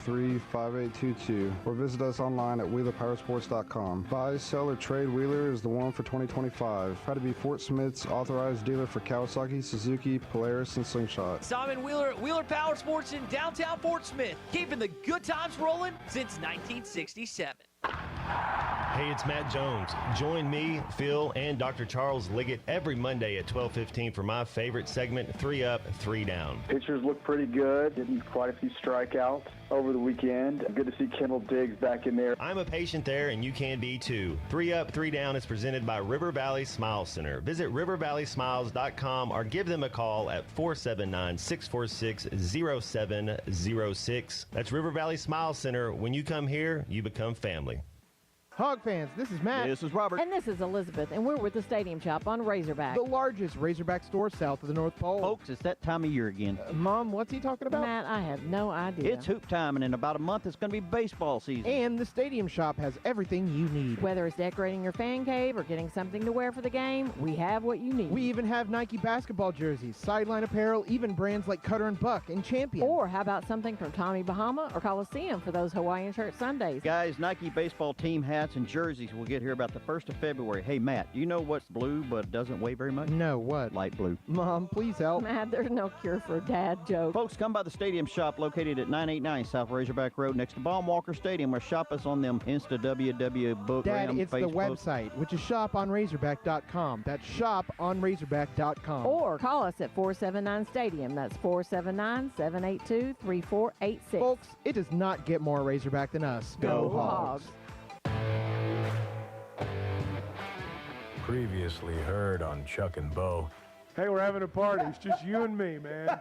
35822 or visit us online at wheelerpowersports.com. Buy, sell, or trade Wheeler is the one for 2025. Proud to be Fort Smith's authorized dealer for Kawasaki, Suzuki, Polaris, and Slingshot. Simon Wheeler at Wheeler Power Sports in downtown Fort Smith, keeping the good times rolling since 1967. Hey, it's Matt Jones. Join me, Phil, and Dr. Charles Liggett every Monday at 12:15 for my favorite segment, 3 Up, 3 Down. Pitchers look pretty good. Getting quite a few strikeouts over the weekend. Good to see Kendall Diggs back in there. I'm a patient there, and you can be too. 3 Up, 3 Down is presented by River Valley Smile Center. Visit rivervalleysmiles.com or give them a call at 479-646-0706. That's River Valley Smile Center. When you come here, you become family. Hog fans, this is Matt. This is Robert. And this is Elizabeth, and we're with the Stadium Shop on Razorback. The largest Razorback store south of the North Pole. Folks, it's that time of year again. Mom, what's he talking about? Matt, I have no idea. It's hoop time, and in about a month, it's going to be baseball season. And the Stadium Shop has everything you need. Whether it's decorating your fan cave or getting something to wear for the game, we have what you need. We even have Nike basketball jerseys, sideline apparel, even brands like Cutter and Buck and Champion. Or how about something from Tommy Bahama or Coliseum for those Hawaiian shirt Sundays? Guys, Nike baseball team hats and jerseys will get here about the 1st of February. Hey, Matt, do you know what's blue but doesn't weigh very much? No, what? Light blue. Mom, please help. Matt, there's no cure for a dad joke. Folks, come by the Stadium Shop located at 989 South Razorback Road next to Baum-Walker Stadium, or shop us on them Insta WW book. Dad, it's Facebook. the website, which is shoponrazorback.com. That's shoponrazorback.com. Or call us at 479-STADIUM. That's 479-782-3486. Folks, it does not get more Razorback than us. Go Hogs. Previously heard on Chuck and Bo. Hey, we're having a party. It's just you and me, man.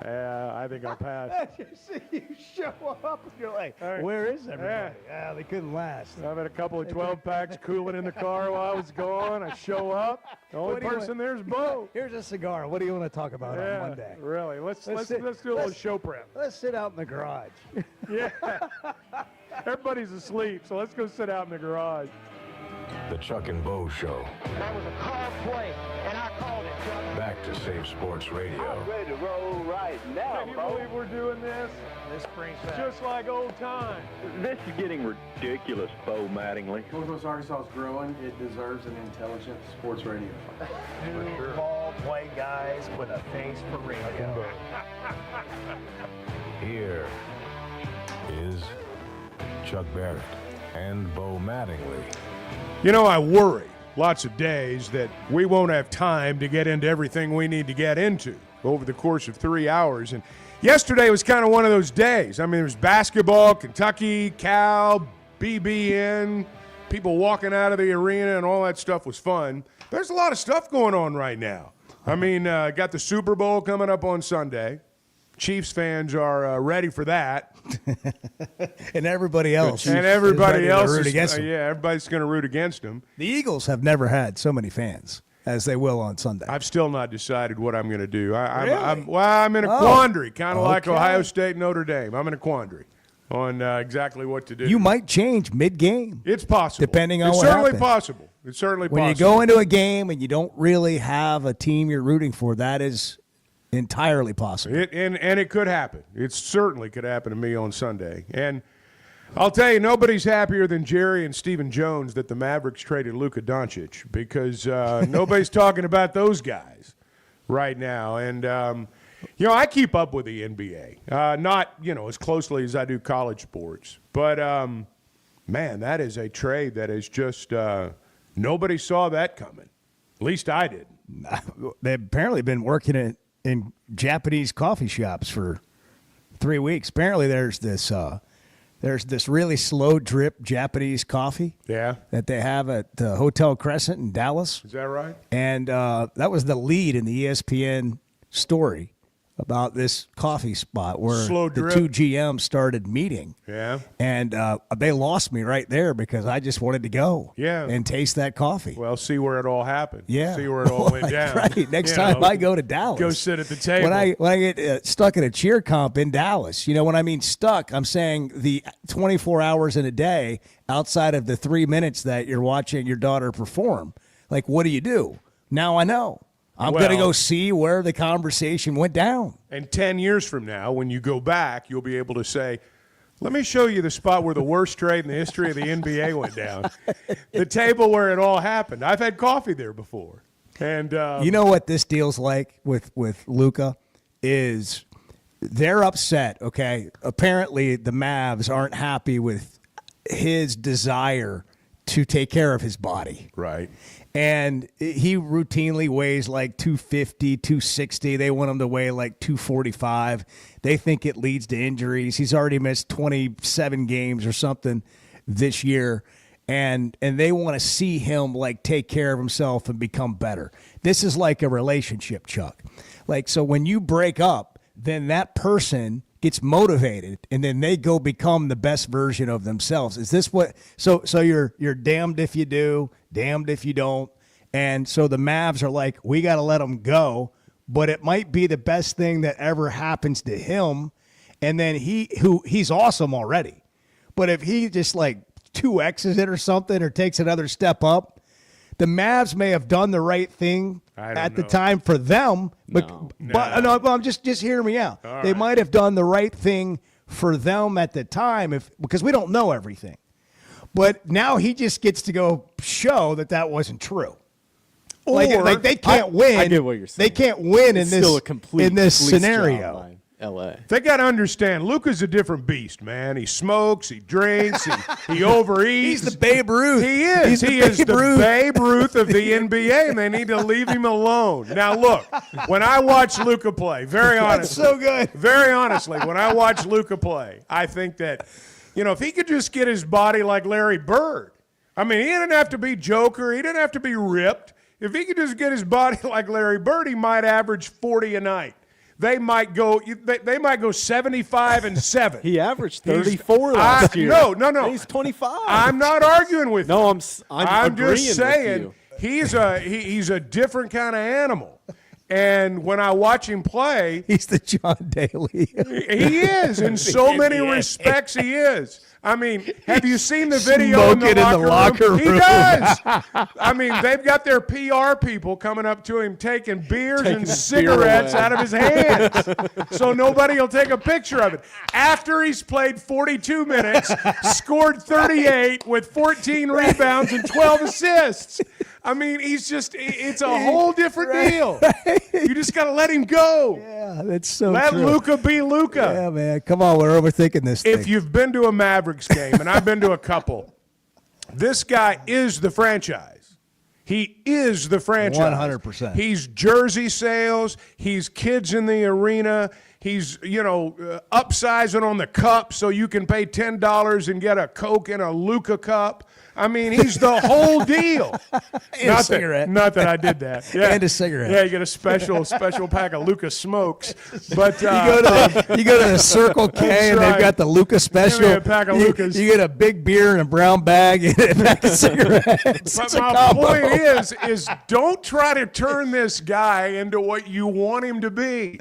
I think I'll pass. You see you show up and you're like, where is everybody? Yeah, they couldn't last. I've had a couple of 12-packs cooling in the car while I was gone. I show up. The only person there's Bo. Here's a cigar. What do you want to talk about on Monday? Really. Let's do a little show prep. Let's sit out in the garage. Yeah. Everybody's asleep, so let's go sit out in the garage. The Chuck and Bo Show. That was a call play, and I called it, Chuck. Back to Save Sports Radio. I'm ready to roll right now, Can you believe we're doing this? This brings back. Just like old times. This is getting ridiculous, Bo Mattingly. Northwest Arkansas is growing. It deserves an intelligent sports radio. Two ball play guys with a face for radio. Here is Chuck Barrett and Bo Mattingly. You know, I worry lots of days that we won't have time to get into everything we need to get into over the course of 3 hours. And yesterday was kind of one of those days. I mean, there was basketball, Kentucky, Cal, BBN, people walking out of the arena, and all that stuff was fun. There's a lot of stuff going on right now. I mean, got the Super Bowl coming up on Sunday. Chiefs fans are ready for that. And everybody else. And everybody else root against them. Yeah, everybody's going to root against them. The Eagles have never had so many fans as they will on Sunday. I've still not decided what I'm going to do. Really? I'm in a quandary, kind of like Okay. Ohio State, Notre Dame. I'm in a quandary on exactly what to do. You might change mid-game. It's possible. Depending on it's what certainly happens. possible. It's certainly When possible. you go into a game and you don't really have a team you're rooting for, that is entirely possible. And it could happen. It certainly could happen to me on Sunday. And I'll tell you, nobody's happier than Jerry and Stephen Jones that the Mavericks traded Luka Doncic, because nobody's talking about those guys right now. And, I keep up with the NBA, not, as closely as I do college sports. But, man, that is a trade that is just nobody saw that coming. At least I didn't. They've apparently been working in Japanese coffee shops for 3 weeks. Apparently there's this really slow drip Japanese coffee that they have at Hotel Crescent in Dallas. Is that right? And that was the lead in the ESPN story about this coffee spot where the two GMs started meeting. Yeah. And they lost me right there because I just wanted to go and taste that coffee. Well, see where it all happened. Yeah. See where it all went down. Right. Next time I go to Dallas. Go sit at the table. When I get stuck in a cheer comp in Dallas, when I mean stuck, I'm saying the 24 hours in a day outside of the 3 minutes that you're watching your daughter perform. Like, what do you do? Now I know. I'm going to go see where the conversation went down. And 10 years from now, when you go back, you'll be able to say, let me show you the spot where the worst trade in the history of the NBA went down. The table where it all happened. I've had coffee there before. And you know what this deal's like with Luka is they're upset, okay? Apparently the Mavs aren't happy with his desire to take care of his body. Right. And he routinely weighs like 250, 260. They want him to weigh like 245. They think it leads to injuries. He's already missed 27 games or something this year. And they want to see him like take care of himself and become better. This is like a relationship, Chuck. Like, so when you break up, then that person gets motivated and then they go become the best version of themselves. Is this what, so you're damned if you do, damned if you don't. And so the Mavs are like, we got to let him go, but it might be the best thing that ever happens to him. And then he's awesome already. But if he just like 2X's it or something or takes another step up, the Mavs may have done the right thing at the time for them, but just hear me out. All they right. might have done the right thing for them at the time because we don't know everything. But now he just gets to go show that wasn't true. Like they can't win. I get what you're saying. They can't win It's still a complete in this police scenario. job by LA. They got to understand, Luka's a different beast, man. He smokes, he drinks, he overeats. He's the Babe Ruth. He is. He is the Babe Ruth of the NBA, and they need to leave him alone. Now, look, when I watch Luka play, very honestly. That's so good. Very honestly, when I watch Luka play, I think that, if he could just get his body like Larry Bird. I mean, he didn't have to be Joker. He didn't have to be ripped. If he could just get his body like Larry Bird, he might average 40 a night. They might go 75 and 7. He averaged 34 last year. No. He's 25. I'm not arguing with you. No, I'm just saying with you. he's a different kind of animal. And when I watch him play, he's the John Daly. He is. In so many respects, he is. I mean, have you seen the video in the locker room? He does. I mean, they've got their PR people coming up to him taking beers and cigarettes out of his hands so nobody will take a picture of it. After he's played 42 minutes, scored 38 with 14 rebounds and 12 assists. I mean, it's a whole different deal. You just got to let him go. Yeah, that's so Let true. Luka be Luka. Yeah, man. Come on, we're overthinking this thing. If you've been to a Mavericks game, and I've been to a couple, this guy is the franchise. He is the franchise. 100%. He's jersey sales. He's kids in the arena. He's, upsizing on the cup so you can pay $10 and get a Coke in a Luka cup. I mean, he's the whole deal. And a cigarette. Not that I did that. Yeah. And a cigarette. Yeah, you get a special pack of Luka smokes. But you go to the Circle K and they've got the Luka special. Give me a pack of Lukas. You get a big beer in a brown bag and a pack of cigarettes. But my point is don't try to turn this guy into what you want him to be.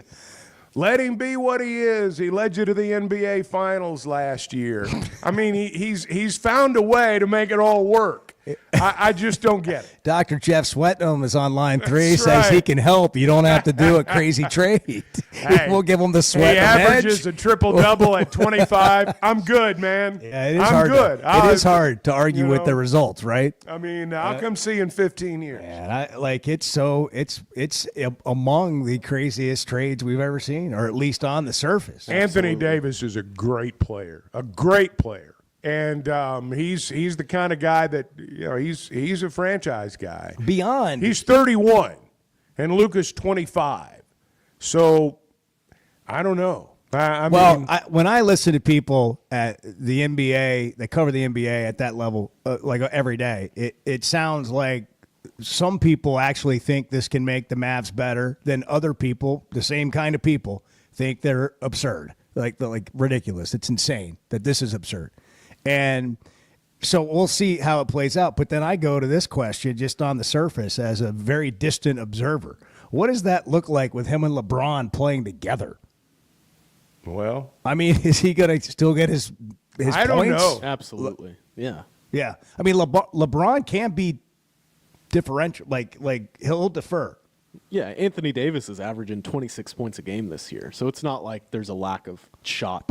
Let him be what he is. He led you to the NBA Finals last year. I mean, he's found a way to make it all work. I just don't get it. Dr. Jeff Sweatham is on line 3, That's says right. he can help. You don't have to do a crazy trade. Hey, we'll give him the Sweatham He averages edge. a triple-double at 25. I'm good, man. Yeah, it is I'm hard. good. It is hard to argue with the results, right? I mean, I'll come see you in 15 years. And it's among the craziest trades we've ever seen, or at least on the surface. Anthony Davis is a great player, and he's the kind of guy that he's a franchise guy. Beyond, he's 31, and Luka's 25. So I don't know. When I listen to people at the NBA that cover the NBA at that level, like every day, it sounds like some people actually think this can make the Mavs better than other people. The same kind of people think they're absurd, like ridiculous. It's insane that this is absurd. And so we'll see how it plays out. But then I go to this question just on the surface as a very distant observer. What does that look like with him and LeBron playing together? Well, I mean, is he going to still get his I don't points? know. Absolutely. Yeah. Yeah. I mean, LeBron can't be differential. Like he'll defer. Yeah, Anthony Davis is averaging 26 points a game this year, so it's not like there's a lack of shots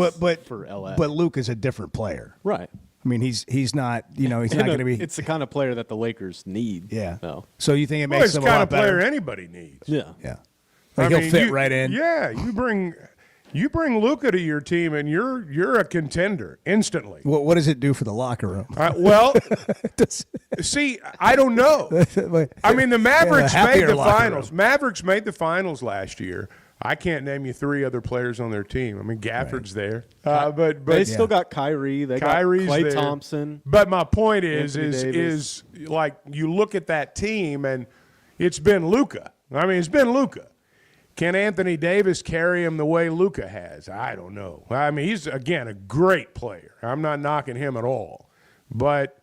for LA. But Luke is a different player. Right. I mean, he's not, he's not going to be. It's the kind of player that the Lakers need. Yeah. Though. So you think it makes him a lot better? It's the kind of player anybody needs. Yeah. Yeah. Like he'll fit right in. Yeah, you bring Luka to your team, and you're a contender instantly. What does it do for the locker room? Well, see, I don't know. I mean, the Mavericks made the finals. Mavericks made the finals last year. I can't name you 3 other players on their team. I mean, Gafford's there, but they still got Kyrie. They Kyrie's got Klay there. Thompson. But my point is like you look at that team, and it's been Luka. I mean, it's been Luka. Can Anthony Davis carry him the way Luka has? I don't know. I mean, he's, again, a great player. I'm not knocking him at all. But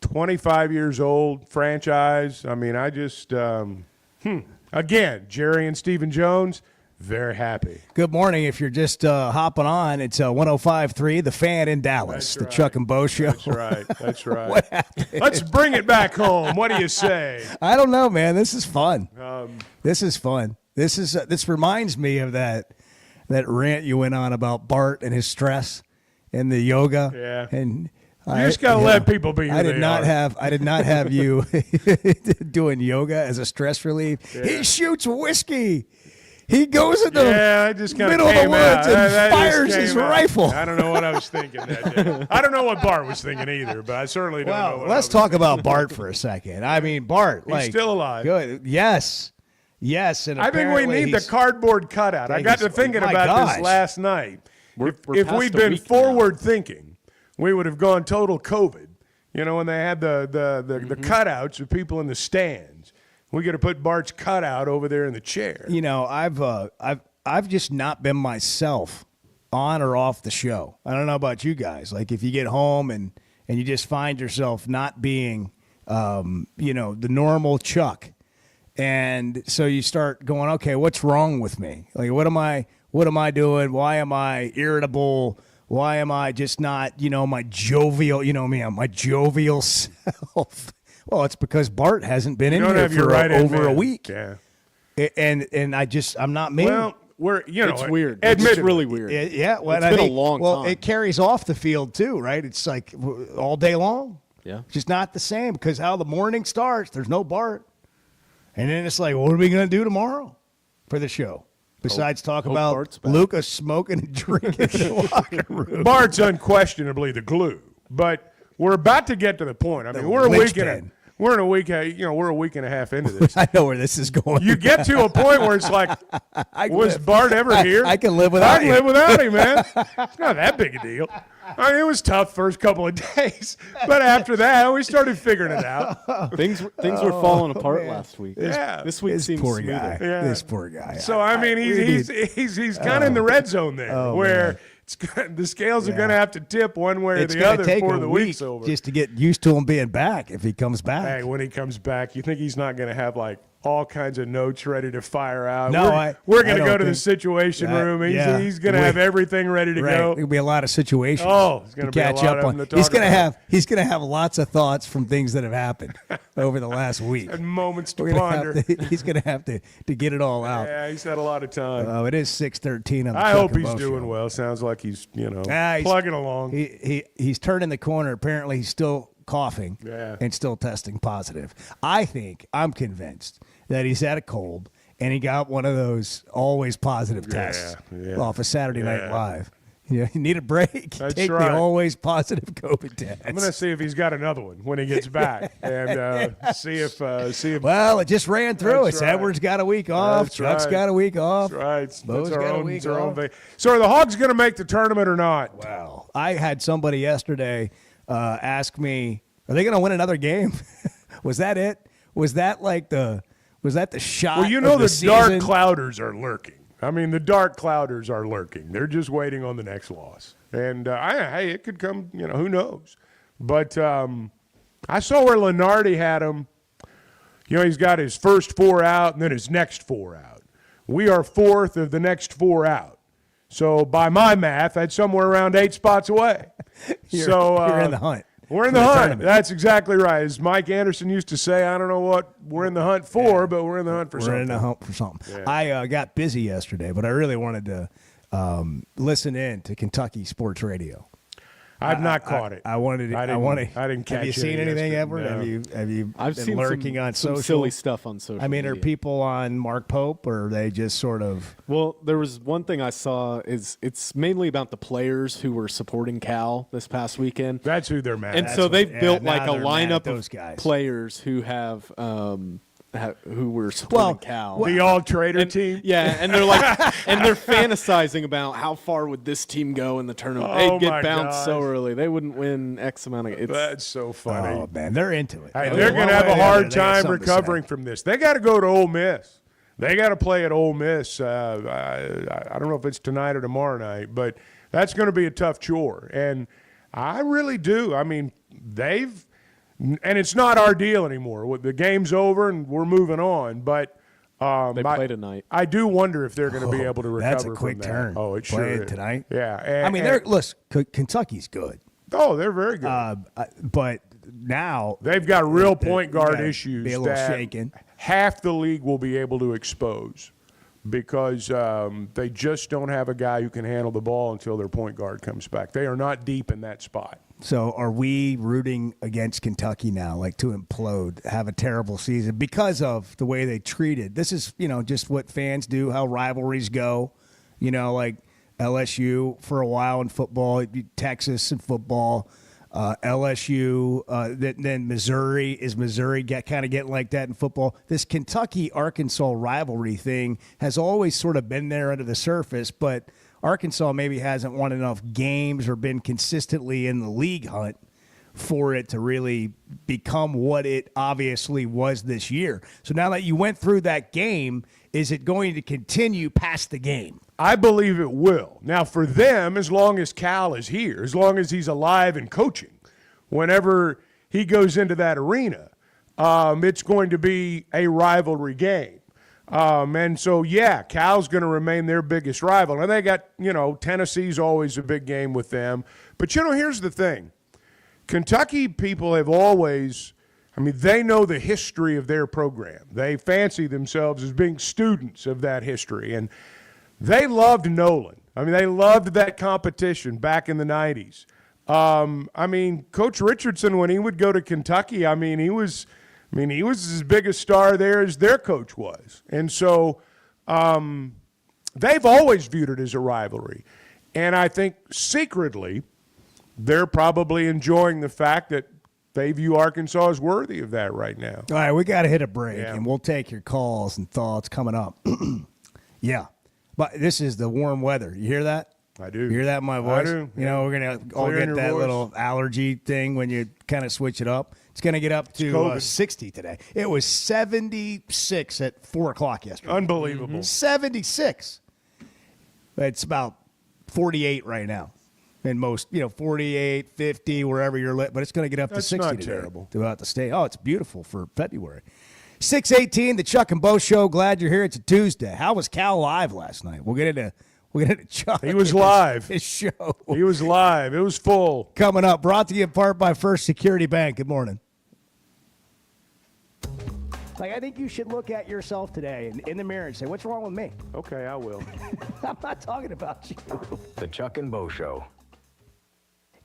25 years old, franchise, I mean, I just again, Jerry and Stephen Jones, very happy. Good morning. If you're just hopping on, it's 105.3, The Fan in Dallas, the Chuck and Bo Show. That's right. That's right. What happened? Let's bring it back home. What do you say? I don't know, man. This is fun. This is fun. This reminds me of that rant you went on about Bart and his stress and the yoga. Yeah. And you just gotta let people be. I did not have you doing yoga as a stress relief. Yeah. He shoots whiskey. He goes in the middle of the woods and fires his rifle. I don't know what I was thinking that day. I don't know what Bart was thinking either, but I certainly don't know. Well, let's talk about Bart for a second. I mean, Bart, he's still alive. Good. Yes, and I think we need the cardboard cutout. I got to thinking about this last night. If we'd been forward thinking, we would have gone total COVID. You know, when they had the cutouts of people in the stands. We got to put Bart's cutout over there in the chair. You know, I've just not been myself on or off the show. I don't know about you guys. Like if you get home and you just find yourself not being, the normal Chuck, and so you start going, okay, what's wrong with me? Like what am I doing? Why am I irritable? Why am I just not, my jovial, my jovial self? Well, it's because Bart hasn't been in here for over a week. Yeah. And I'm not me. Well, it's weird. It's really weird. Yeah. Well, it's been a long time. Well, it carries off the field too, right? It's like all day long. Yeah. It's just not the same because how the morning starts, there's no Bart. And then it's like, what are we going to do tomorrow for the show? Besides talk about Luka smoking and drinking in the locker room. Bart's unquestionably the glue, but we're about to get to the point. I mean, we're a week and a half into this. I know where this is going. You get to a point where it's like, was Bart ever here? I can live without him. I can live without him, man. It's not that big a deal. I mean, it was tough first couple of days, but after that, we started figuring it out. Things were falling apart last week. Yeah, this week seems poor smoother. guy. Yeah. This poor guy. So I mean, he's kind of in the red zone there, where the scales are going to have to tip one way or the other before the week's over. Just to get used to him being back if he comes back. Hey, when he comes back, you think he's not going to have like all kinds of notes ready to fire out? No, we're going to go to the situation room. He's going to have everything ready to go. There'll be a lot of situations. Oh, it's going to catch up on. He's going to have lots of thoughts from things that have happened over the last week and moments to ponder. He's going to have to get it all out. Yeah, he's had a lot of time. Oh, it is 6:13 on the I hope he's show. doing well. Sounds like he's plugging along. He's turning the corner. Apparently, he's still coughing and still testing positive. I'm convinced that he's had a cold and he got one of those always positive tests off of Saturday Night Live. You need a break. That's Take right. the always positive COVID test. I'm going to see if he's got another one when he gets back, and see if. Well, it just ran through us. Right. Edwards got a week off. That's Chuck's right. got a week off. That's right. Bo's That's got our a week own off. thing. So are the Hogs going to make the tournament or not? Well, I had somebody yesterday ask me, "Are they going to win another game?" Was that it? Was that the shot? Well, you know of the dark season? clouders are lurking. I mean, the dark clouders are lurking. They're just waiting on the next loss. And, hey, it could come, who knows. But I saw where Lenardi had him. He's got his first 4 out and then his next 4 out. We are 4th of the next 4 out. So by my math, that's somewhere around 8 spots away. You're in the hunt. We're in the hunt. That's exactly right. As Mike Anderson used to say, I don't know what we're in the hunt for, but we're in the hunt for something. We're in the hunt for something. Yeah. I got busy yesterday, but I really wanted to listen in to Kentucky Sports Radio. I've not caught it. I wanted. I didn't catch it. Have you seen anything, Edward? No. Have you? I've been seen lurking on some social silly stuff on social. I mean, media. are people on Mark Pope, or are they just sort of? Well, there was one thing I saw is it's mainly about the players who were supporting Cal this past weekend. That's who they're mad at. And so they've built like a lineup those of guys. players who have who were supporting Cal. The all-trader team? Yeah, and they're like, and they're fantasizing about how far would this team go in the tournament. Oh, They'd my get bounced so gosh. early. They wouldn't win X amount of That's so funny. Oh man, they're into it. Hey, they're going to have a hard time recovering from this. They got to go to Ole Miss. They got to play at Ole Miss. I don't know if it's tonight or tomorrow night, but that's going to be a tough chore. And I really do. I mean, and it's not our deal anymore. The game's over and we're moving on. But they play tonight. I do wonder if they're going to be able to recover. That's a quick from that. turn. Oh, it sure Playing is tonight. Yeah. I mean, listen, Kentucky's good. Oh, they're very good. But now they've got real they point guard gotta issues be a little that shaken. half the league will be able to expose because they just don't have a guy who can handle the ball until their point guard comes back. They are not deep in that spot. So are we rooting against Kentucky now, like to implode, have a terrible season because of the way they treated? This is, just what fans do, how rivalries go, like LSU for a while in football, Texas in football, LSU, then Missouri. Is Missouri kind of getting like that in football? This Kentucky-Arkansas rivalry thing has always sort of been there under the surface, but Arkansas maybe hasn't won enough games or been consistently in the league hunt for it to really become what it obviously was this year. So now that you went through that game, is it going to continue past the game? I believe it will. Now, for them, as long as Cal is here, as long as he's alive and coaching, whenever he goes into that arena, it's going to be a rivalry game. And so, Cal's going to remain their biggest rival. And they got, Tennessee's always a big game with them. But, here's the thing. Kentucky people have always, they know the history of their program. They fancy themselves as being students of that history. And they loved Nolan. They loved that competition back in the 90s. Coach Richardson, when he would go to Kentucky, he was as big a star there as their coach was. And so they've always viewed it as a rivalry. And I think secretly they're probably enjoying the fact that they view Arkansas as worthy of that right now. All right, we got to hit a break, and we'll take your calls and thoughts coming up. Yeah. But this is the warm weather. You hear that? I do. You hear that in my voice? I do. We're going to all get that little allergy thing when you kind of switch it up. It's going to get up to 60 today. It was 76 at 4 o'clock yesterday. Unbelievable. Mm-hmm. 76. It's about 48 right now. In most, 48, 50, wherever you're lit. But it's going to get up to 60 not today terrible. throughout the state. Oh, it's beautiful for February. 6:18, the Chuck and Bo Show. Glad you're here. It's a Tuesday. How was Cal live last night? We'll get into Chuck. He was live. His show. He was live. It was full. Coming up, brought to you in part by First Security Bank. Good morning. I think you should look at yourself today in the mirror and say, what's wrong with me? Okay, I will. I'm not talking about you. The Chuck and Bo Show.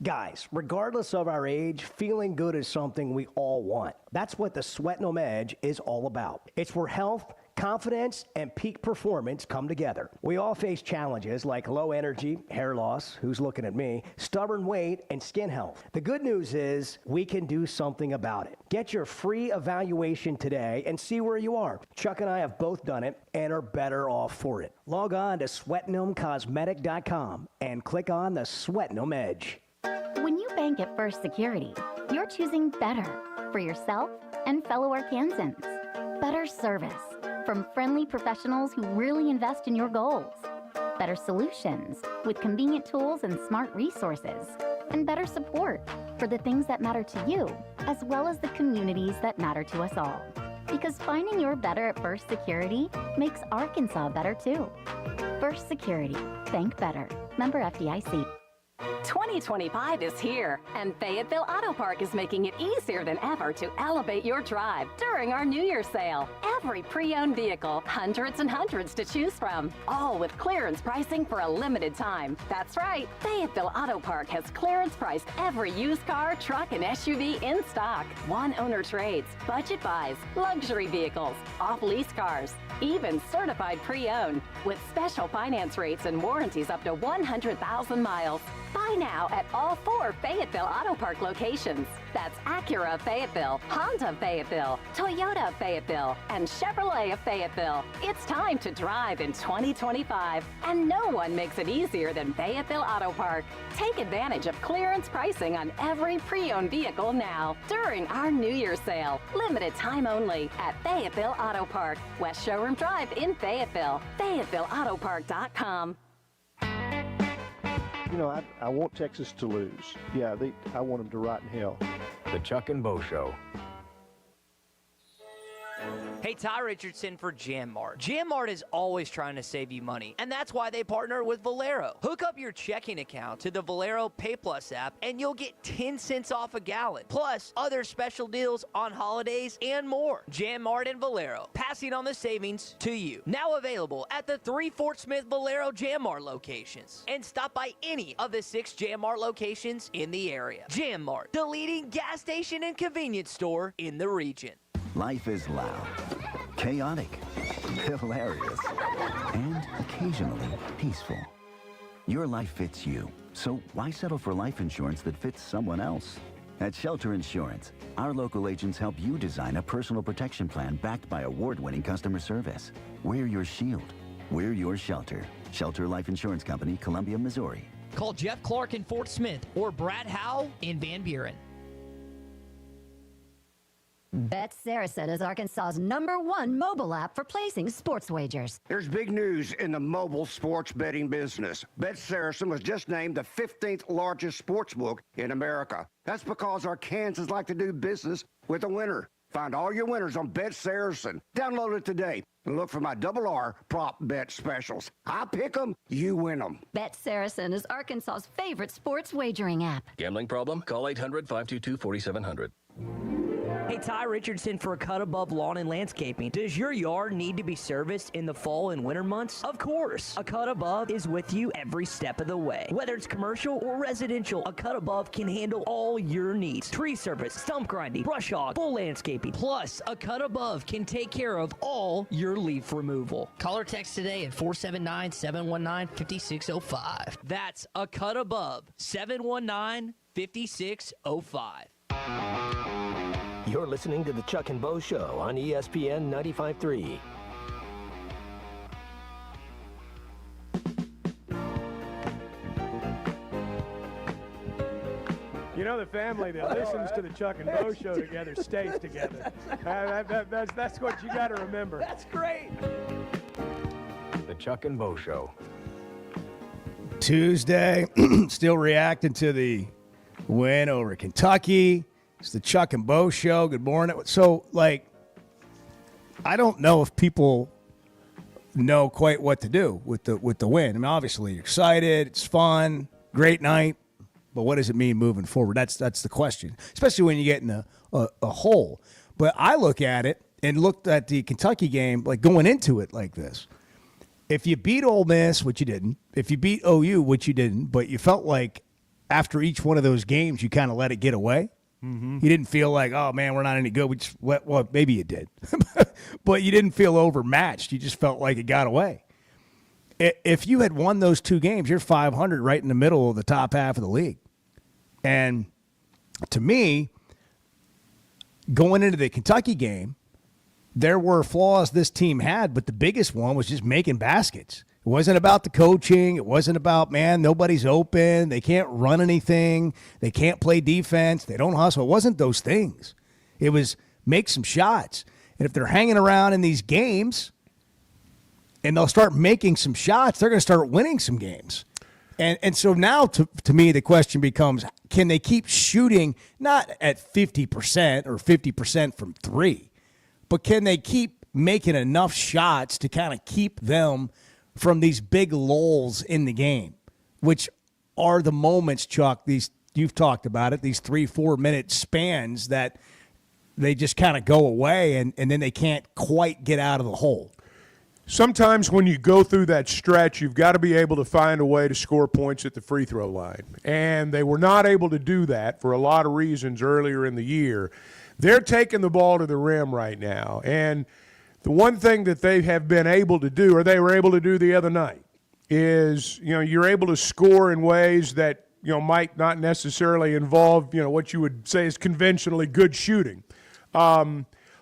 Guys, regardless of our age, feeling good is something we all want. That's what the Sweatnum Edge is all about. It's where health, confidence, and peak performance come together. We all face challenges like low energy, hair loss, who's looking at me, stubborn weight, and skin health. The good news is we can do something about it. Get your free evaluation today and see where you are. Chuck and I have both done it and are better off for it. Log on to SweatnumCosmetic.com and click on the Sweatnum Edge. When you bank at First Security, you're choosing better for yourself and fellow Arkansans. Better service from friendly professionals who really invest in your goals. Better solutions with convenient tools and smart resources. And better support for the things that matter to you, as well as the communities that matter to us all. Because finding your better at First Security makes Arkansas better too. First Security. Bank better. Member FDIC. 2025 is here, and Fayetteville Auto Park is making it easier than ever to elevate your drive during our New Year sale. Every pre-owned vehicle, hundreds and hundreds to choose from, all with clearance pricing for a limited time. That's right, Fayetteville Auto Park has clearance priced every used car, truck, and SUV in stock. One-owner trades, budget buys, luxury vehicles, off-lease cars, even certified pre-owned, with special finance rates and warranties up to 100,000 miles. Buy now at all 4 Fayetteville Auto Park locations. That's Acura of Fayetteville, Honda of Fayetteville, Toyota of Fayetteville, and Chevrolet of Fayetteville. It's time to drive in 2025, and no one makes it easier than Fayetteville Auto Park. Take advantage of clearance pricing on every pre-owned vehicle now during our New Year sale. Limited time only at Fayetteville Auto Park, West Showroom Drive in Fayetteville. FayettevilleAutoPark.com. You know, I want Texas to lose. Yeah, I want them to rot in hell. The Chuck and Bo Show. Hey, Ty Richardson for Jam Mart. Jam Mart is always trying to save you money, and that's why they partner with Valero. Hook up your checking account to the Valero Pay Plus app, and you'll get 10 cents off a gallon, plus other special deals on holidays and more. Jam Mart and Valero, passing on the savings to you. Now available at the 3 Fort Smith Valero Jam Mart locations. And stop by any of the 6 Jam Mart locations in the area. Jam Mart, the leading gas station and convenience store in the region. Life is loud, chaotic, hilarious, and occasionally peaceful. Your life fits you, so why settle for life insurance that fits someone else? At Shelter Insurance, our local agents help you design a personal protection plan backed by award-winning customer service. We're your shield. We're your shelter. Shelter Life Insurance Company, Columbia, Missouri. Call Jeff Clark in Fort Smith or Brad Howe in Van Buren. Bet Saracen is Arkansas's #1 mobile app for placing sports wagers. There's big news in the mobile sports betting business. Bet Saracen was just named the 15th largest sports book in America. That's because Arkansans like to do business with a winner. Find all your winners on Bet Saracen. Download it today and look for my RR prop bet specials. I pick them, you win them. Bet Saracen is Arkansas's favorite sports wagering app. Gambling problem? Call 800-522-4700. Hey, Ty Richardson for Cut Above Lawn and Landscaping. Does your yard need to be serviced in the fall and winter months? Of course. A Cut Above is with you every step of the way. Whether it's commercial or residential, a Cut Above can handle all your needs. Tree service, stump grinding, brush hog, full landscaping. Plus, a Cut Above can take care of all your leaf removal. Call or text today at 479-719-5605. That's a Cut Above, 719-5605. You're listening to the Chuck and Bo Show on ESPN 95.3. You know, the family that listens to the Chuck and Bo Show together stays together. That's what you got to remember. That's great. The Chuck and Bo Show. Tuesday, still reacting to the win over Kentucky. It's the Chuck and Bo Show. Good morning. So, I don't know if people know quite what to do with the win. I mean, obviously, you're excited. It's fun. Great night. But what does it mean moving forward? That's the question, especially when you get in a hole. But I look at it and looked at the Kentucky game, going into it like this. If you beat Ole Miss, which you didn't, if you beat OU, which you didn't, but you felt like after each one of those games, you kind of let it get away. Mm-hmm. You didn't feel like, oh, man, we're not any good. Well, maybe you did. But you didn't feel overmatched. You just felt like it got away. If you had won those 2 games, you're 500 right in the middle of the top half of the league. And to me, going into the Kentucky game, there were flaws this team had, but the biggest one was just making baskets. It wasn't about the coaching. It wasn't about, man, nobody's open. They can't run anything. They can't play defense. They don't hustle. It wasn't those things. It was make some shots. And if they're hanging around in these games and they'll start making some shots, they're going to start winning some games. And so now, to me, the question becomes, can they keep shooting not at 50% or 50% from 3, but can they keep making enough shots to kind of keep them from these big lulls in the game, which are the moments, Chuck, you've talked about it, these 3-4 minute spans that they just kind of go away and then they can't quite get out of the hole? Sometimes when you go through that stretch, you've got to be able to find a way to score points at the free throw line. And they were not able to do that for a lot of reasons earlier in the year. They're taking the ball to the rim right now. And the one thing that they have been able to do, or they were able to do the other night, is, you're able to score in ways that, might not necessarily involve, what you would say is conventionally good shooting.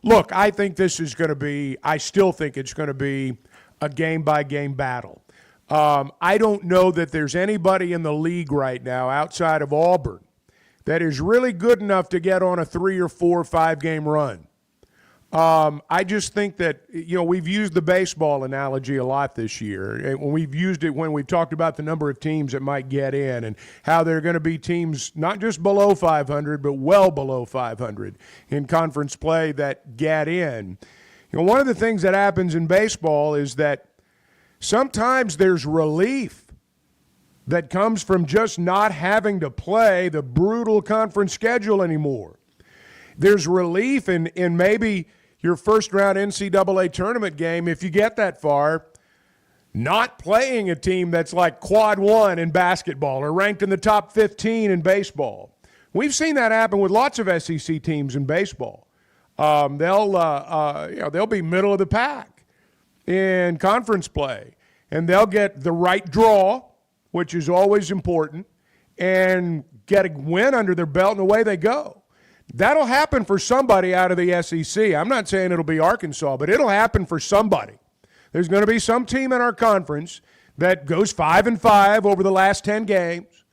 Look, I think I still think it's going to be a game-by-game battle. I don't know that there's anybody in the league right now outside of Auburn that is really good enough to get on a 3 or 4 or 5 game run. I just think that, we've used the baseball analogy a lot this year. And we've used it when we've talked about the number of teams that might get in and how there are going to be teams not just below 500, but well below 500 in conference play that get in. One of the things that happens in baseball is that sometimes there's relief that comes from just not having to play the brutal conference schedule anymore. There's relief in maybe your first-round NCAA tournament game, if you get that far, not playing a team that's like quad 1 in basketball or ranked in the top 15 in baseball. We've seen that happen with lots of SEC teams in baseball. They'll be middle of the pack in conference play, and they'll get the right draw, which is always important, and get a win under their belt, and away they go. That'll happen for somebody out of the SEC. I'm not saying it'll be Arkansas, but it'll happen for somebody. There's going to be some team in our conference that goes 5-5 over the last 10 games,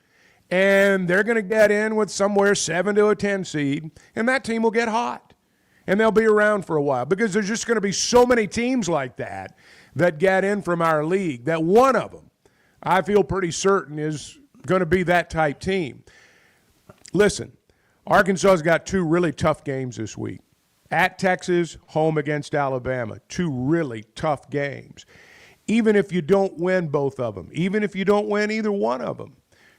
and they're going to get in with somewhere 7 to a 10 seed, and that team will get hot, and they'll be around for a while because there's just going to be so many teams like that get in from our league that one of them, I feel pretty certain, is going to be that type team. Listen, Arkansas's got 2 really tough games this week. At Texas, home against Alabama. 2 really tough games. Even if you don't win both of them, even if you don't win either one of them,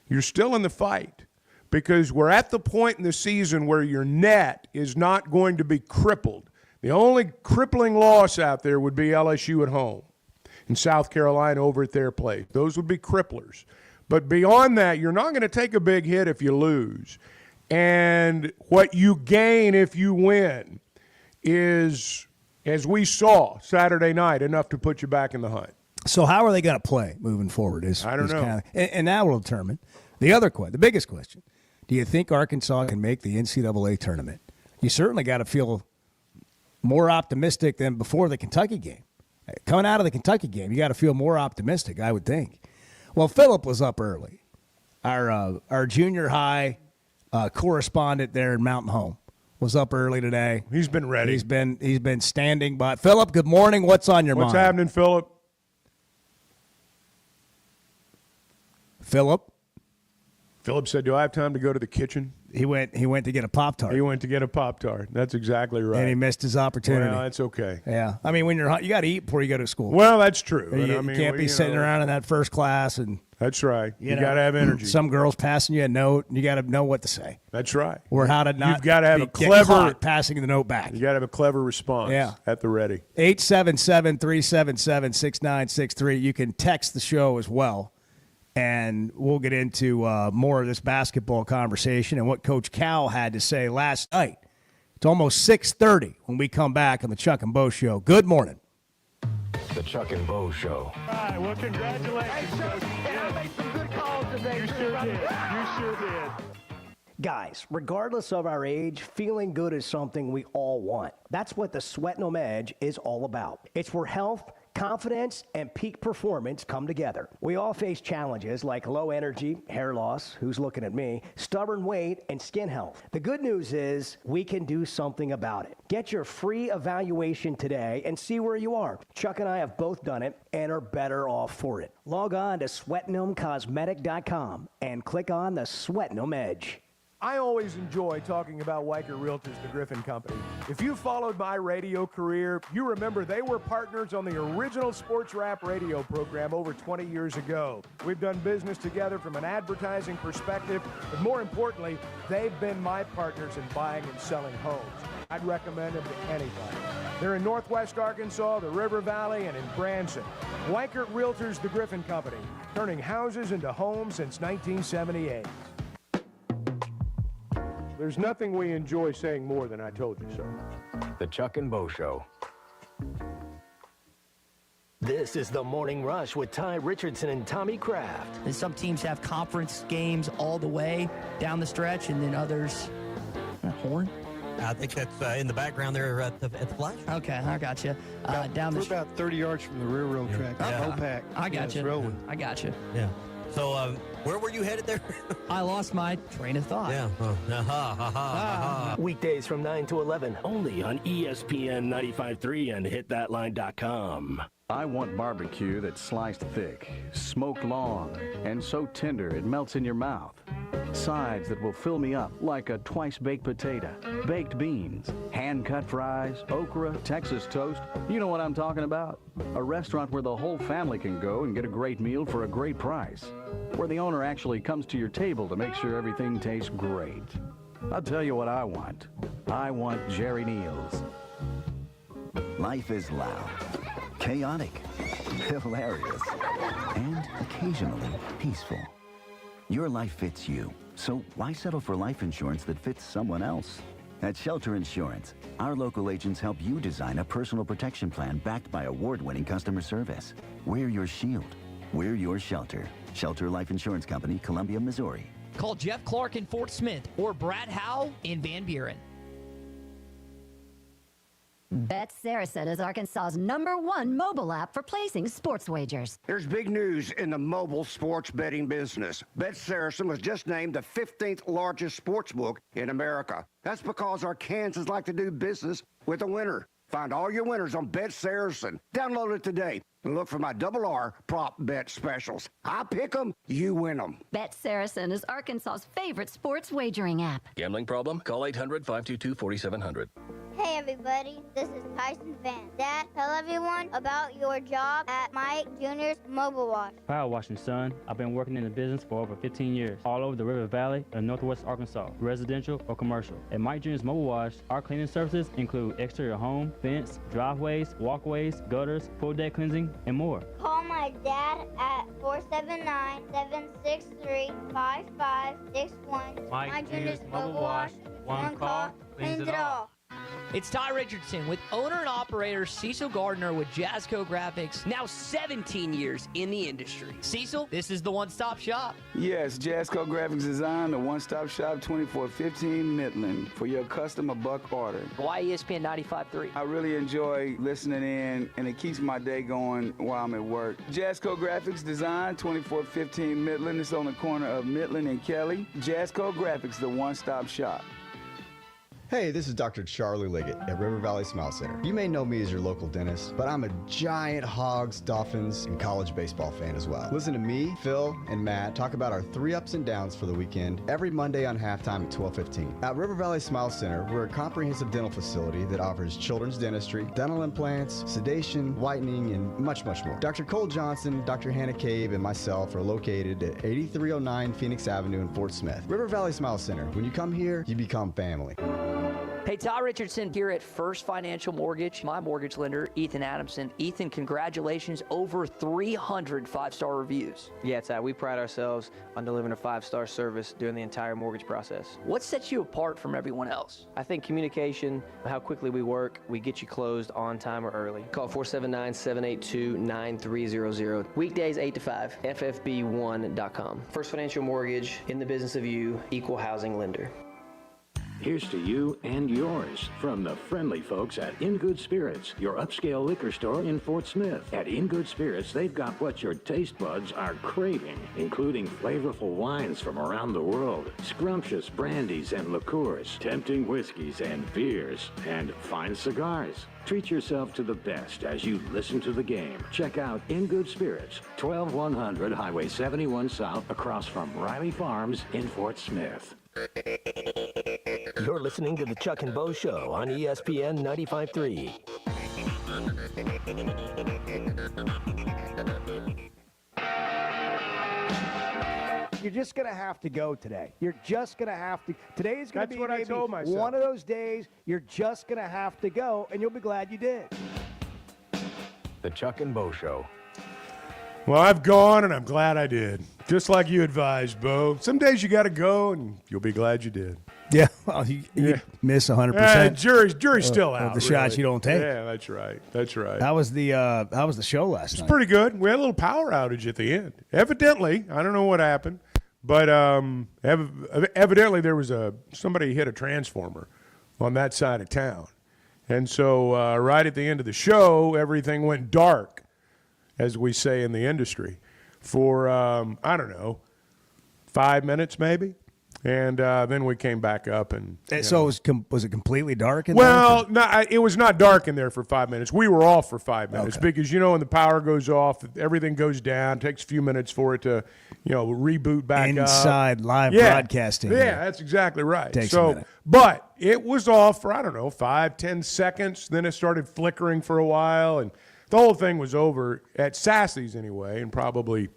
you're still in the fight because we're at the point in the season where your net is not going to be crippled. The only crippling loss out there would be LSU at home and South Carolina over at their place. Those would be cripplers. But beyond that, you're not going to take a big hit if you lose. And what you gain if you win is, as we saw Saturday night, enough to put you back in the hunt. So how are they going to play moving forward? I don't know. And that will determine the biggest question. Do you think Arkansas can make the NCAA tournament? You certainly got to feel more optimistic than before the Kentucky game. Coming out of the Kentucky game, you got to feel more optimistic, I would think. Well, Philip was up early. Our junior high correspondent there in Mountain Home was up early today. He's been ready. He's been standing by. Philip, good morning. What's on your mind? What's happening, Philip? Philip said, "Do I have time to go to the kitchen?" He went to get a Pop-Tart. He went to get a Pop-Tart. That's exactly right. And he missed his opportunity. Well, that's okay. Yeah. I mean, when you're hot, you got to eat before you go to school. Well, that's true. You can't be sitting around in that first class and. That's right. You got to have energy. Some girls passing you a note, and you got to know what to say. That's right. Or how to not. You've got to have a get clever caught passing the note back. You got to have a clever response. At the ready. 877-377-6963. You can text the show as well, and we'll get into more of this basketball conversation and what Coach Cal had to say last night. It's almost 6:30 when we come back on the Chuck and Bo Show. Good morning. The Chuck and Bo Show. All right, well, congratulations, Coach. I made some good calls today. You sure did. You sure did. Guys, regardless of our age, feeling good is something we all want. That's what the Sweatnum Edge is all about. It's where health, confidence, and peak performance come together. We all face challenges like low energy, hair loss, who's looking at me, stubborn weight, and skin health. The good news is we can do something about it. Get your free evaluation today and see where you are. Chuck and I have both done it and are better off for it. Log on to SweatnumCosmetic.com and click on the Sweatnum Edge. I always enjoy talking about Weichert Realtors, the Griffin Company. If you followed my radio career, you remember they were partners on the original sports rap radio program over 20 years ago. We've done business together from an advertising perspective, but more importantly, they've been my partners in buying and selling homes. I'd recommend them to anybody. They're in Northwest Arkansas, the River Valley, and in Branson. Weichert Realtors, the Griffin Company, turning houses into homes since 1978. There's nothing we enjoy saying more than I told you so. The Chuck and Bo Show. This is the Morning Rush with Ty Richardson and Tommy Kraft. And some teams have conference games all the way down the stretch, and then others... horn? I think that's in the background there at the flash. Okay, I got you. We're about 30 yards from the railroad track. Yeah. I got you. I got you. Yeah. So where were you headed there? I lost my train of thought. Yeah. Weekdays from 9 to 11, only on ESPN 95.3 and hitthatline.com. I want barbecue that's sliced thick, smoked long, and so tender it melts in your mouth. Sides that will fill me up like a twice-baked potato, baked beans, hand-cut fries, okra, Texas toast. You know what I'm talking about? A restaurant where the whole family can go and get a great meal for a great price. Where the owner actually comes to your table to make sure everything tastes great. I'll tell you what I want. I want Jerry Neal's. Life is loud, chaotic, hilarious, and occasionally peaceful. Your life fits you, so why settle for life insurance that fits someone else? At Shelter Insurance, our local agents help you design a personal protection plan backed by award-winning customer service. We're your shield. We're your shelter. Shelter Life Insurance Company, Columbia, Missouri. Call Jeff Clark in Fort Smith or Brad Howe in Van Buren. Bet Saracen is Arkansas's #1 mobile app for placing sports wagers. There's big news in the mobile sports betting business. Bet Saracen was just named the 15th largest sports book in America. That's because Arkansans like to do business with a winner. Find all your winners on Bet Saracen. Download it today and look for my RR prop bet specials. I pick them, you win them. Bet Saracen is Arkansas's favorite sports wagering app. Gambling problem? Call 800-522-4700. Hey everybody, this is Tyson Van. Dad, tell everyone about your job at Mike Jr.'s Mobile Wash. Power washing, son. I've been working in the business for over 15 years, all over the River Valley and Northwest Arkansas, residential or commercial. At Mike Jr.'s Mobile Wash, our cleaning services include exterior home, fence, driveways, walkways, gutters, full deck cleansing, and more. Call my dad at 479-763-5561. Mike Jr.'s Mobile Wash. One call, cleans it all. It's Ty Richardson with owner and operator Cecil Gardner with Jazzco Graphics, now 17 years in the industry. Cecil, this is the one-stop shop. Yes, Jazzco Graphics Design, the one-stop shop, 2415 Midland, for your custom or buck order. Why ESPN 95.3? I really enjoy listening in, and it keeps my day going while I'm at work. Jazzco Graphics Design, 2415 Midland. It's on the corner of Midland and Kelly. Jazzco Graphics, the one-stop shop. Hey, this is Dr. Charlie Liggett at River Valley Smile Center. You may know me as your local dentist, but I'm a giant Hogs, Dolphins, and college baseball fan as well. Listen to me, Phil, and Matt talk about our 3 ups and downs for the weekend every Monday on halftime at 12:15. At River Valley Smile Center, we're a comprehensive dental facility that offers children's dentistry, dental implants, sedation, whitening, and much, much more. Dr. Cole Johnson, Dr. Hannah Cave, and myself are located at 8309 Phoenix Avenue in Fort Smith. River Valley Smile Center. When you come here, you become family. Hey, Ty Richardson here at First Financial Mortgage. My mortgage lender, Ethan Adamson. Ethan, congratulations. Over 300 5-star reviews. Yeah, Ty, we pride ourselves on delivering a 5-star service during the entire mortgage process. What sets you apart from everyone else? I think communication, how quickly we work, we get you closed on time or early. Call 479-782-9300. Weekdays 8 to 5, ffb1.com. First Financial Mortgage, in the business of you, equal housing lender. Here's to you and yours from the friendly folks at In Good Spirits, your upscale liquor store in Fort Smith. At In Good Spirits, they've got what your taste buds are craving, including flavorful wines from around the world, scrumptious brandies and liqueurs, tempting whiskeys and beers, and fine cigars. Treat yourself to the best as you listen to the game. Check out In Good Spirits, 12100 Highway 71 South, across from Riley Farms in Fort Smith. You're listening to the Chuck and Bo Show on ESPN 95.3. You're just going to have to go today. You're just going to have to. Today's going to be what I maybe told myself. one of those days you're just going to have to go, and you'll be glad you did. The Chuck and Bo Show. Well, I've gone, and I'm glad I did. Just like you advised, Bo. Some days you got to go, and you'll be glad you did. Yeah, well, you miss 100%. Jury's still out. Of the shots you don't take. Yeah, that's right. That's right. How was the show last night? It's pretty good. We had a little power outage at the end. Evidently, I don't know what happened, but evidently there was somebody hit a transformer on that side of town, and so right at the end of the show, everything went dark, as we say in the industry, for I don't know, 5 minutes maybe. And then we came back up, and so was it completely dark in there? there? It was not dark in there for 5 minutes. We were off for 5 minutes because when the power goes off, everything goes down. It takes a few minutes for it to, reboot back inside up. live broadcasting. Yeah, that's exactly right. Takes a minute. But it was off for 5-10 seconds. Then it started flickering for a while, and the whole thing was over at Sassy's anyway, in probably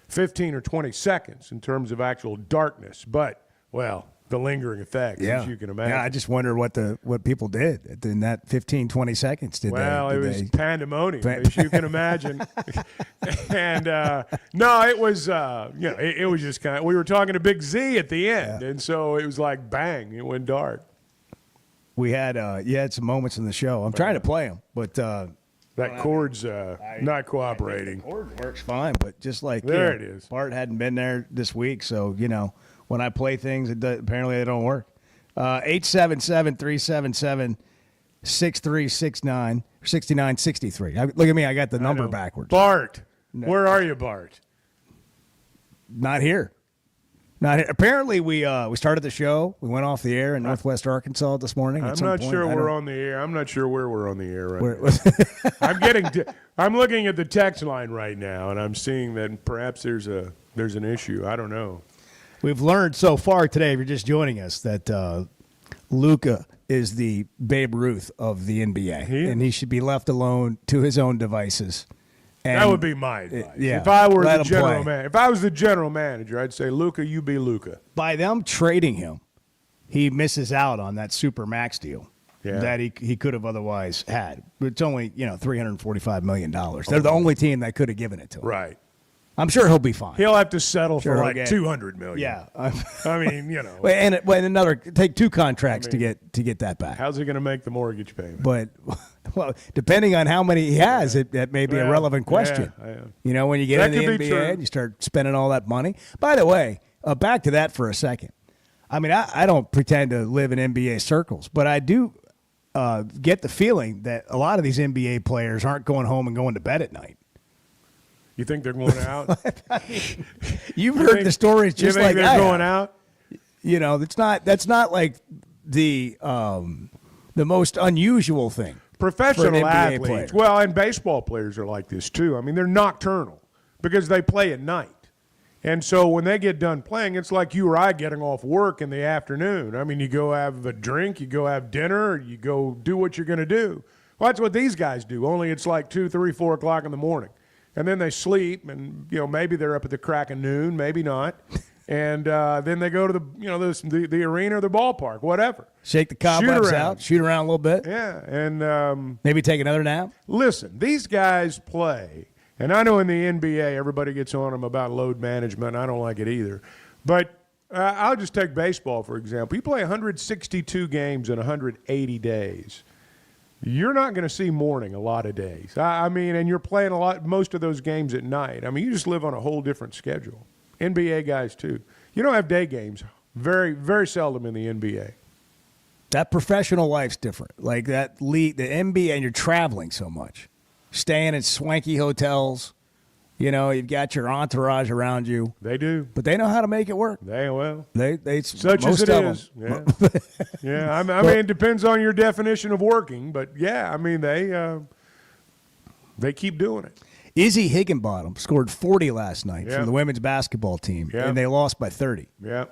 15 or 20 seconds in terms of actual darkness. But well, the lingering effects, as you can imagine. Yeah, I just wonder what people did in that 15, 20 seconds. It was pandemonium, as you can imagine. And no, it was it was just kind of. We were talking to Big Z at the end, and so it was like bang, it went dark. We had you had some moments in the show. I'm trying to play them, but that cord's not cooperating. The cord works fine, but just like there it is. Bart hadn't been there this week, so when I play things, apparently they don't work. 877-377-6369 or 6963. Look at me, I got the number backwards. Bart, where are you, Bart? Not here. Not here. Apparently, we started the show. We went off the air in Northwest Arkansas this morning. I'm not sure we're on the air. I'm not sure where we're on the air right now. I'm looking at the text line right now, and I'm seeing that perhaps there's an issue. I don't know. We've learned so far today, if you're just joining us, that Luka is the Babe Ruth of the NBA, and he should be left alone to his own devices. And that would be my advice. Yeah, if I were the general manager, if I was the general manager, I'd say, Luka, you be Luka. By them trading him, he misses out on that super max deal that he could have otherwise had. It's only $345 million. They're the only team that could have given it to him. Right. I'm sure he'll be fine. He'll have to settle for like $200 million. Yeah, I mean, and take two contracts to get that back. How's he going to make the mortgage payment? But depending on how many he has, that may be a relevant question. Yeah. When you get in the NBA and you start spending all that money. By the way, back to that for a second. I mean, I don't pretend to live in NBA circles, but I do get the feeling that a lot of these NBA players aren't going home and going to bed at night. You think they're going out? You've heard the stories just like they're going out. That's not like the most unusual thing. Professional athletes, player. well, and baseball players are like this too. I mean, they're nocturnal because they play at night. And so when they get done playing, it's like you or I getting off work in the afternoon. I mean, you go have a drink, you go have dinner, you go do what you're going to do. Well, that's what these guys do, only it's like 2, 3, 4 o'clock in the morning. And then they sleep, and maybe they're up at the crack of noon, maybe not. And then they go to the arena or the ballpark, whatever. Shake the cobwebs out, shoot around a little bit. Yeah, and maybe take another nap. Listen, these guys play, and I know in the NBA everybody gets on them about load management. I don't like it either. But I'll just take baseball, for example. You play 162 games in 180 days. You're not going to see morning a lot of days. I mean, and you're playing most of those games at night. I mean, you just live on a whole different schedule. NBA guys, too. You don't have day games very, very seldom in the NBA. That professional life's different. Like that league, the NBA, and you're traveling so much. Staying in swanky hotels. You've got your entourage around you. They do. But they know how to make it work. They such as it is. Yeah. Yeah. I mean, it depends on your definition of working, but yeah, I mean, they keep doing it. Izzy Higginbottom scored 40 last night for the women's basketball team, and they lost by 30. Yeah.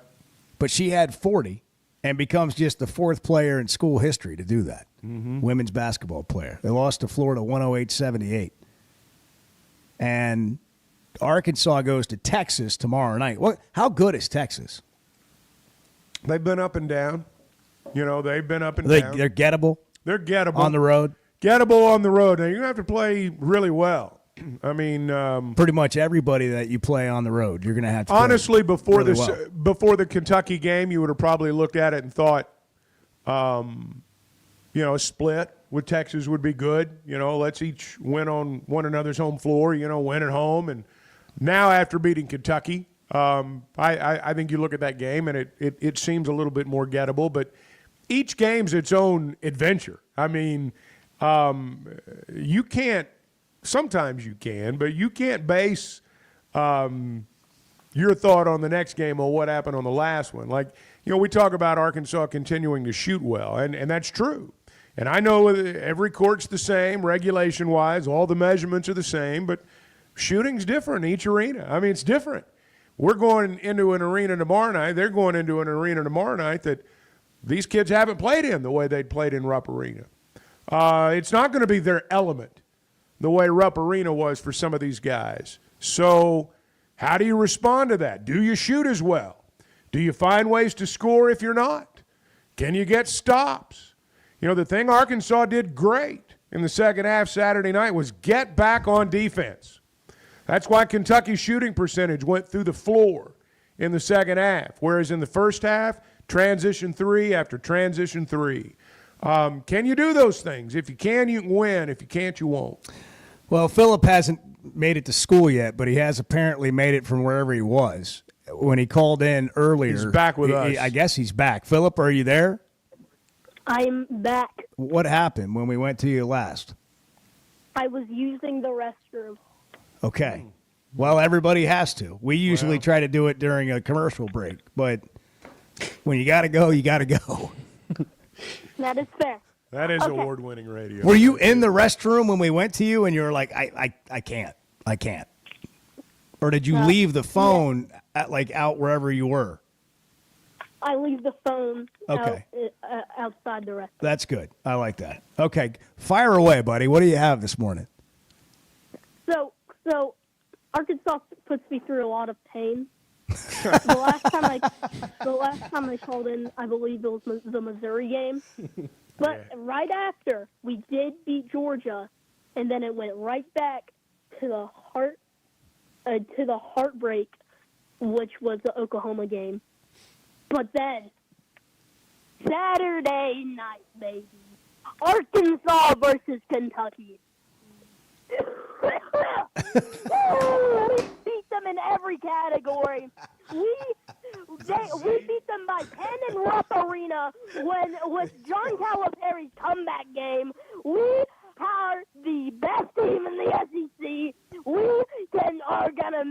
But she had 40, and becomes just the fourth player in school history to do that. Mhm. Women's basketball player. They lost to Florida 108-78. And Arkansas goes to Texas tomorrow night. How good is Texas? They've been up and down. They've been up and down. They're gettable? They're gettable. On the road? Gettable on the road. Now, you're going to have to play really well. I mean, pretty much everybody that you play on the road, you're going to have to honestly, play before really before the Kentucky game, you would have probably looked at it and thought, a split with Texas would be good. Let's each win on one another's home floor. Win at home. And now, after beating Kentucky, I think you look at that game and it seems a little bit more gettable. But each game's its own adventure. I mean, you can't. Sometimes you can, but you can't base your thought on the next game on what happened on the last one. Like, we talk about Arkansas continuing to shoot well, and that's true. And I know every court's the same, regulation-wise, all the measurements are the same, but shooting's different in each arena. I mean, it's different. We're going into an arena tomorrow night. They're going into an arena tomorrow night that these kids haven't played in the way they'd played in Rupp Arena. It's not going to be their element the way Rupp Arena was for some of these guys. So how do you respond to that? Do you shoot as well? Do you find ways to score if you're not? Can you get stops? The thing Arkansas did great in the second half Saturday night was get back on defense. That's why Kentucky's shooting percentage went through the floor in the second half, whereas in the first half, transition 3 after transition 3. Can you do those things? If you can, you can win. If you can't, you won't. Well, Phillip hasn't made it to school yet, but he has apparently made it from wherever he was. When he called in earlier. He's back with us. I guess he's back. Phillip, are you there? I'm back. What happened when we went to you last? I was using the restroom. Okay. Well, everybody has to. We usually try to do it during a commercial break, but when you got to go, you got to go. That is fair. That is Okay. award-winning radio. Were you in the restroom when we went to you and you were like, I can't. Or did you leave the phone out wherever you were? I leave the phone Okay. outside the restroom. That's good. I like that. Okay. Fire away, buddy. What do you have this morning? So Arkansas puts me through a lot of pain. the last time I called in, I believe it was the Missouri game. But right after we did beat Georgia, and then it went right back to the heartbreak, which was the Oklahoma game. But then Saturday night, baby, Arkansas versus Kentucky. We beat them in every category. We beat them by 10 in Rupp Arena with John Calipari's comeback game. We are the best team in the SEC. We are gonna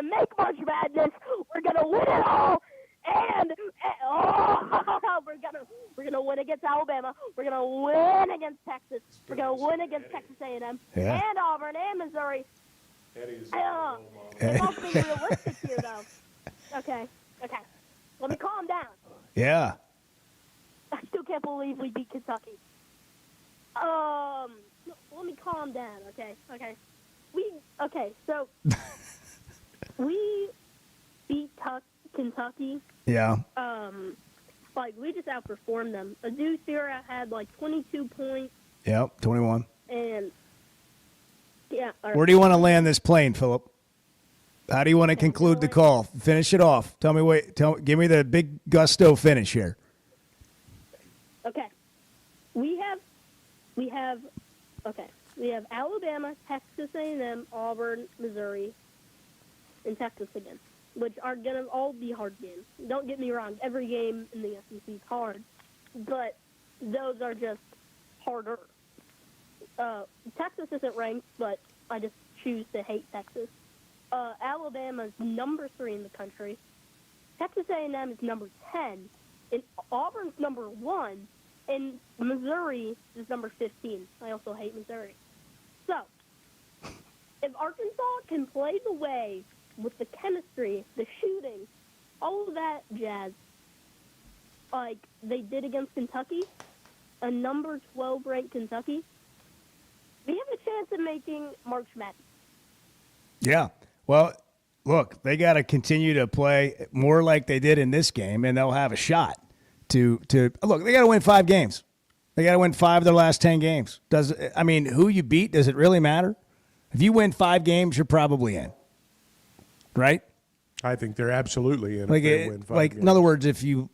make March Madness. We're gonna win it all. And we're gonna win against Alabama. We're gonna win against Texas. We're gonna win against Texas A&M and Auburn and Missouri. I'm also being realistic here, though. Okay. Let me calm down. Yeah. I still can't believe we beat Kentucky. Let me calm down. Okay. So we beat Kentucky. Yeah. We just outperformed them. Adu Sierra had 22 points. Yep, 21. And yeah. Where do you want to land this plane, Phillip? How do you want to conclude the call? Finish it off. Give me the big gusto finish here. Okay. We have Alabama, Texas A&M, Auburn, Missouri, and Texas again, which are going to all be hard games. Don't get me wrong. Every game in the SEC is hard, but those are just harder. Texas isn't ranked, but I just choose to hate Texas. Alabama's number 3 in the country. Texas A&M is number 10, and Auburn's number 1, and Missouri is number 15. I also hate Missouri. So, if Arkansas can play the way with the chemistry, the shooting, all of that jazz, like they did against Kentucky, a number 12 ranked Kentucky, we have a chance of making March Madness. Yeah. Well, look, they got to continue to play more like they did in this game, and they'll have a shot to look. They got to win 5 games. They got to win 5 of their last 10 games. Who you beat? Does it really matter? If you win 5 games, you're probably in, right? I think they're absolutely in. If they win 5 games. In other words, if you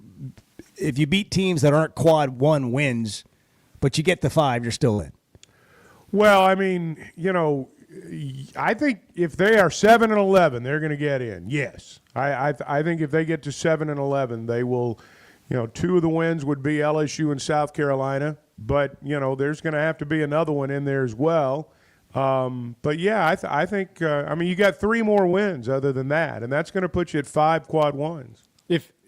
beat teams that aren't quad 1 wins, but you get the 5, you're still in. Well, I mean, I think if they are 7-11, they're going to get in. Yes, I think if they get to 7-11, they will. 2 of the wins would be LSU and South Carolina, but there's going to have to be another one in there as well. But yeah, I think you got 3 more wins other than that, and that's going to put you at 5 quad 1s.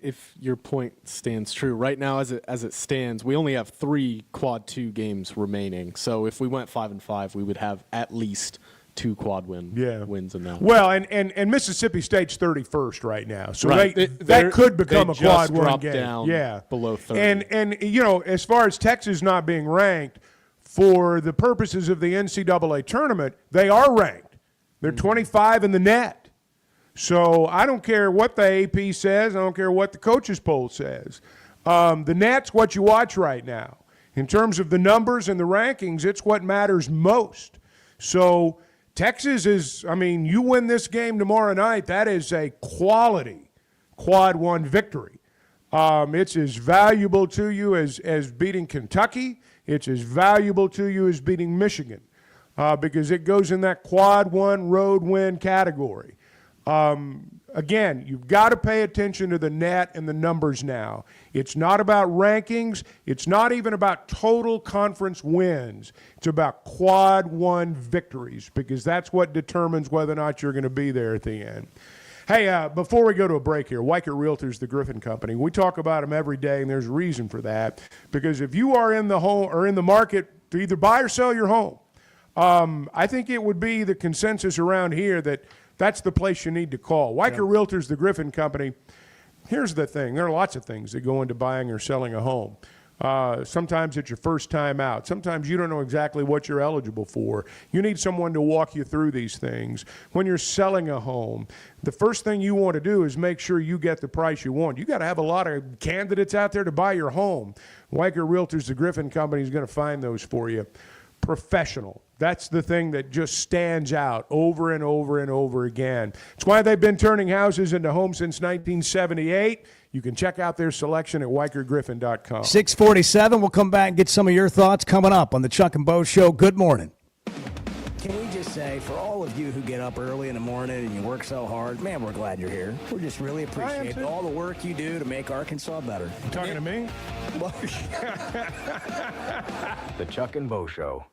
If your point stands true, right now as it stands, we only have 3 quad 2 games remaining. So if we went 5-5, we would have at least 2 quad wins in that. Well, and Mississippi State's 31st right now, so right. that could become a quad 1 game. Down below 30. And as far as Texas not being ranked, for the purposes of the NCAA tournament, they are ranked. They're 25 in the net. So I don't care what the AP says. I don't care what the coaches poll says. The net's what you watch right now. In terms of the numbers and the rankings, it's what matters most. So Texas is, you win this game tomorrow night, that is a quality quad 1 victory. It's as valuable to you as beating Kentucky. It's as valuable to you as beating Michigan because it goes in that quad 1 road win category. Again, you've got to pay attention to the net and the numbers now. It's not about rankings. It's not even about total conference wins. It's about quad 1 victories because that's what determines whether or not you're going to be there at the end. Hey, before we go to a break here, Weichert Realtors, the Griffin Company, we talk about them every day, and there's a reason for that. Because if you are in the home or in the market to either buy or sell your home, I think it would be the consensus around here that that's the place you need to call. Weichert Realtors, the Griffin Company. Here's the thing. There are lots of things that go into buying or selling a home. Sometimes it's your first time out. Sometimes you don't know exactly what you're eligible for. You need someone to walk you through these things. When you're selling a home, the first thing you want to do is make sure you get the price you want. You got to have a lot of candidates out there to buy your home. Weichert Realtors, the Griffin Company, is going to find those for you. Professional. That's the thing that just stands out over and over and over again. It's why they've been turning houses into homes since 1978. You can check out their selection at WeichertGriffin.com. 6:47. We'll come back and get some of your thoughts coming up on the Chuck and Bo Show. Good morning. Can we just say, for all of you who get up early in the morning and you work so hard, man, we're glad you're here. We just really appreciate all the work you do to make Arkansas better. You talking to me? The Chuck and Bo Show.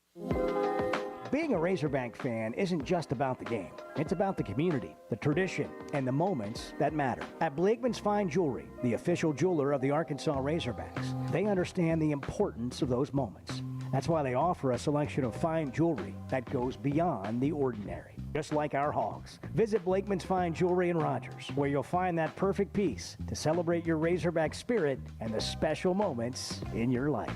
Being a Razorback fan isn't just about the game. It's about the community, the tradition, and the moments that matter. At Blakeman's Fine Jewelry, the official jeweler of the Arkansas Razorbacks, they understand the importance of those moments. That's why they offer a selection of fine jewelry that goes beyond the ordinary. Just like our hogs. Visit Blakeman's Fine Jewelry in Rogers, where you'll find that perfect piece to celebrate your Razorback spirit and the special moments in your life.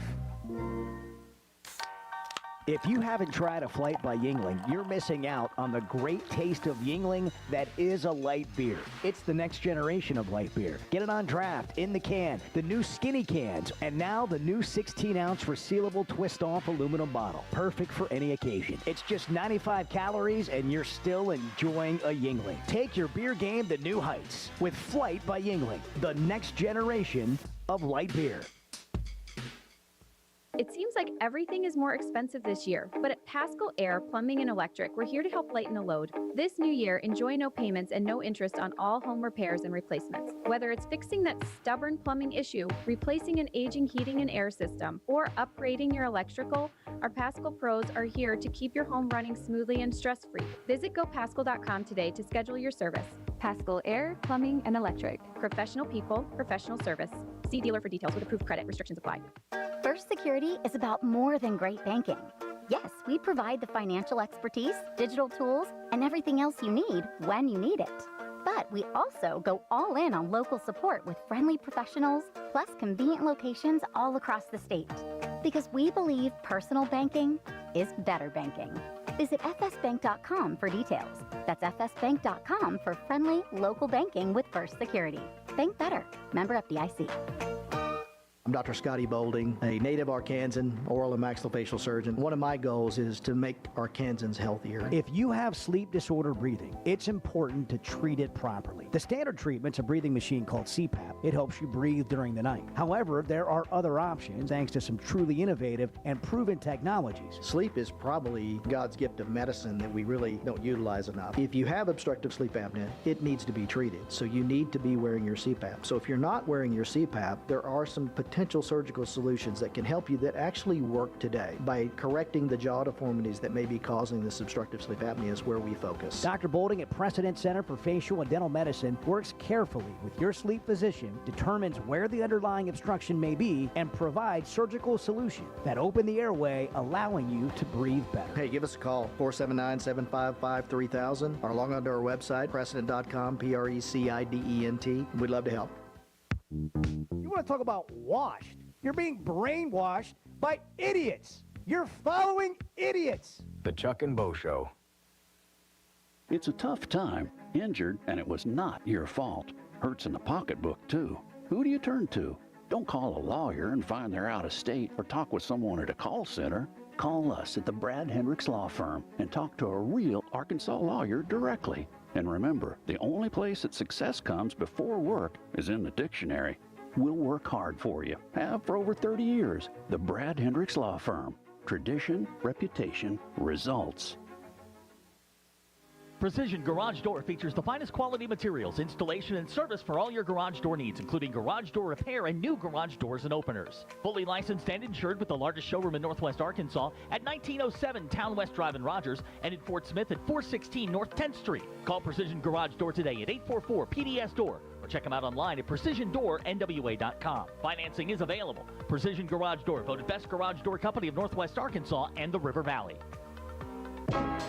If you haven't tried a Flight by Yuengling, you're missing out on the great taste of Yuengling that is a light beer. It's the next generation of light beer. Get it on draft, in the can, the new skinny cans, and now the new 16-ounce resealable twist-off aluminum bottle. Perfect for any occasion. It's just 95 calories, and you're still enjoying a Yuengling. Take your beer game to new heights with Flight by Yuengling, the next generation of light beer. It seems like everything is more expensive this year, but at Pascal Air Plumbing and Electric, we're here to help lighten the load. This new year, enjoy no payments and no interest on all home repairs and replacements. Whether it's fixing that stubborn plumbing issue, replacing an aging heating and air system, or upgrading your electrical, our Pascal pros are here to keep your home running smoothly and stress-free. Visit gopascal.com today to schedule your service. Pascal Air Plumbing and Electric. Professional people, professional service. See dealer for details with approved credit. Restrictions apply. First Security is about more than great banking. Yes, we provide the financial expertise, digital tools, and everything else you need when you need it. But But we also go all in on local support with friendly professionals, plus convenient locations all across the state. Because we believe personal banking is better banking. Visit fsbank.com for details. That's fsbank.com for friendly, local banking with First Security. Bank better. Member FDIC. I'm Dr. Scotty Bolding, a native Arkansan oral and maxillofacial surgeon. One of my goals is to make Arkansans healthier. If you have sleep disorder breathing, it's important to treat it properly. The standard treatment's a breathing machine called CPAP. It helps you breathe during the night. However, there are other options thanks to some truly innovative and proven technologies. Sleep is probably God's gift of medicine that we really don't utilize enough. If you have obstructive sleep apnea, it needs to be treated. So you need to be wearing your CPAP. So if you're not wearing your CPAP, there are some potential surgical solutions that can help you that actually work today. By correcting the jaw deformities that may be causing this obstructive sleep apnea is where we focus. Dr. Bolding at Precedent Center for Facial and Dental Medicine works carefully with your sleep physician, determines where the underlying obstruction may be, and provides surgical solutions that open the airway, allowing you to breathe better. Hey, give us a call, 479-755-3000, or log on to our website, precedent.com, PRECIDENT. We'd love to help. You want to talk about washed? You're being brainwashed by idiots. You're following idiots. The Chuck and Bo Show. It's a tough time. Injured, and it was not your fault. Hurts in the pocketbook, too. Who do you turn to? Don't call a lawyer and find they're out of state or talk with someone at a call center. Call us at the Brad Hendricks Law Firm and talk to a real Arkansas lawyer directly. And remember, the only place that success comes before work is in the dictionary. We'll work hard for you. Have for over 30 years. The Brad Hendricks Law Firm. Tradition, reputation, results. Precision Garage Door features the finest quality materials, installation, and service for all your garage door needs, including garage door repair and new garage doors and openers. Fully licensed and insured with the largest showroom in Northwest Arkansas at 1907 Town West Drive in Rogers and in Fort Smith at 416 North 10th Street. Call Precision Garage Door today at 844-PDS-DOOR or check them out online at PrecisionDoorNWA.com. Financing is available. Precision Garage Door, voted Best Garage Door Company of Northwest Arkansas and the River Valley.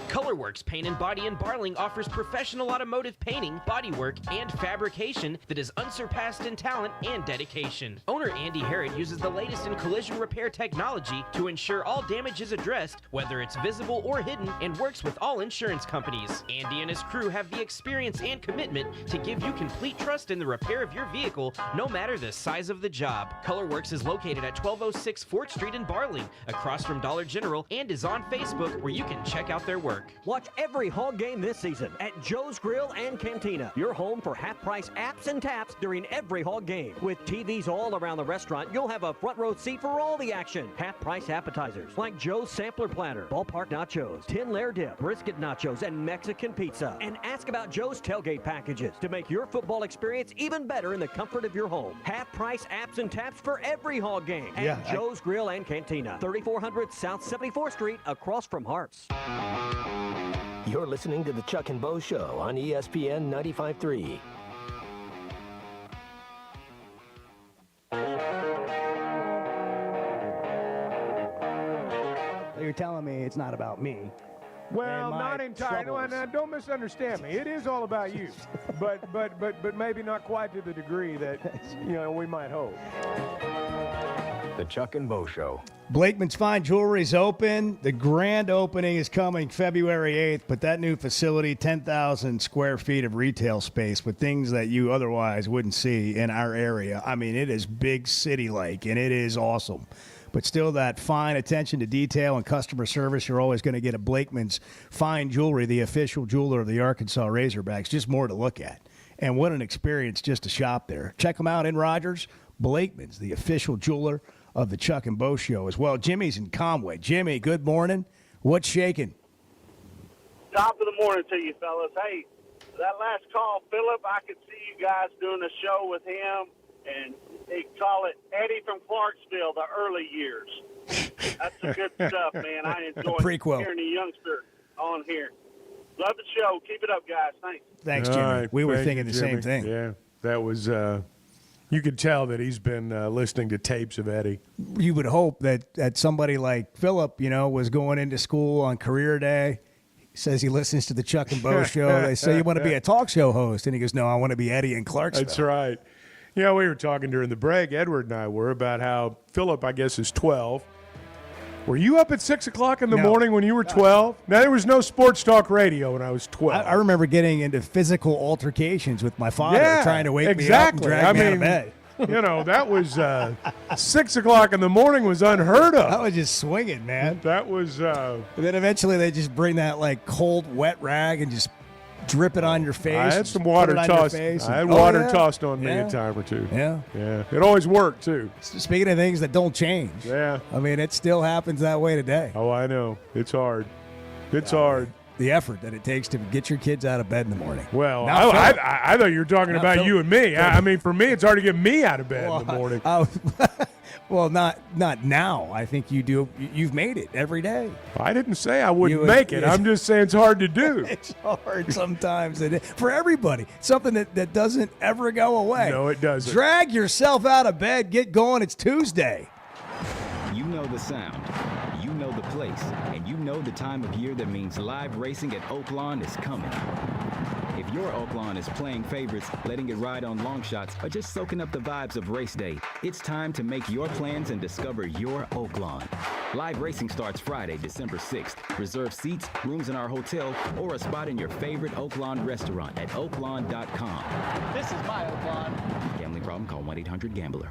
Colorworks Paint and Body in Barling offers professional automotive painting, bodywork, and fabrication that is unsurpassed in talent and dedication. Owner Andy Harrod uses the latest in collision repair technology to ensure all damage is addressed, whether it's visible or hidden, and works with all insurance companies. Andy and his crew have the experience and commitment to give you complete trust in the repair of your vehicle, no matter the size of the job. Colorworks is located at 1206 Fort Street in Barling, across from Dollar General, and is on Facebook, where you can check out their work. Watch every Hog game this season at Joe's Grill and Cantina, your home for half-price apps and taps during every Hog game. With TVs all around the restaurant, you'll have a front row seat for all the action. Half-price appetizers like Joe's Sampler Platter, ballpark nachos, 10-layer dip, brisket nachos, and Mexican pizza. And ask about Joe's tailgate packages to make your football experience even better in the comfort of your home. Half-price apps and taps for every Hog game at Joe's Grill and Cantina, 3400 South 74th Street, across from Harps. You're listening to The Chuck and Bo Show on ESPN 95.3. So you're telling me it's not about me. Well, not entirely. Well, now, don't misunderstand me. It is all about you, but maybe not quite to the degree that we might hope. The Chuck and Bo Show. Blakeman's Fine Jewelry is open. The grand opening is coming February 8th, but that new facility, 10,000 square feet of retail space with things that you otherwise wouldn't see in our area. I mean, it is big city-like, and it is awesome. But still, that fine attention to detail and customer service, you're always going to get at Blakeman's Fine Jewelry, the official jeweler of the Arkansas Razorbacks. Just more to look at. And what an experience just to shop there. Check them out in Rogers. Blakeman's, the official jeweler of the Chuck and Bo Show as well. Jimmy's in Conway. Jimmy, good morning. What's shaking? Top of the morning to you, fellas. Hey, that last call, Philip, I could see you guys doing a show with him, and they call it Eddie from Clarksville, the early years. That's the good stuff, man. I enjoy hearing the youngster on here. Love the show. Keep it up, guys. Thanks. Thanks, Jimmy. Right, we were thank thinking you, the Jimmy. same thing. Yeah, that was you could tell that he's been listening to tapes of Eddie. You would hope that somebody like Philip, was going into school on career day, says he listens to the Chuck and Bo show. They say, you want to be a talk show host? And he goes, no, I want to be Eddie in Clarksville. That's right. You know, we were talking during the break, Edward and I were, about how Philip, I guess, is 12. Were you up at 6 o'clock in the morning when you were 12? Now, there was no sports talk radio when I was 12. I remember getting into physical altercations with my father, trying to wake me up and drag me out of bed. You know, that was 6 o'clock in the morning was unheard of. I was just swinging, man. That was. And then eventually they just bring that like cold, wet rag and just drip it on your face. I had some water tossed. I had water tossed on me a time or two. Yeah. Yeah. It always worked, too. Speaking of things that don't change. Yeah. I mean, it still happens that way today. Oh, I know. It's hard. It's hard. The effort that it takes to get your kids out of bed in the morning. Well, I thought you were talking about you and me. I mean, for me, it's hard to get me out of bed in the morning. Well, not now. I think you do. You've made it every day. I didn't say I wouldn't make it. I'm just saying it's hard to do. It's hard sometimes. For everybody. Something that doesn't ever go away. No, it doesn't. Drag yourself out of bed. Get going. It's Tuesday. You know the sound. You know the place. And you know the time of year that means live racing at Oaklawn is coming. If your Oaklawn is playing favorites, letting it ride on long shots, or just soaking up the vibes of race day, it's time to make your plans and discover your Oaklawn. Live racing starts Friday, December 6th. Reserve seats, rooms in our hotel, or a spot in your favorite Oaklawn restaurant at oaklawn.com. This is my Oaklawn. Gambling problem? Call 1-800-GAMBLER.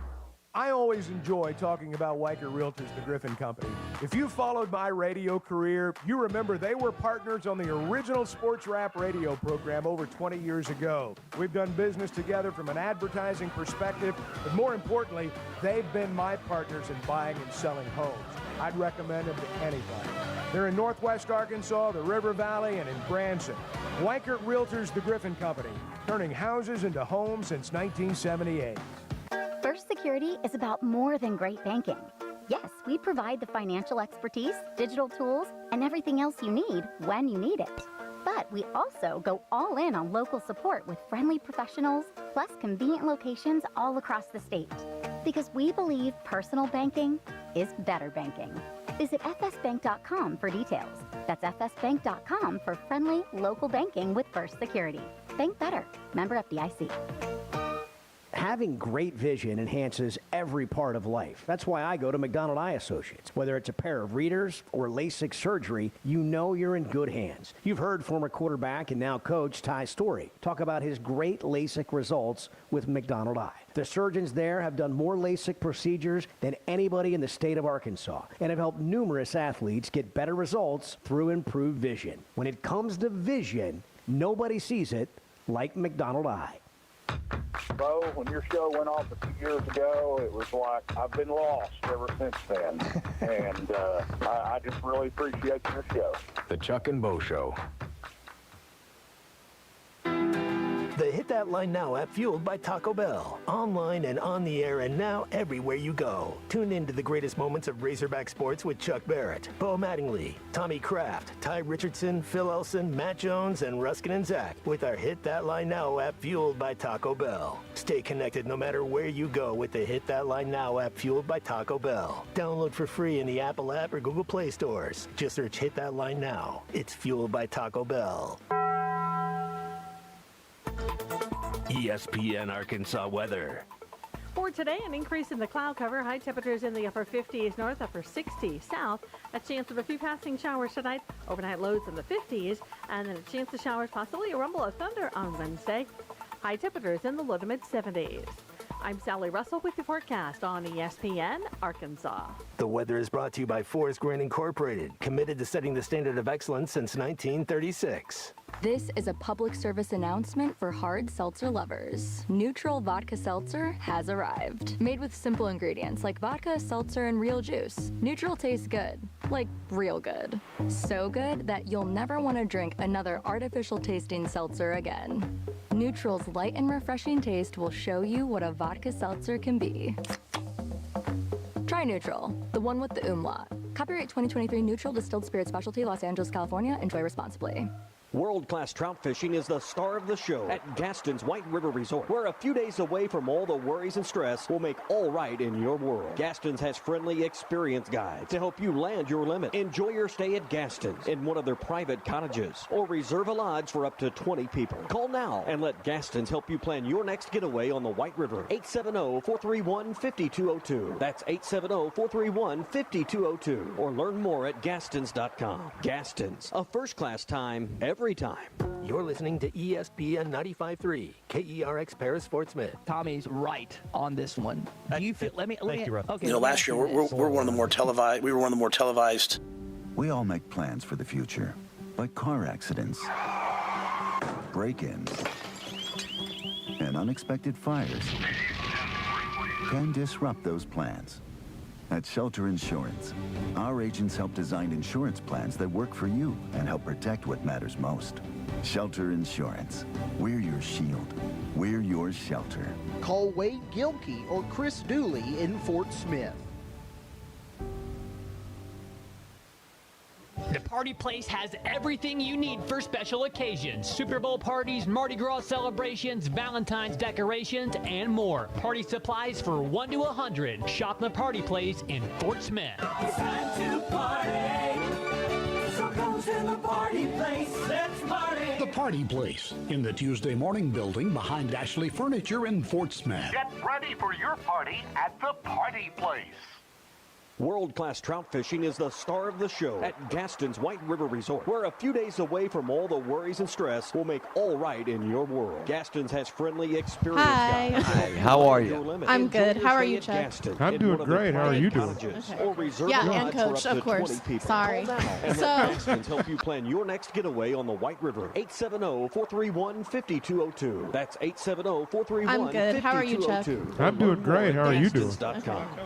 I always enjoy talking about Weicker Realtors, the Griffin Company. If you followed my radio career, you remember they were partners on the original sports rap radio program over 20 years ago. We've done business together from an advertising perspective, but more importantly, they've been my partners in buying and selling homes. I'd recommend them to anybody. They're in Northwest Arkansas, the River Valley, and in Branson. Weicker Realtors, the Griffin Company, turning houses into homes since 1978. First Security is about more than great banking. Yes, we provide the financial expertise, digital tools, and everything else you need when you need it. But we also go all in on local support with friendly professionals, plus convenient locations all across the state. Because we believe personal banking is better banking. Visit fsbank.com for details. That's fsbank.com for friendly local banking with First Security. Bank better. Member FDIC. Having great vision enhances every part of life. That's why I go to McDonald Eye Associates. Whether it's a pair of readers or LASIK surgery, you know you're in good hands. You've heard former quarterback and now coach Ty Story talk about his great LASIK results with McDonald Eye. The surgeons there have done more LASIK procedures than anybody in the state of Arkansas and have helped numerous athletes get better results through improved vision. When it comes to vision, nobody sees it like McDonald Eye. Bo, when your show went off a few years ago, it was like I've been lost ever since then. And I just really appreciate your show. The Chuck and Bo Show. The Hit That Line Now app, fueled by Taco Bell. Online and on the air and now everywhere you go. Tune in to the greatest moments of Razorback sports with Chuck Barrett, Bo Mattingly, Tommy Kraft, Ty Richardson, Phil Elson, Matt Jones, and Ruskin and Zach with our Hit That Line Now app, fueled by Taco Bell. Stay connected no matter where you go with the Hit That Line Now app, fueled by Taco Bell. Download for free in the Apple app or Google Play stores. Just search Hit That Line Now. It's fueled by Taco Bell. ESPN Arkansas weather. For today, an increase in the cloud cover. High temperatures in the upper 50s north, upper 60s south. A chance of a few passing showers tonight. Overnight lows in the 50s. And then a chance of showers, possibly a rumble of thunder on Wednesday. High temperatures in the low to mid 70s. I'm Sally Russell with the forecast on ESPN Arkansas. The weather is brought to you by Forest Grain Incorporated, committed to setting the standard of excellence since 1936. This is a public service announcement for hard seltzer lovers. Neutral Vodka Seltzer has arrived. Made with simple ingredients like vodka, seltzer, and real juice. Neutral tastes good. Like real good. So good that you'll never want to drink another artificial tasting seltzer again. Neutral's light and refreshing taste will show you what a vodka seltzer can be. Try Neutral, the one with the umlaut. Copyright 2023 Neutral Distilled Spirit Specialty, Los Angeles, California. Enjoy responsibly. World-class trout fishing is the star of the show at Gaston's White River Resort, where a few days away from all the worries and stress will make all right in your world. Gaston's has friendly, experienced guides to help you land your limit. Enjoy your stay at Gaston's in one of their private cottages, or reserve a lodge for up to 20 people. Call now and let Gaston's help you plan your next getaway on the White River. 870-431-5202. That's 870-431-5202. Or learn more at Gastons.com. Gaston's, a first-class time every time. You're listening to ESPN 95.3, KERX Paris Fort Smith. Tommy's right on this one. Do you feel? Let me. Okay. You know, last year we're one of the more televised. We were one of the more televised. We all make plans for the future, but car accidents, break-ins, and unexpected fires can disrupt those plans. At Shelter Insurance, our agents help design insurance plans that work for you and help protect what matters most. Shelter Insurance. We're your shield. We're your shelter. Call Wade Gilkey or Chris Dooley in Fort Smith. The Party Place has everything you need for special occasions. Super Bowl parties, Mardi Gras celebrations, Valentine's decorations, and more. Party supplies for 1 to 100. Shop the Party Place in Fort Smith. It's time to party. So come to the Party Place. Let's party. The Party Place in the Tuesday Morning Building behind Ashley Furniture in Fort Smith. Get ready for your party at the Party Place. World-class trout fishing is the star of the show at Gaston's White River Resort, where a few days away from all the worries and stress will make all right in your world. Gaston's has friendly, experienced Hi. guides. Hi, how are you? I'm good. How are you, Chuck? I'm doing great. How are you doing? Yeah, and Coach, of course. Sorry. And let Gaston's help you plan your next getaway on the White River. 870-431-5202. That's 870-431-5202. I'm good. How are you, Chuck? I'm doing great. How are you doing?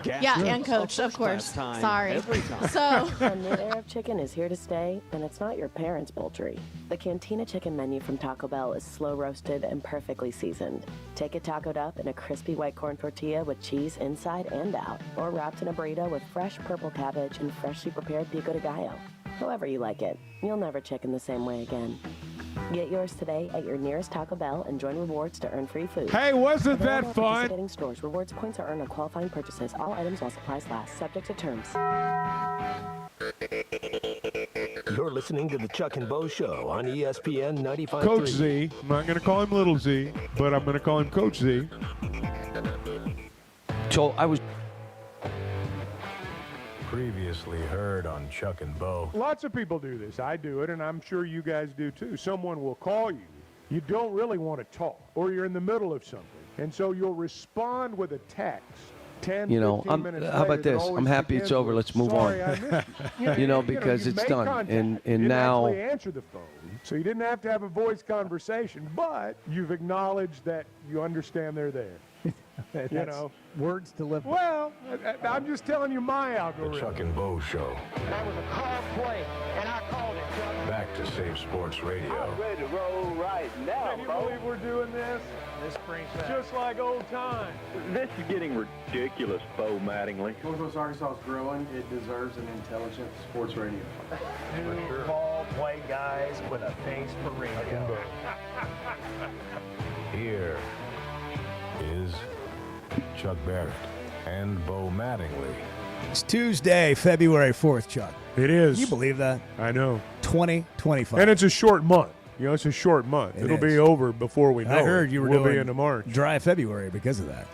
Yeah, and Coach, of course. Sorry. So, a new era of chicken is here to stay, and it's not your parents' poultry. The Cantina Chicken menu from Taco Bell is slow roasted and perfectly seasoned. Take it tacoed up in a crispy white corn tortilla with cheese inside and out, or wrapped in a burrito with fresh purple cabbage and freshly prepared pico de gallo. However you like it, you'll never chicken the same way again. Get yours today at your nearest Taco Bell and join rewards to earn free food. Hey, wasn't that Available at fun? participating stores. Rewards points are earned on qualifying purchases. All items while supplies last. Subject to terms. You're listening to the Chuck and Bo Show on ESPN 95.3. Coach Z. I'm not going to call him Little Z, but I'm going to call him Coach Z. So I was previously heard on Chuck and Bo. Lots of people do this. I do it, and I'm sure you guys do too. Someone will call you. You don't really want to talk, or you're in the middle of something, and so you'll respond with a text. 10, 15 minutes how about later, this? I'm happy it's over. Let's move Sorry, on. I missed you. Because you it's made done. contact. And You didn't now actually answer the phone, so you didn't have to have a voice conversation, but you've acknowledged that you understand they're there. Words to live by. Well, I'm just telling you my the algorithm. Chuck and Bo Show. That was a call play, and I called it, Chuck. Back to Save Sports Radio. I'm ready to roll right now, Can you Bo. believe we're doing this? This brings Just like old times. This is getting ridiculous, Bo Mattingly. Northwest Arkansas is growing. It deserves an intelligent sports radio. Two ball play guys with a face for radio. Here is Chuck Barrett and Bo Mattingly. It's Tuesday, February 4th, Chuck. It is. Can you believe that? I know. 2025. And it's a short month. It's a short month. It'll be over before we know I heard you were we'll doing be into March. dry February because of that.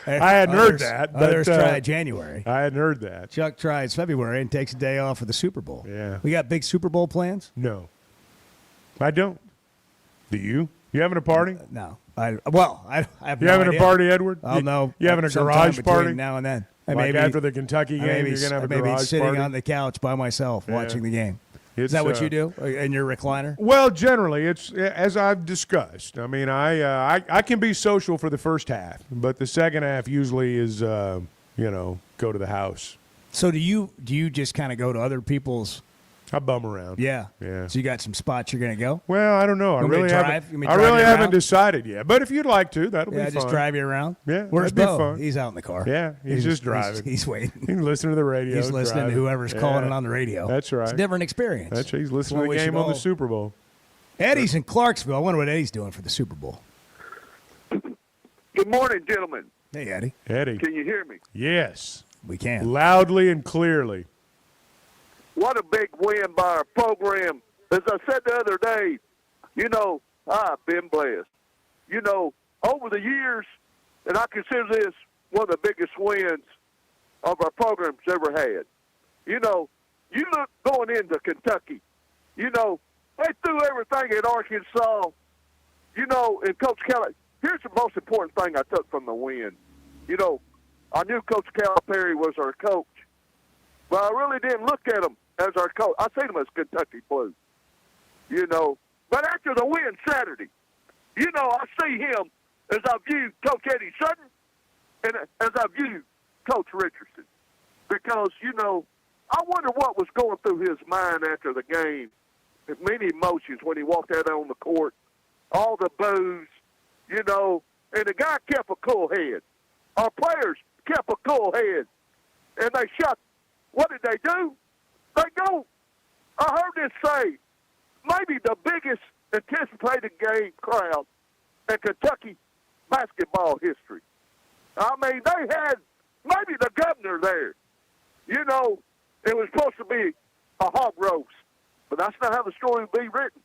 I hadn't heard that. But, Others try January. I hadn't heard that. Chuck tries February and takes a day off for the Super Bowl. Yeah. We got big Super Bowl plans? No. I don't. Do you? You having a party? No. I have no having idea. a party, Edward? I'll know. You having a sometime garage between party? now and then. Like after the Kentucky game, you're going to have a garage sitting party? on the couch by myself Yeah. watching the game. It's, Is that what you do in your recliner? Well, generally, it's as I've discussed. I mean, I can be social for the first half, but the second half usually is, go to the house. So do you just kind of go to other people's I bum around. Yeah. Yeah. So you got some spots you're going to go? Well, I don't know. I You want me to really drive? haven't. You want me to I drive really you haven't around? decided yet. But if you'd like to, that'll be Yeah, fun. just drive you around. Yeah, Where's that'd Bo? be fun. He's out in the car. Yeah, he's just driving. He's waiting. He can listen to the radio. He's listening driving. to whoever's calling Yeah. it on the radio. That's right. It's a different experience. That's right. He's listening Well, to we the should game on the all- Super Bowl. Eddie's in Clarksville. I wonder what Eddie's doing for the Super Bowl. Good morning, gentlemen. Hey, Eddie. Eddie. Can you hear me? Yes. We can. Loudly and clearly. What a big win by our program. As I said the other day, I've been blessed. Over the years, and I consider this one of the biggest wins of our program's ever had. You look going into Kentucky, they threw everything at Arkansas, and Coach Kelly. Here's the most important thing I took from the win. I knew Coach Calipari was our coach, but I really didn't look at him as our coach. I seen him as Kentucky Blue, But after the win Saturday, I see him as I view Coach Eddie Sutton and as I view Coach Richardson. Because, I wonder what was going through his mind after the game. Many emotions when he walked out on the court, all the boos, and the guy kept a cool head. Our players kept a cool head, and they shot. What did they do? They go. I heard this say, maybe the biggest anticipated game crowd in Kentucky basketball history. I mean, they had maybe the governor there. It was supposed to be a hog roast, but that's not how the story would be written.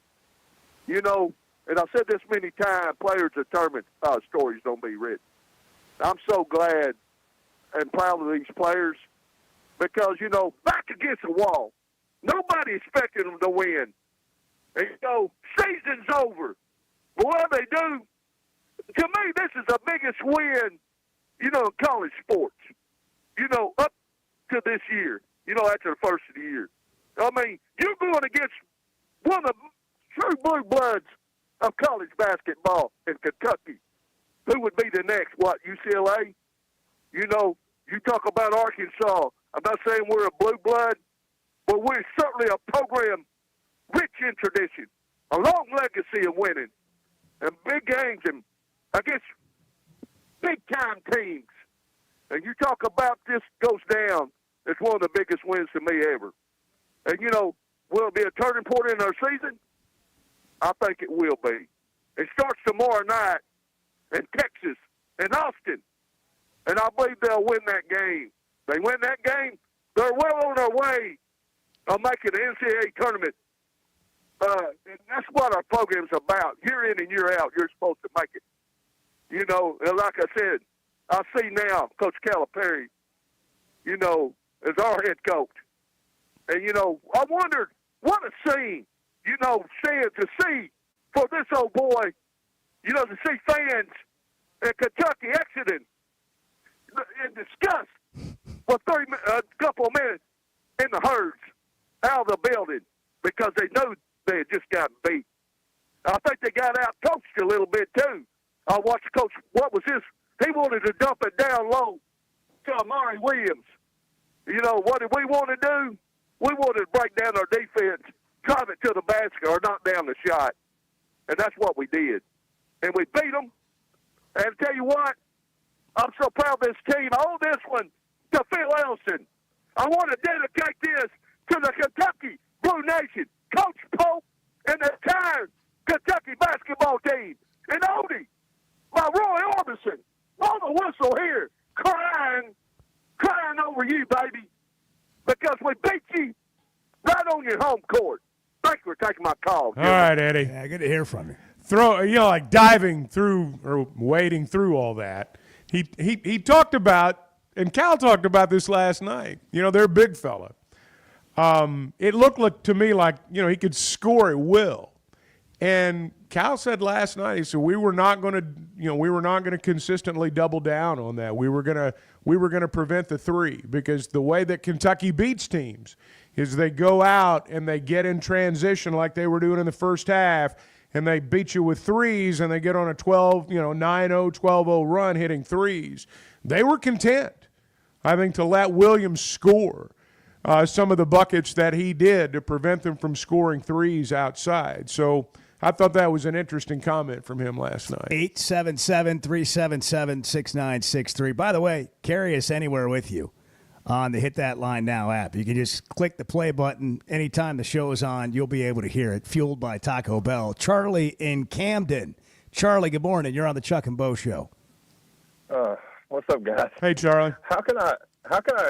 And I've said this many times, players determine how stories don't be written. I'm so glad and proud of these players because, back against the wall, nobody expected them to win. And, season's over. But what do they do? To me, this is the biggest win, in college sports, up to this year, after the first of the year. I mean, you're going against one of the true blue bloods of college basketball in Kentucky. Who would be the next? UCLA? You talk about Arkansas. I'm not saying we're a blue blood, but we're certainly a program rich in tradition, a long legacy of winning, and big games and against big-time teams. And you talk about this goes down, it's one of the biggest wins to me ever. And, will it be a turning point in our season? I think it will be. It starts tomorrow night in Texas, in Austin, and I believe they'll win that game. They win that game, they're well on their way of making the NCAA tournament. And that's what our program's about. Year in and year out, you're supposed to make it. And like I said, I see now Coach Calipari, as our head coach. And, I wondered, what a scene, to see for this old boy, to see fans in Kentucky exiting in disgust for a couple of minutes in the herds out of the building because they knew they had just gotten beat. I think they got out coached a little bit too. I watched Coach, he wanted to dump it down low to Amari Williams. What did we want to do? We wanted to break down our defense, drive it to the basket, or knock down the shot. And that's what we did. And we beat them. And I tell you what, I'm so proud of this team. I owe this one to Phil Elson. I want to dedicate this to the Kentucky Blue Nation, Coach Pope, and the entire Kentucky basketball team. And Odie, by Roy Orbison, on the whistle here, crying over you, baby, because we beat you right on your home court. Thanks for taking my call. All right, Eddie. Yeah, good to hear from you. Diving through or wading through all that. He talked about, and Cal talked about this last night. They're a big fella. It looked to me like, he could score at will. And Cal said last night, he said, we were not going to consistently double down on that. We were going to prevent the three because the way that Kentucky beats teams is they go out and they get in transition like they were doing in the first half, and they beat you with threes, and they get on a 9-0, 12-0 run hitting threes. They were content, I think, to let Williams score. some of the buckets that he did to prevent them from scoring threes outside. So I thought that was an interesting comment from him last night. 877-377-6963. By the way, carry us anywhere with you on the Hit That Line Now app. You can just click the play button. Anytime the show is on, you'll be able to hear it. Fueled by Taco Bell. Charlie in Camden. Charlie, good morning. You're on the Chuck and Bo Show. What's up, guys? Hey, Charlie. How can I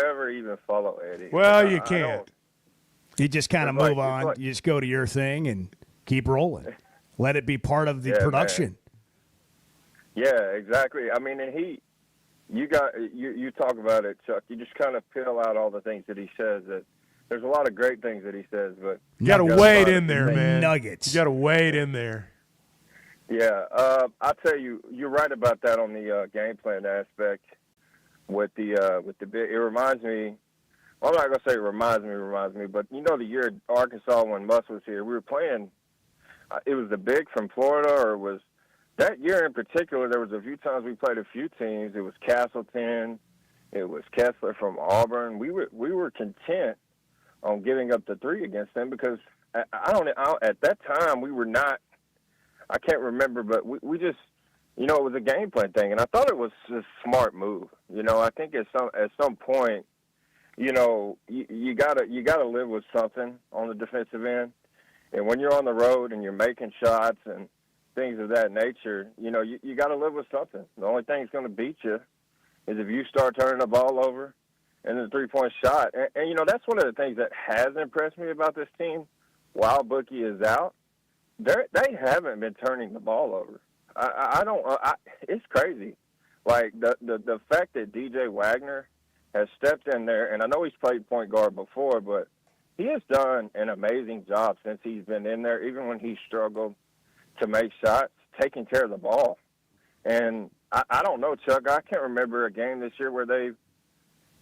ever even follow Eddie? Well, you can't. You just kind of move on. You just go to your thing and keep rolling. Let it be part of the production. Man. Yeah, exactly. I mean, and you talk about it, Chuck. You just kind of peel out all the things that he says. That there's a lot of great things that he says, but you got to wade in there, man. Nuggets. You got to wade in there. Yeah, I'll tell you, you're right about that on the game plan aspect. With the big, it reminds me. Well, I'm not gonna say it reminds me, but you know the year Arkansas when Muss was here, we were playing. It was the big from Florida, or it was that year in particular. There was a few times we played a few teams. It was Castleton, it was Kessler from Auburn. We were content on giving up the three against them because at that time we were not. I can't remember, but we just, it was a game plan thing, and I thought it was a smart move. I think at some point, you gotta live with something on the defensive end, and when you're on the road and you're making shots and things of that nature, you gotta live with something. The only thing that's going to beat you is if you start turning the ball over and the 3-point shot. And that's one of the things that has impressed me about this team while Bookie is out. They haven't been turning the ball over. It's crazy. Like the fact that DJ Wagner has stepped in there, and I know he's played point guard before, but he has done an amazing job since he's been in there, even when he struggled to make shots, taking care of the ball. And I don't know, Chuck, I can't remember a game this year where they've,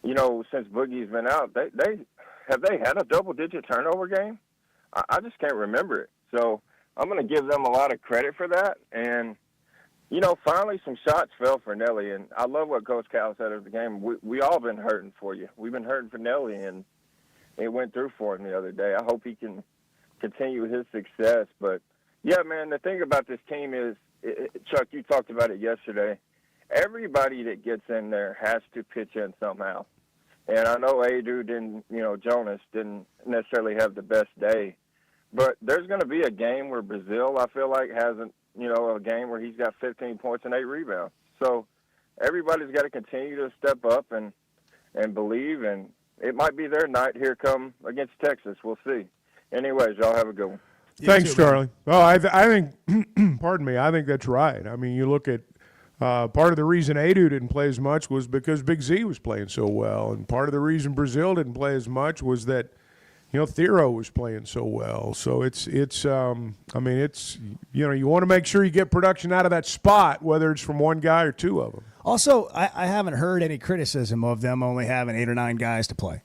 since Boogie's been out, they had a double-digit turnover game? I just can't remember it. So I'm going to give them a lot of credit for that. And, finally some shots fell for Nelly. And I love what Coach Cal said at the game. We all been hurting for you. We've been hurting for Nelly, and it went through for him the other day. I hope he can continue his success. But, yeah, man, the thing about this team is, Chuck, you talked about it yesterday, everybody that gets in there has to pitch in somehow. And I know Adu Jonas didn't necessarily have the best day. But there's going to be a game where Brazil, I feel like, has a game where he's got 15 points and 8 rebounds. So everybody's got to continue to step up and believe, and it might be their night here come against Texas. We'll see. Anyways, y'all have a good one. Thanks, Charlie. Oh, I think, pardon me, I think that's right. I mean, you look at part of the reason Adu didn't play as much was because Big Z was playing so well, and part of the reason Brazil didn't play as much was that Thero was playing so well. So you want to make sure you get production out of that spot, whether it's from one guy or two of them. Also, I haven't heard any criticism of them only having 8 or 9 guys to play.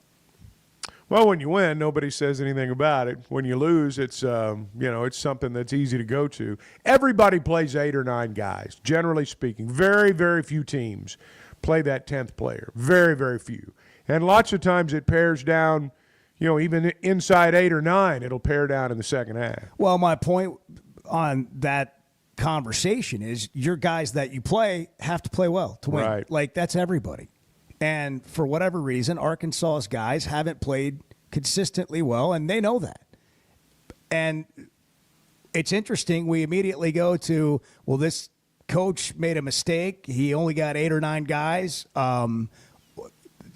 Well, when you win, nobody says anything about it. When you lose, it's it's something that's easy to go to. Everybody plays 8 or 9 guys, generally speaking. Very, very few teams play that 10th player. Very, very few. And lots of times it pairs down. Even inside 8 or 9, it'll pare down in the second half. Well, my point on that conversation is your guys that you play have to play well to win. Right. Like, that's everybody. And for whatever reason, Arkansas's guys haven't played consistently well, and they know that. And it's interesting. We immediately go to, well, this coach made a mistake. He only got 8 or 9 guys.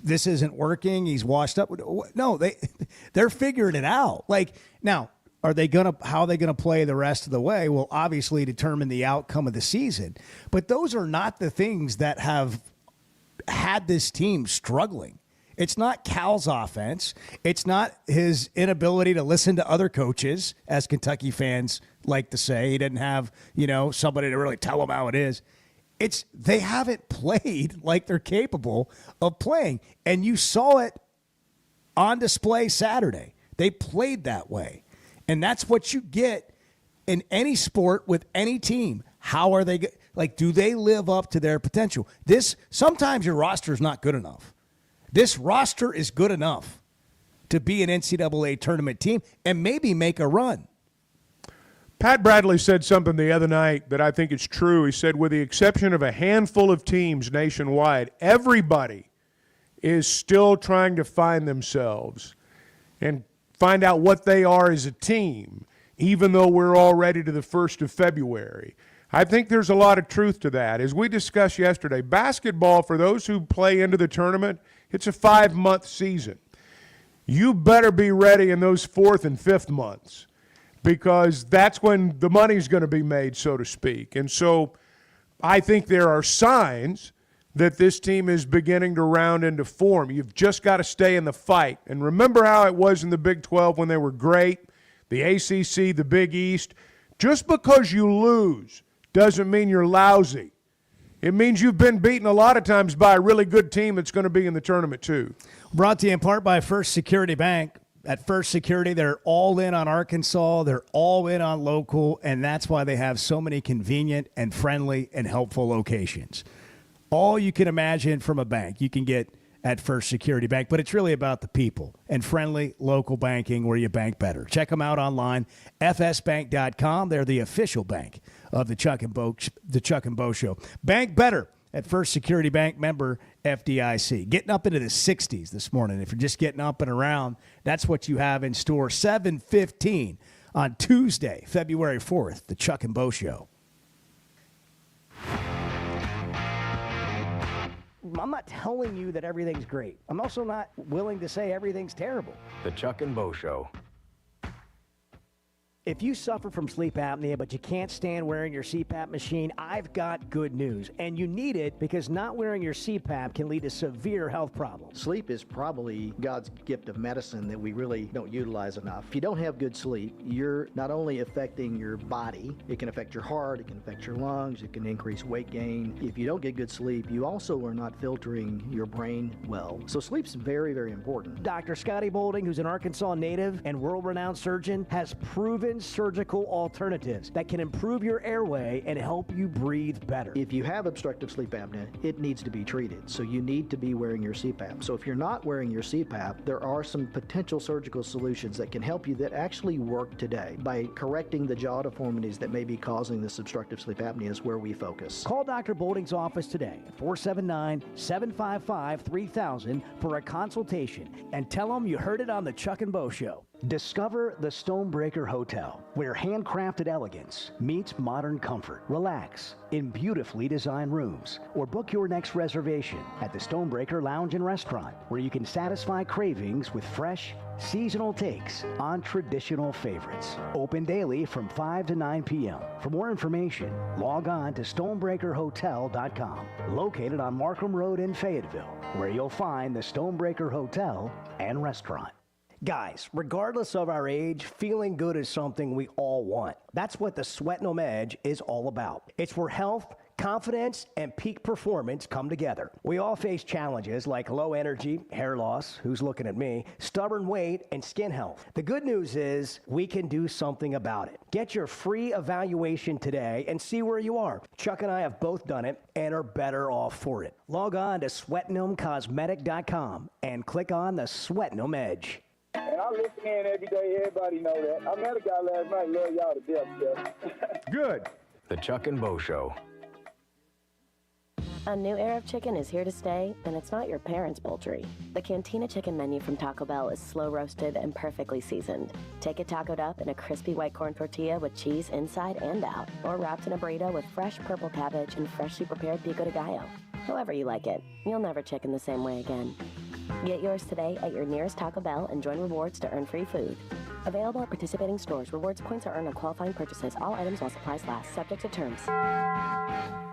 This isn't working. He's washed up. No, they're figuring it out. Like, now, how are they gonna play the rest of the way will obviously determine the outcome of the season. But those are not the things that have had this team struggling. It's not Cal's offense. It's not his inability to listen to other coaches, as Kentucky fans like to say. He didn't have, somebody to really tell him how it is. They haven't played like they're capable of playing. And you saw it on display Saturday. They played that way. And that's what you get in any sport with any team. How are they do they live up to their potential? Sometimes your roster is not good enough. This roster is good enough to be an NCAA tournament team and maybe make a run. Pat Bradley said something the other night that I think is true. He said, with the exception of a handful of teams nationwide, everybody is still trying to find themselves and find out what they are as a team, even though we're already to the 1st of February. I think there's a lot of truth to that. As we discussed yesterday, basketball, for those who play into the tournament, it's a 5-month season. You better be ready in those 4th and 5th months, because that's when the money's going to be made, so to speak. And so I think there are signs that this team is beginning to round into form. You've just got to stay in the fight. And remember how it was in the Big 12 when they were great, the ACC, the Big East. Just because you lose doesn't mean you're lousy. It means you've been beaten a lot of times by a really good team that's going to be in the tournament too. Brought to you in part by First Security Bank. At First Security, they're all in on Arkansas. They're all in on local, and that's why they have so many convenient and friendly and helpful locations. All you can imagine from a bank, you can get at First Security Bank, but it's really about the people and friendly local banking where you bank better. Check them out online, fsbank.com. They're the official bank of the Chuck and Bo Show. Bank better at First Security Bank, member FDIC. Getting up into the 60s this morning. If you're just getting up and around, that's what you have in store. 7:15 on Tuesday, February 4th, the Chuck and Bo Show. I'm not telling you that everything's great. I'm also not willing to say everything's terrible. The Chuck and Bo Show. If you suffer from sleep apnea, but you can't stand wearing your CPAP machine, I've got good news. And you need it because not wearing your CPAP can lead to severe health problems. Sleep is probably God's gift of medicine that we really don't utilize enough. If you don't have good sleep, you're not only affecting your body, it can affect your heart, it can affect your lungs, it can increase weight gain. If you don't get good sleep, you also are not filtering your brain well. So sleep's very, very important. Dr. Scotty Boulding, who's an Arkansas native and world-renowned surgeon, has proven surgical alternatives that can improve your airway and help you breathe better. If you have obstructive sleep apnea, it needs to be treated. So you need to be wearing your CPAP. So if you're not wearing your CPAP, there are some potential surgical solutions that can help you that actually work today. By correcting the jaw deformities that may be causing this obstructive sleep apnea is where we focus. Call Dr. Boulding's office today at 479-755-3000 for a consultation and tell them you heard it on the Chuck and Bo Show. Discover the Stonebreaker Hotel, where handcrafted elegance meets modern comfort. Relax in beautifully designed rooms, or book your next reservation at the Stonebreaker Lounge and Restaurant, where you can satisfy cravings with fresh, seasonal takes on traditional favorites. Open daily from 5 to 9 p.m. For more information, log on to stonebreakerhotel.com, located on Markham Road in Fayetteville, where you'll find the Stonebreaker Hotel and Restaurant. Guys, regardless of our age, feeling good is something we all want. That's what the Sweatnum Edge is all about. It's where health, confidence, and peak performance come together. We all face challenges like low energy, hair loss, who's looking at me, stubborn weight, and skin health. The good news is we can do something about it. Get your free evaluation today and see where you are. Chuck and I have both done it and are better off for it. Log on to sweatnumcosmetic.com and click on the Sweatnum Edge. And I listen in every day. Everybody know that. I met a guy last night. Love y'all to death, Jeff. Good. The Chuck and Bo Show. A new era of chicken is here to stay, and it's not your parents' poultry. The Cantina chicken menu from Taco Bell is slow roasted and perfectly seasoned. Take it tacoed up in a crispy white corn tortilla with cheese inside and out, or wrapped in a burrito with fresh purple cabbage and freshly prepared pico de gallo. However you like it, you'll never chicken the same way again. Get yours today at your nearest Taco Bell and join rewards to earn free food. Available at participating stores. Rewards points are earned on qualifying purchases. All items while supplies last. Subject to terms.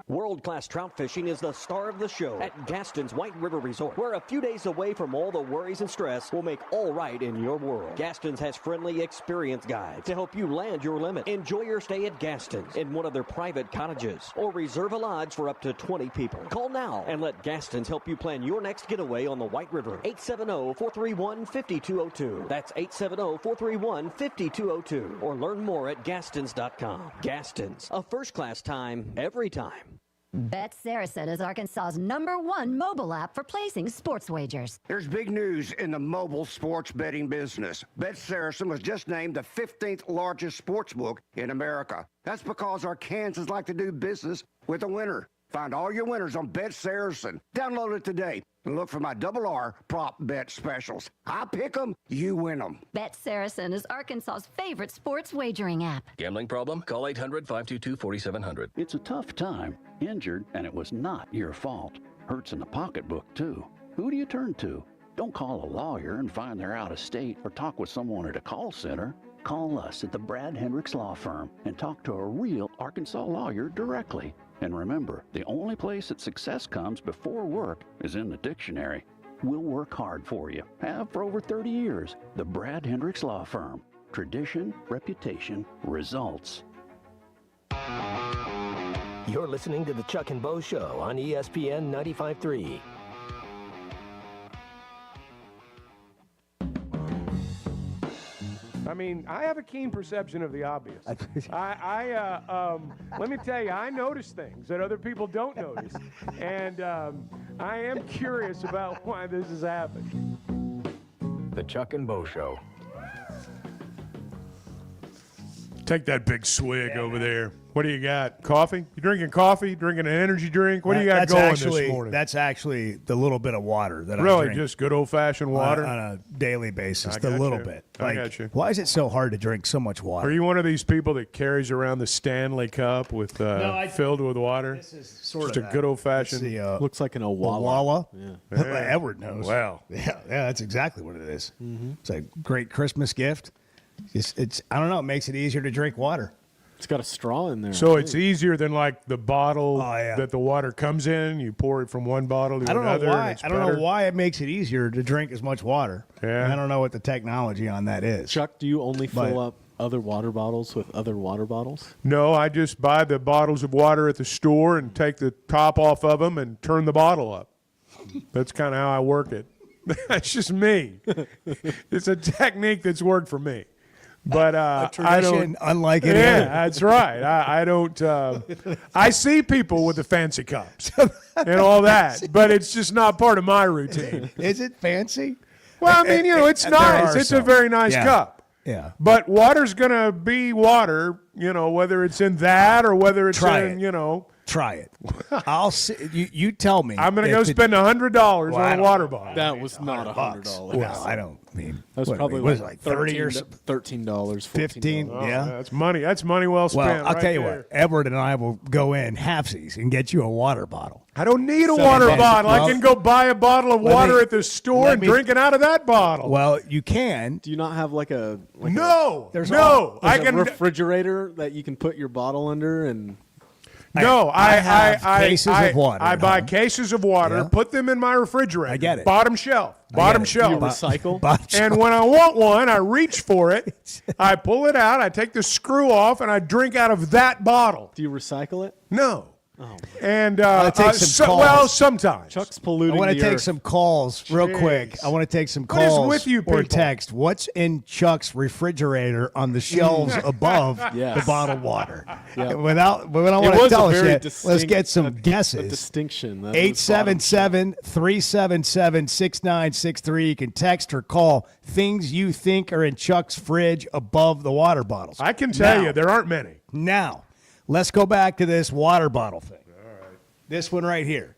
World-class trout fishing is the star of the show at Gaston's White River Resort, where a few days away from all the worries and stress will make all right in your world. Gaston's has friendly, experienced guides to help you land your limit. Enjoy your stay at Gaston's in one of their private cottages, or reserve a lodge for up to 20 people. Call now and let Gaston's help you plan your next getaway on the White River. 870-431-5202. That's 870-431-5202. Or learn more at Gastons.com. Gaston's, a first-class time, every time. Bet Saracen is Arkansas's #1 mobile app for placing sports wagers. There's big news in the mobile sports betting business. Bet Saracen was just named the 15th largest sports book in America. That's because Arkansans like to do business with a winner. Find all your winners on Bet Saracen. Download it today and look for my RR prop bet specials. I pick them, you win them. Bet Saracen is Arkansas's favorite sports wagering app. Gambling problem? Call 800-522-4700. It's a tough time. Injured, and it was not your fault. Hurts in the pocketbook, too. Who do you turn to? Don't call a lawyer and find they're out of state or talk with someone at a call center. Call us at the Brad Hendricks Law Firm and talk to a real Arkansas lawyer directly. And remember, the only place that success comes before work is in the dictionary. We'll work hard for you. Have for over 30 years. The Brad Hendricks Law Firm. Tradition, reputation, results. You're listening to the Chuck and Bo Show on ESPN 95.3. I mean, I have a keen perception of the obvious. Let me tell you, I notice things that other people don't notice, and I am curious about why this has happened. The Chuck and Bo Show. Take that big swig over there. What do you got? Coffee? You drinking coffee? Drinking an energy drink? What do you got going this morning? That's actually the little bit of water that I really drink. Just good old-fashioned water? On a daily basis, I the got little you. bit. I got you. Why is it so hard to drink so much water? Are you one of these people that carries around the Stanley Cup with filled with water? This is sort just of a good old-fashioned. Looks like an Owala. Yeah. Edward knows. Wow. Yeah, that's exactly what it is. Mm-hmm. It's a great Christmas gift. It's I don't know. It makes it easier to drink water. It's got a straw in there. So it's easier than like the bottle that the water comes in. You pour it from one bottle to another. I don't know why it makes it easier to drink as much water. Yeah. I don't know what the technology on that is. Chuck, do you only fill up other water bottles with other water bottles? No, I just buy the bottles of water at the store and take the top off of them and turn the bottle up. That's kind of how I work it. That's just me. It's a technique that's worked for me. But a tradition unlike any yeah, other. That's right. I don't. I see people with the fancy cups and all that, but it's just not part of my routine. Is it fancy? Well, I mean, it's nice. It's a very nice cup. Yeah. But water's gonna be water. Whether it's in that or whether it's Try it. I'll see. You tell me. I'm going to go spend $100 on a water bottle. That was not $100. Well, I don't mean. That was probably like 30 or $13, 15. Yeah, that's money. That's money well spent. Well, I'll tell you what. Edward and I will go in halfsies and get you a water bottle. I don't need a water bottle. I can go buy a bottle of water at the store and drink it out of that bottle. Well, you can. Do you not have like a no? There's no. I can refrigerator that you can put your bottle under and. No, I have cases of water. I buy cases of water, put them in my refrigerator. I get it. Bottom shelf. Bottom shelf. You recycle? And when I want one, I reach for it. I pull it out. I take the screw off, and I drink out of that bottle. Do you recycle it? No. Oh. And sometimes. Chuck's polluting. I want to the take earth. some calls real quick. I want to take some What is calls with you or people? text. What's in Chuck's refrigerator on the shelves above the bottled water? Yeah. Without, we don't It want to was tell a us very yet. Let's get some A guesses. distinction. That was bottom. 877-377-6963. You can text or call things you think are in Chuck's fridge above the water bottles. I can tell you, there aren't many. Now, let's go back to this water bottle thing. This one right here.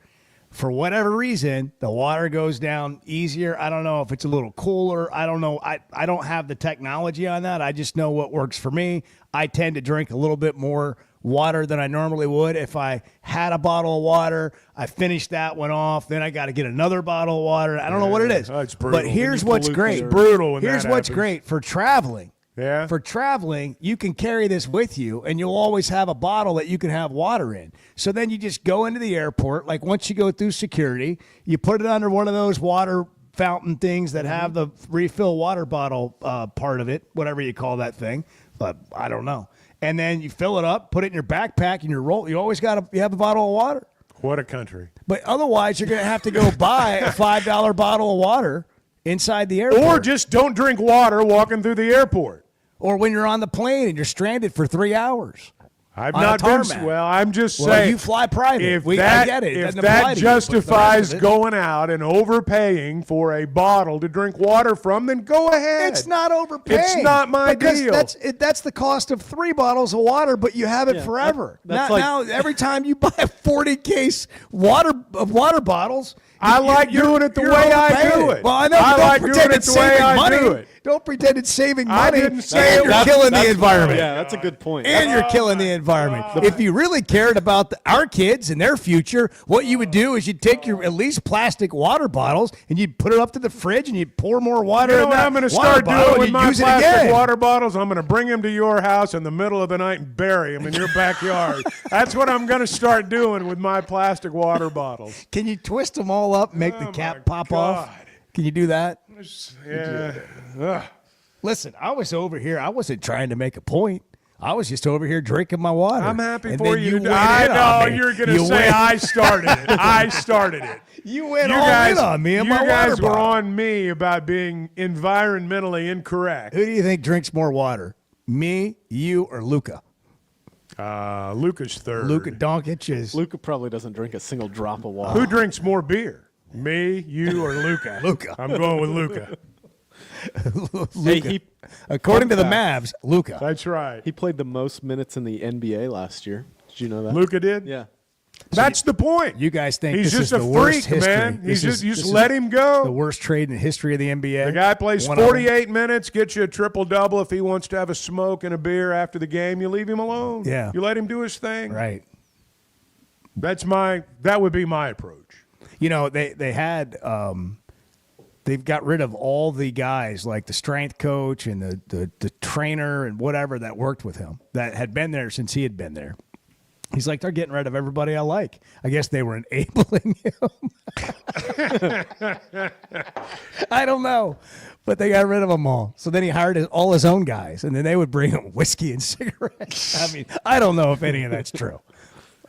For whatever reason, the water goes down easier. I don't know if it's a little cooler. I don't know. I don't have the technology on that. I just know what works for me. I tend to drink a little bit more water than I normally would. If I had a bottle of water, I finished that one off, then I got to get another bottle of water. I don't know what it is. It's brutal. But here's what's great. It's brutal when Here's that what's happens. great for traveling. Yeah. For traveling, you can carry this with you, and you'll always have a bottle that you can have water in. So then you just go into the airport. Like once you go through security, you put it under one of those water fountain things that have the refill water bottle part of it, whatever you call that thing. But I don't know. And then you fill it up, put it in your backpack, and you roll. You always you have a bottle of water. What a country. But otherwise, you're going to have to go buy a $5 bottle of water inside the airport. Or just don't drink water walking through the airport. Or when you're on the plane and you're stranded for 3 hours. I've on not a been. tarmac. Well, I'm just Well, saying. you fly private. If I that, get it. It if doesn't apply that to you, but the rest justifies of it- going out and overpaying for a bottle to drink water from, then go ahead. It's not overpaying. It's not my because deal. That's the cost of 3 bottles of water, but you have it Yeah, forever. that's Now every time you buy a 40-case water bottles, I like doing it the way I do it. Well, I know. I But like don't doing pretend it it's the way saving I money. do it. Don't pretend it's saving I money. didn't say and you're killing the environment. Yeah, that's a good point. And you're killing the environment. If you really cared about our kids and their future, what you would do is you'd take your at least plastic water bottles and you'd put it up to the fridge and you'd pour more water You know in what that I'm going to water start bottle doing and with you'd my use it plastic again. water bottles? I'm going to bring them to your house in the middle of the night and bury them in your backyard. That's what I'm going to start doing with my plastic water bottles. Can you twist them all up and make the cap pop off? Can you do that? Yeah. Ugh. Listen, I was over here. I wasn't trying to make a point. I was just over here drinking my water. I'm happy And for then you. went I in on know me. you're going to You say went- I started it. I started it. You went You all guys, in on me and you my guys water were bottle. on me about being environmentally incorrect. Who do you think drinks more water? Me, you, or Luca? Luca's third. Luca Doncic is. Luca probably doesn't drink a single drop of water. Who drinks more beer? Me, you, or Luca? Luca. I'm going with Luca. Luka. According to the fact. Mavs, Luca. That's right. He played the most minutes in the NBA last year. Did you know that? Luca did? Yeah. That's the point. You guys think He's this just is a the worst freak, history. man. This You is- just this is let him go. The worst trade in the history of the NBA. The guy plays One of them. 48 minutes, gets you a triple-double. If he wants to have a smoke and a beer after the game, you leave him alone. Yeah. You let him do his thing. Right. That would be my approach. You know, they had they've got rid of all the guys like the strength coach and the trainer and whatever that worked with him that had been there since he had been there. He's like, they're getting rid of everybody I like. I guess they were enabling him. I don't know. But they got rid of them all. So then he hired all his own guys, and then they would bring him whiskey and cigarettes. I mean, I don't know if any of that's true.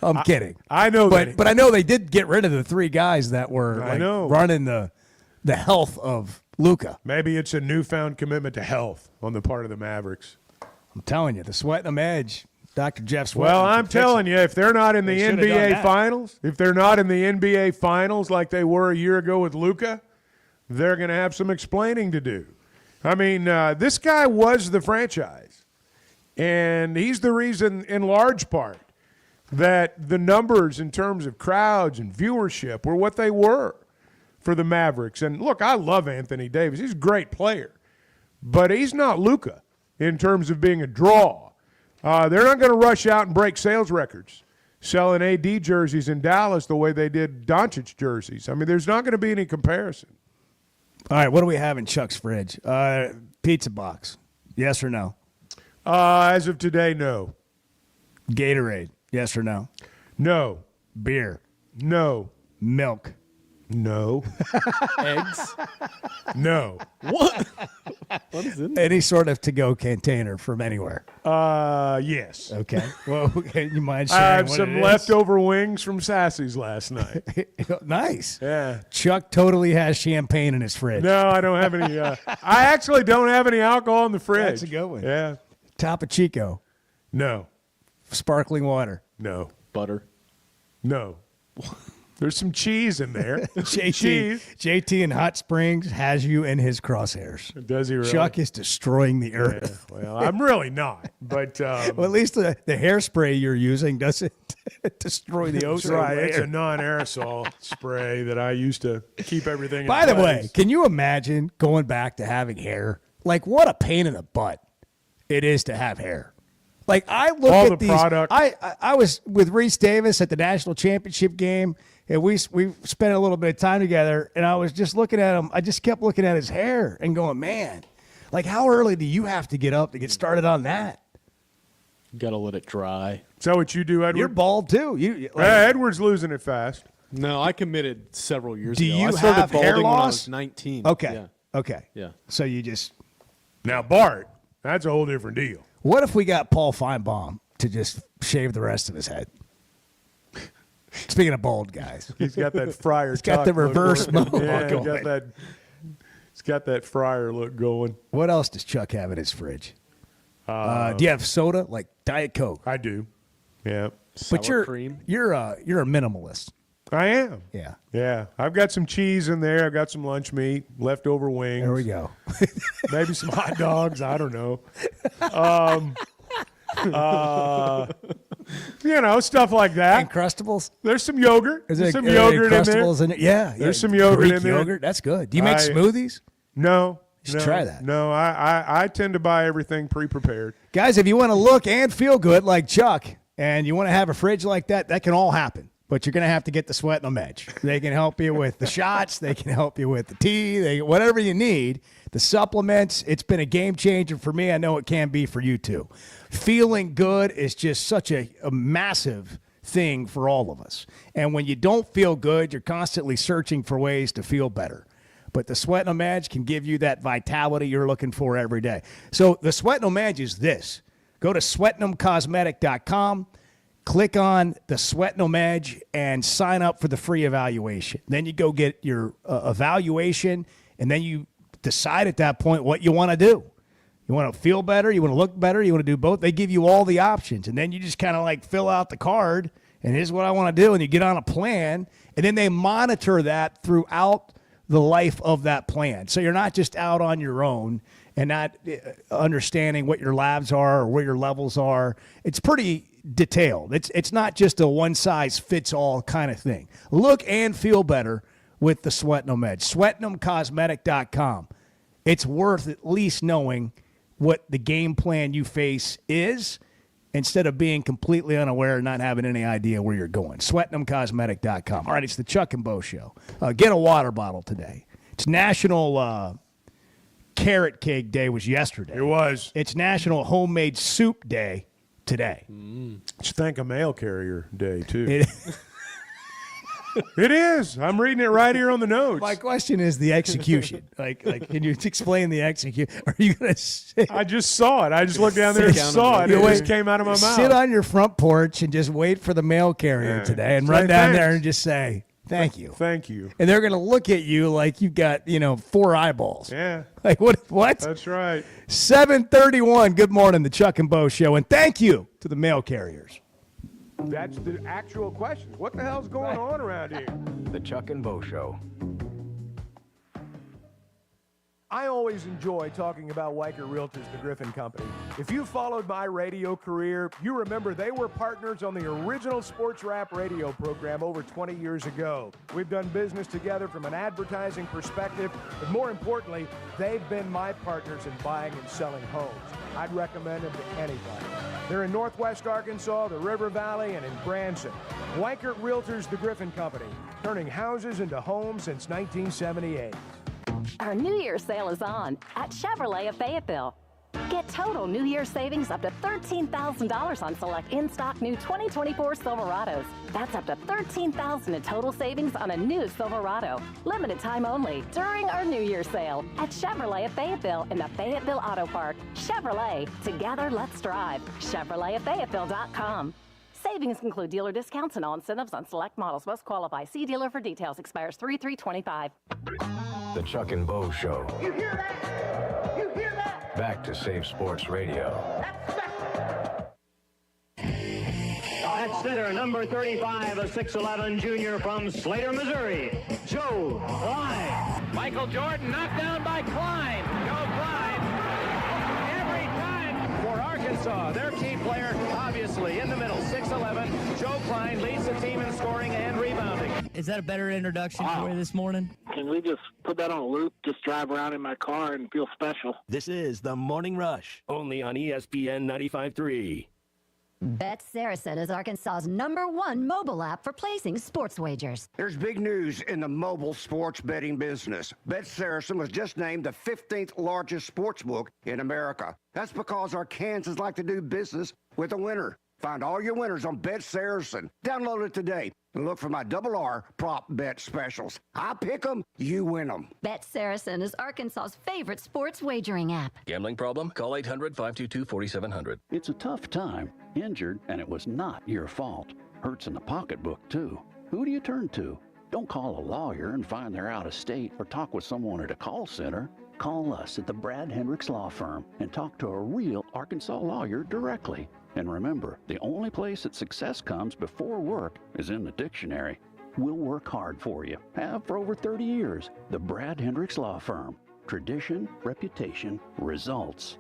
I'm kidding. I know but that. But I know they did get rid of the 3 guys that were I know. running the health of Luka. Maybe it's a newfound commitment to health on the part of the Mavericks. I'm telling you, the sweat and the edge. Dr. Jeff Sweat. Well, I'm telling you, if they're not in the They should have done NBA that. Finals, if they're not in the NBA Finals like they were a year ago with Luka, they're going to have some explaining to do. I mean, this guy was the franchise, and he's the reason, in large part, that the numbers in terms of crowds and viewership were what they were for the Mavericks. And look, I love Anthony Davis. He's a great player, but he's not Luka in terms of being a draw. They're not going to rush out and break sales records selling AD jerseys in Dallas the way they did Doncic jerseys. I mean, there's not going to be any comparison. All right, what do we have in Chuck's fridge? Pizza box. Yes or no? As of today, no. Gatorade. Yes or no? No. Beer. No. Milk. No. Eggs? No. What? What is in there? Any sort of to-go container from anywhere. Yes. Okay. Well, you mind I sharing have what some it is? leftover wings from Sassy's last night. Nice. Yeah. Chuck totally has champagne in his fridge. No, I don't have any. I actually don't have any alcohol in the fridge. That's a good one. Yeah. Topo Chico. No. Sparkling water. No. Butter. No. There's some cheese in there. JT in Hot Springs has you in his crosshairs. Does he really? Chuck is destroying the earth. Yeah, well, I'm really not. But well, at least the hairspray you're using doesn't destroy the that's ozone right. layer. It's a non-aerosol spray that I used to keep everything in By the way, place. can you imagine going back to having hair? Like, what a pain in the butt it is to have hair. Like, I look All at the these. product. I was with Reese Davis at the national championship game, and we spent a little bit of time together, and I was just looking at him. I just kept looking at his hair and going, man, like, how early do you have to get up to get started on that? Got to let it dry. Is that what you do, Edward? You're bald, too. Edward's losing it fast. No, I committed several years Do ago. you I started have hair balding when I loss? was 19. Okay. Yeah. Okay. Yeah. So you just. Now, Bart, that's a whole different deal. What if we got Paul Feinbaum to just shave the rest of his head? Speaking of bald guys, He's got that friar. He's got the tuck look reverse going. mohawk Yeah, going. He's got that friar look going. What else does Chuck have in his fridge? Do you have soda like Diet Coke? I do. Yeah. But you're a minimalist. I am. Yeah. Yeah. I've got some cheese in there. I've got some lunch meat, leftover wings. There we go. Maybe some hot dogs. I don't know. Stuff like that. Uncrustables. There's some yogurt. There's some yogurt in there. In it? Yeah. There's some yogurt Greek in there. Yogurt. That's good. Do you make smoothies? No. You should try that. No, I tend to buy everything pre-prepared. Guys, if you want to look and feel good like Chuck, and you want to have a fridge like that, that can all happen. But you're going to have to get the Sweat No Edge. They can help you with the shots. They can help you with the tea. Whatever you need. The supplements, it's been a game changer for me. I know it can be for you too. Feeling good is just such a massive thing for all of us. And when you don't feel good, you're constantly searching for ways to feel better. But the Sweat No Edge can give you that vitality you're looking for every day. So the Sweat No Edge is this. Go to sweatnumcosmetic.com. Click on the Sweat No Edge and sign up for the free evaluation. Then you go get your evaluation, and then you decide at that point what you want to do. You want to feel better, you want to look better, you want to do both. They give you all the options, and then you just kind of like fill out the card, and here's what I want to do, and you get on a plan, and then they monitor that throughout the life of that plan. So you're not just out on your own and not understanding what your labs are or where your levels are. It's pretty detailed. It's not just a one-size-fits-all kind of thing. Look and feel better with the Sweat No Edge. SweatnumCosmetic.com. It's worth at least knowing what the game plan you face is instead of being completely unaware and not having any idea where you're going. SweatnumCosmetic.com. All right, it's the Chuck and Bo Show. Get a water bottle today. It's National Carrot Cake Day was yesterday. It was. It's National Homemade Soup Day today. Let's thank a mail carrier day, too. It is. I'm reading it right here on the notes. My question is the execution. like, can you explain the execution? Are you going to say? I just saw it. I just looked down there and saw it. It just came out of my mouth. Sit on your front porch and just wait for the mail carrier today and run down there and just say, thank you. Thank you. And they're going to look at you like you've got, 4 eyeballs. Yeah. Like, what? That's right. 7:31. Good morning, the Chuck and Bo Show. And thank you to the mail carriers. That's the actual question. What the hell's going on around here? The Chuck and Bo Show. I always enjoy talking about Weicker Realtors, the Griffin Company. If you followed my radio career, you remember they were partners on the original sports rap radio program over 20 years ago. We've done business together from an advertising perspective, but more importantly, they've been my partners in buying and selling homes. I'd recommend them to anybody. They're in Northwest Arkansas, the River Valley, and in Branson. Weicker Realtors, the Griffin Company, turning houses into homes since 1978. Our New Year's sale is on at Chevrolet of Fayetteville. Get total New Year's savings up to $13,000 on select in-stock new 2024 Silverados. That's up to $13,000 in total savings on a new Silverado. Limited time only during our New Year's sale at Chevrolet of Fayetteville in the Fayetteville Auto Park. Chevrolet, together let's drive. ChevroletofFayetteville.com. Savings include dealer discounts and all incentives on select models. Must qualify. See dealer for details. Expires 3/3/25. The Chuck and Bo Show. You hear that? You hear that? Back to Save Sports Radio. At center, number 35, a 6'11 junior from Slater, Missouri, Joe Klein. Michael Jordan knocked down by Klein. Joe Klein. Every time For Arkansas, their key player, obviously, in the middle, 6'11. Joe Klein leads the team in scoring and rebounding. Is that a better introduction for you this morning? Can we just put that on a loop, just drive around in my car and feel special? This is The Morning Rush, only on ESPN 95.3. Bet Saracen is Arkansas's #1 mobile app for placing sports wagers. There's big news in the mobile sports betting business. Bet Saracen was just named the 15th largest sports book in America. That's because Arkansans like to do business with a winner. Find all your winners on Bet Saracen. Download it today and look for my RR prop bet specials. I pick them, you win them. Bet Saracen is Arkansas's favorite sports wagering app. Gambling problem? Call 800-522-4700. It's a tough time. Injured, and it was not your fault. Hurts in the pocketbook, too. Who do you turn to? Don't call a lawyer and find they're out of state or talk with someone at a call center. Call us at the Brad Hendricks Law Firm and talk to a real Arkansas lawyer directly. And remember, the only place that success comes before work is in the dictionary. We'll work hard for you. Have for over 30 years. The Brad Hendricks Law Firm. Tradition, reputation, results.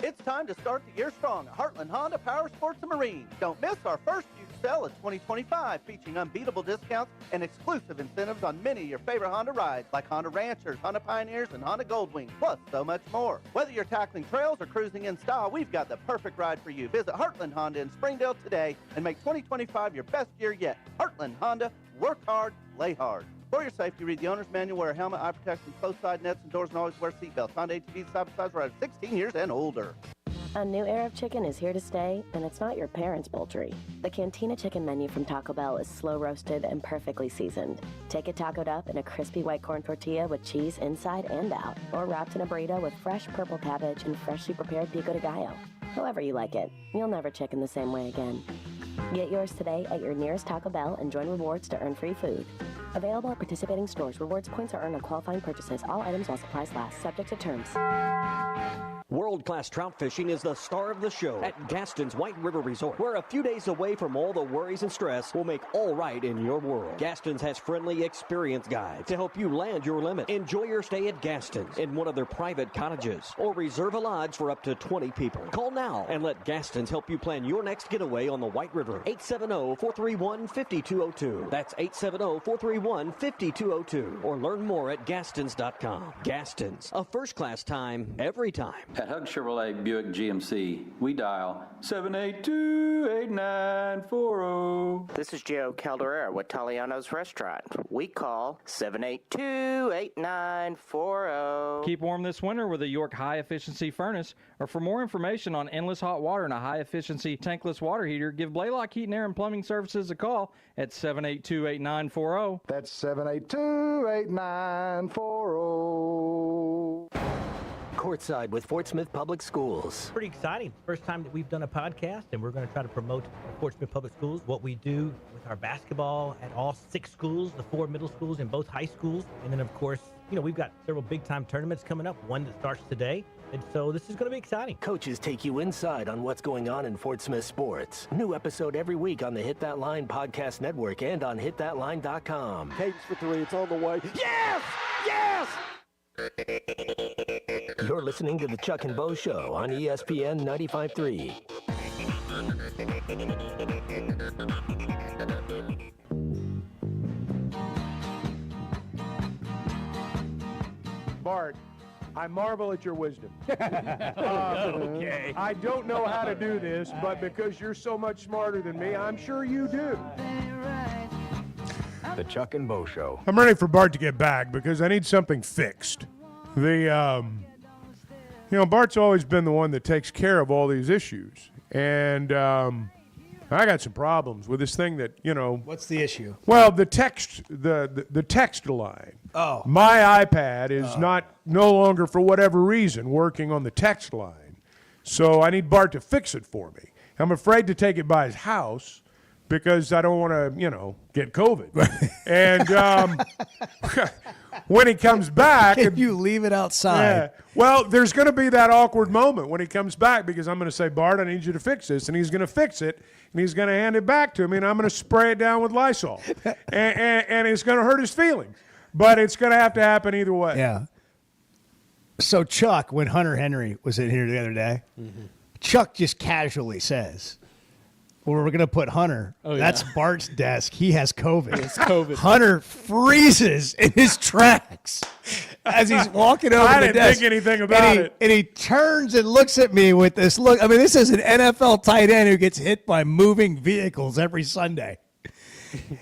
It's time to start the year strong at Heartland Honda Power Sports and Marine. Don't miss our first huge sale of 2025, featuring unbeatable discounts and exclusive incentives on many of your favorite Honda rides, like Honda Ranchers, Honda Pioneers, and Honda Goldwing, plus so much more. Whether you're tackling trails or cruising in style, we've got the perfect ride for you. Visit Heartland Honda in Springdale today and make 2025 your best year yet. Heartland Honda, work hard, play hard. For your safety, read the owner's manual, wear a helmet, eye protection, close side nets and doors, and always wear seatbelts. Honda ATVs side-by-sides are 16 years and older. A new era of chicken is here to stay, and it's not your parents' poultry. The Cantina chicken menu from Taco Bell is slow roasted and perfectly seasoned. Take it tacoed up in a crispy white corn tortilla with cheese inside and out, or wrapped in a burrito with fresh purple cabbage and freshly prepared pico de gallo. However you like it, you'll never chicken the same way again. Get yours today at your nearest Taco Bell and join rewards to earn free food. Available at participating stores. Rewards points are earned on qualifying purchases. All items while supplies last. Subject to terms. World-class trout fishing is the star of the show at Gaston's White River Resort, where a few days away from all the worries and stress will make all right in your world. Gaston's has friendly, experienced guides to help you land your limit. Enjoy your stay at Gaston's in one of their private cottages, or reserve a lodge for up to 20 people. Call now and let Gaston's help you plan your next getaway on the White River. 870-431-5202. That's 870-431-5202. Or learn more at Gastons.com. Gaston's, a first-class time, every time. At Hug Chevrolet Buick GMC, we dial 782-8940. This is Joe Calderera with Taliano's Restaurant. We call 782-8940. Keep warm this winter with a York high-efficiency furnace. Or for more information on endless hot water and a high-efficiency tankless water heater, give Blaylock Heating, Air, and Plumbing Services a call at 782-8940. That's 782-8940. Courtside with Fort Smith Public Schools. Pretty exciting. First time that we've done a podcast, and we're going to try to promote Fort Smith Public Schools, what we do with our basketball at all 6 schools, the 4 middle schools and both high schools. And then, of course, we've got several big-time tournaments coming up, one that starts today. And so this is going to be exciting. Coaches take you inside on what's going on in Fort Smith sports. New episode every week on the Hit That Line podcast network and on hitthatline.com. Cadence for 3, it's on the way. Yes! Yes! You're listening to the Chuck and Bo Show on ESPN 95.3. Bart, I marvel at your wisdom. Okay. I don't know how to do this, but because you're so much smarter than me, I'm sure you do. The Chuck and Bo Show. I'm ready for Bart to get back because I need something fixed. Bart's always been the one that takes care of all these issues. And I got some problems with this thing that, What's the issue? Well, the text line. Oh. My iPad is no longer, for whatever reason, working on the text line. So I need Bart to fix it for me. I'm afraid to take it by his house because I don't want to, get COVID. And when he comes back... Can you leave it outside? Yeah. Well, there's going to be that awkward moment when he comes back because I'm going to say, Bart, I need you to fix this. And he's going to fix it, and he's going to hand it back to me, and I'm going to spray it down with Lysol. and it's going to hurt his feelings. But it's going to have to happen either way. Yeah. So Chuck, when Hunter Henry was in here the other day, Chuck just casually says, well, we're going to put Hunter. Oh, That's Bart's desk. He has COVID. It's COVID. Hunter freezes in his tracks as he's walking over I the didn't desk. think anything about it. And he turns and looks at me with this look. I mean, this is an NFL tight end who gets hit by moving vehicles every Sunday.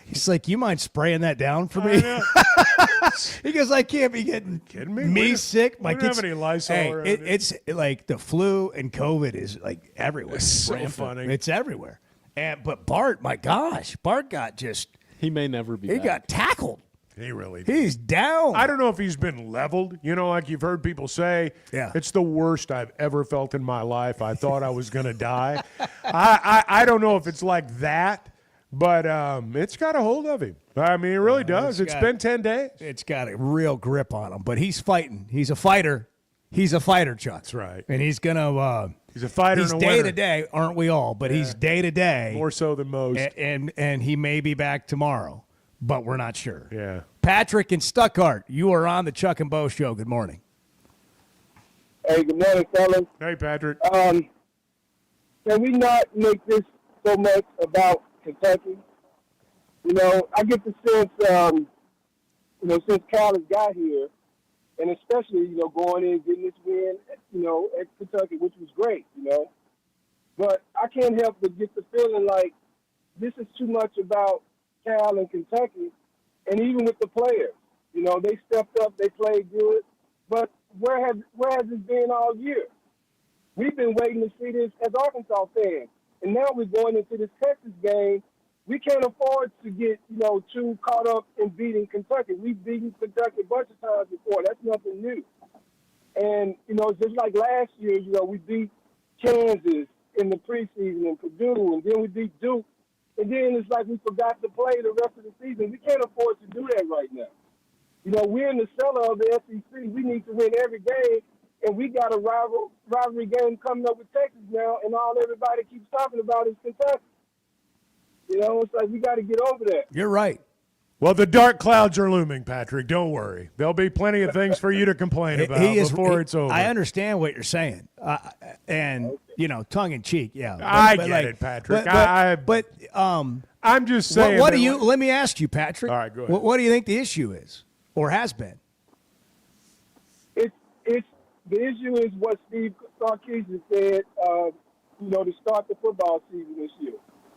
He's like, you mind spraying that down for me? He goes, I can't be getting me sick. We don't have any Lysol around here. It's like the flu and COVID is like everywhere. It's so funny. It's everywhere. But Bart, my gosh, Bart got he may never be he back. got tackled. He really did. He's down. I don't know if he's been leveled. Like you've heard people say, it's the worst I've ever felt in my life. I thought I was going to die. I don't know if it's like that. But it's got a hold of him. I mean, it really does. It's been 10 days. It's got a real grip on him. But he's fighting. He's a fighter. He's a fighter, Chuck. That's right. And he's going to He's a fighter He's and a winner. day-to-day, aren't we all? But he's day-to-day. More so than most. And he may be back tomorrow, but we're not sure. Yeah. Patrick in Stuttgart, you are on the Chuck and Bo Show. Good morning. Hey, good morning, fellas. Hey, Patrick. Can we not make this so much about Kentucky? You know, I get the sense, since Cal has got here, and especially, going in, getting this win, at Kentucky, which was great, But I can't help but get the feeling like this is too much about Cal and Kentucky, and even with the players. They stepped up, they played good, but where has it been all year? We've been waiting to see this as Arkansas fans, and now we're going into this Texas game. We can't afford to get, too caught up in beating Kentucky. We've beaten Kentucky a bunch of times before. That's nothing new. And, just like last year, we beat Kansas in the preseason and Purdue, and then we beat Duke. And then it's like we forgot to play the rest of the season. We can't afford to do that right now. We're in the cellar of the SEC. We need to win every game, and we got a rivalry game coming up with Texas now, and all everybody keeps talking about is Kentucky. It's like we got to get over that. You're right. Well, the dark clouds are looming, Patrick. Don't worry. There'll be plenty of things for you to complain about before it's over. I understand what you're saying. And, tongue in cheek, yeah. I get it, Patrick. I'm just saying. Let me ask you, Patrick. All right, go ahead. What do you think the issue is or has been? The issue is what Steve Sarkisian said, to start the football season this year.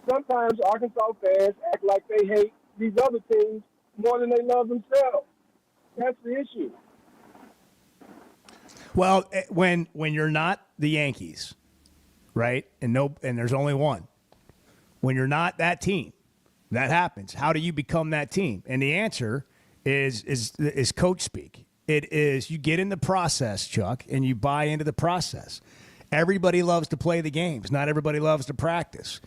Sometimes Arkansas fans act like they hate these other teams more than they love themselves. That's the issue. Well, when you're not the Yankees, right? And there's only one. When you're not that team, that happens. How do you become that team? And the answer is coach speak. It is you get in the process, Chuck, and you buy into the process. Everybody loves to play the games. Not everybody loves to practice.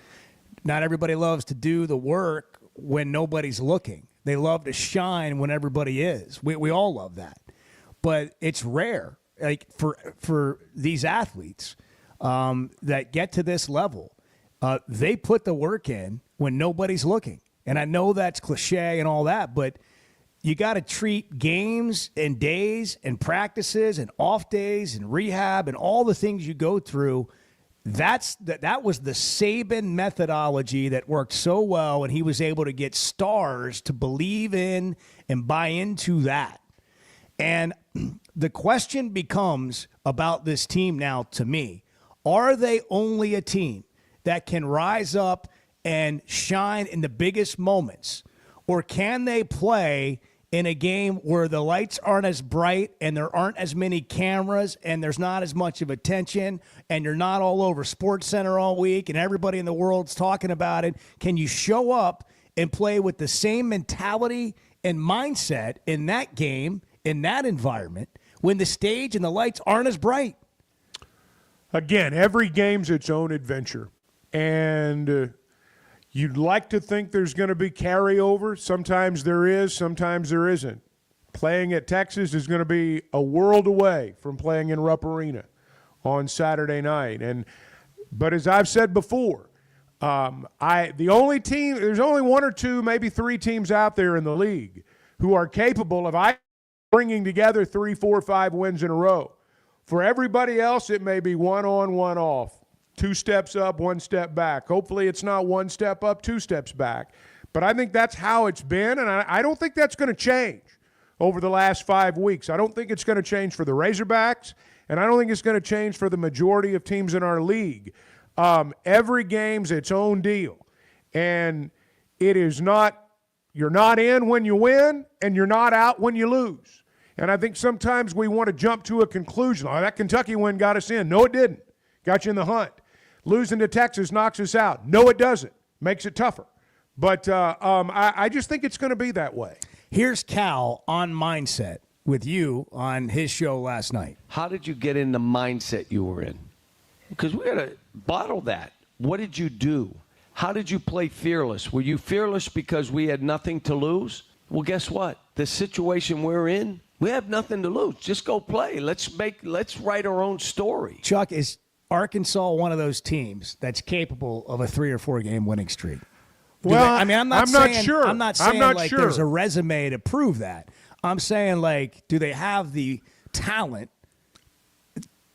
Not everybody loves to do the work when nobody's looking. They love to shine when everybody is. We all love that. But it's rare, like for these athletes that get to this level, they put the work in when nobody's looking. And I know that's cliche and all that, but you got to treat games and days and practices and off days and rehab and all the things you go through. That was the Saban methodology that worked so well, and he was able to get stars to believe in and buy into that. And the question becomes about this team now to me. Are they only a team that can rise up and shine in the biggest moments? Or can they play in a game where the lights aren't as bright and there aren't as many cameras and there's not as much of attention and you're not all over SportsCenter all week and everybody in the world's talking about it? Can you show up and play with the same mentality and mindset in that game, in that environment, when the stage and the lights aren't as bright? Again, every game's its own adventure. And you'd like to think there's going to be carryover. Sometimes there is, sometimes there isn't. Playing at Texas is going to be a world away from playing in Rupp Arena on Saturday night. But as I've said before, there's only one or two, maybe three teams out there in the league who are capable of bringing together 3, 4, 5 wins in a row. For everybody else, it may be one on, one off. 2 steps up, 1 step back. Hopefully it's not 1 step up, 2 steps back. But I think that's how it's been, and I don't think that's going to change over the last 5 weeks. I don't think it's going to change for the Razorbacks, and I don't think it's going to change for the majority of teams in our league. Every game's its own deal. And it is not – you're not in when you win, and you're not out when you lose. And I think sometimes we want to jump to a conclusion. Oh, that Kentucky win got us in. No, it didn't. Got you in the hunt. Losing to Texas knocks us out. No, it doesn't. Makes it tougher. But I just think it's going to be that way. Here's Cal on Mindset with you on his show last night. How did you get in the mindset you were in? Because we got to bottle that. What did you do? How did you play fearless? Were you fearless because we had nothing to lose? Well, guess what? The situation we're in, we have nothing to lose. Just go play. Let's write our own story. Chuck, is Arkansas one of those teams that's capable of a 3 or 4 game winning streak? Well, I'm not sure. I'm not saying there's a resume to prove that. I'm saying, do they have the talent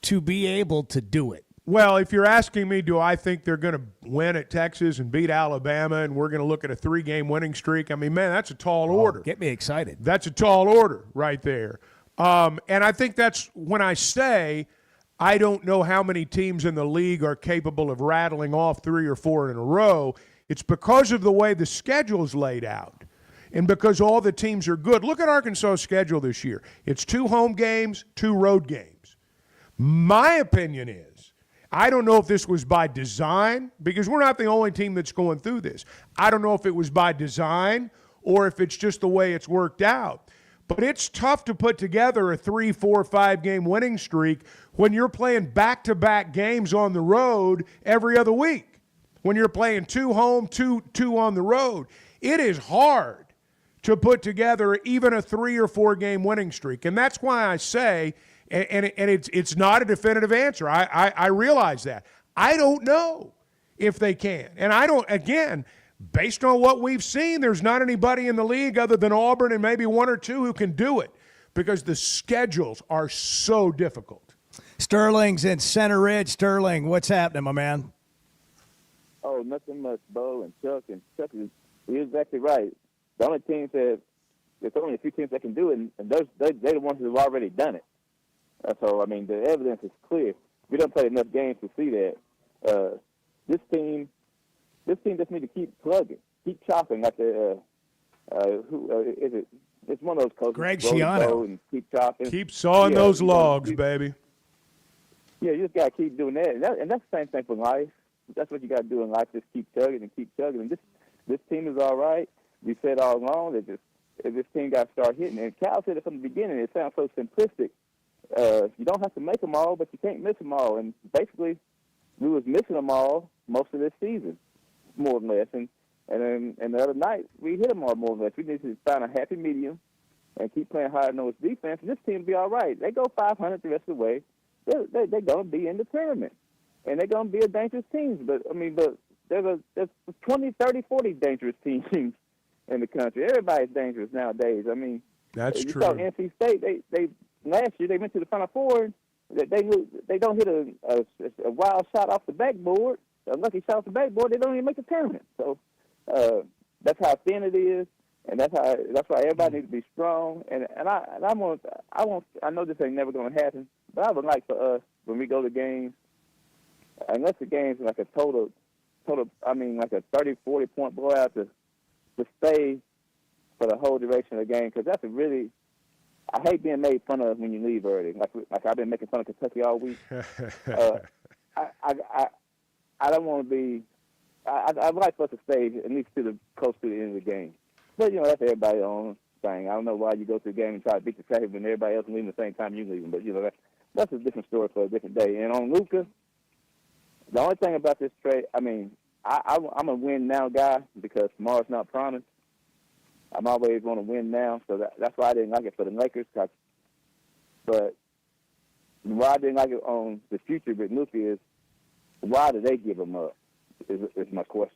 to be able to do it? Well, if you're asking me, do I think they're going to win at Texas and beat Alabama and we're going to look at a 3-game winning streak, I mean, man, that's a tall order. Get me excited. That's a tall order right there. And I think that's when I say I don't know how many teams in the league are capable of rattling off 3 or 4 in a row. It's because of the way the schedule's laid out and because all the teams are good. Look at Arkansas' schedule this year. It's 2 home games, 2 road games. My opinion is, I don't know if this was by design, because we're not the only team that's going through this. I don't know if it was by design or if it's just the way it's worked out. But it's tough to put together a 3, 4, 5-game winning streak when you're playing back-to-back games on the road every other week. When you're playing 2 home, 2 on the road. It is hard to put together even a 3 or 4-game winning streak. And that's why I say, and it's not a definitive answer. I realize that. I don't know if they can. And I don't, again, based on what we've seen, there's not anybody in the league other than Auburn and maybe 1 or 2 who can do it because the schedules are so difficult. Sterling's in Center Ridge. Sterling, what's happening, my man? Oh, nothing much, Bo and Chuck. And Chuck is exactly right. The only teams there's only a few teams that can do it, and they're the ones who have already done it. So, I mean, the evidence is clear. We don't play enough games to see that. This team just needs to keep plugging, keep chopping. Like who is it? It's one of those coaches. Greg Schiano. And keep chopping. Keep sawing those logs, baby. Yeah, you just got to keep doing that. And that's the same thing for life. That's what you got to do in life. Just keep chugging and keep chugging. And this team is all right. We said all along that this team got to start hitting. And Cal said it from the beginning. It sounds so simplistic. You don't have to make them all, but you can't miss them all. And basically, we was missing them all most of this season, more or less. And the other night, we hit them all more or less. We need to find a happy medium and keep playing hard-nosed defense. And this team will be all right. They go 500 the rest of the way. They're going to be in the tournament. And they're going to be a dangerous team. But there's 20, 30, 40 dangerous teams in the country. Everybody's dangerous nowadays. I mean, that's you true. saw NC State. They last year they went to the Final Four. They don't hit a wild shot off the backboard, a lucky shot off the backboard. They don't even make the tournament. So that's how thin it is, and that's why everybody needs to be strong. And I know this ain't never going to happen, but I would like for us when we go to games, unless the game's like a total, like a 30, 40 point blowout to stay for the whole duration of the game, because that's a really, I hate being made fun of when you leave early. Like I've been making fun of Kentucky all week. I don't want to be. I'd like for us to stay at least close to the end of the game. But that's everybody's own thing. I don't know why you go to the game and try to beat the traffic when everybody else is leaving the same time you're leaving. But that's a different story for a different day. And on Luka, the only thing about this trade, I mean, I'm a win now guy because tomorrow's not promised. I'm always going to win now, so that's why I didn't like it for the Lakers. But why I didn't like it on the future with Luka is, why did they give him up? Is my question.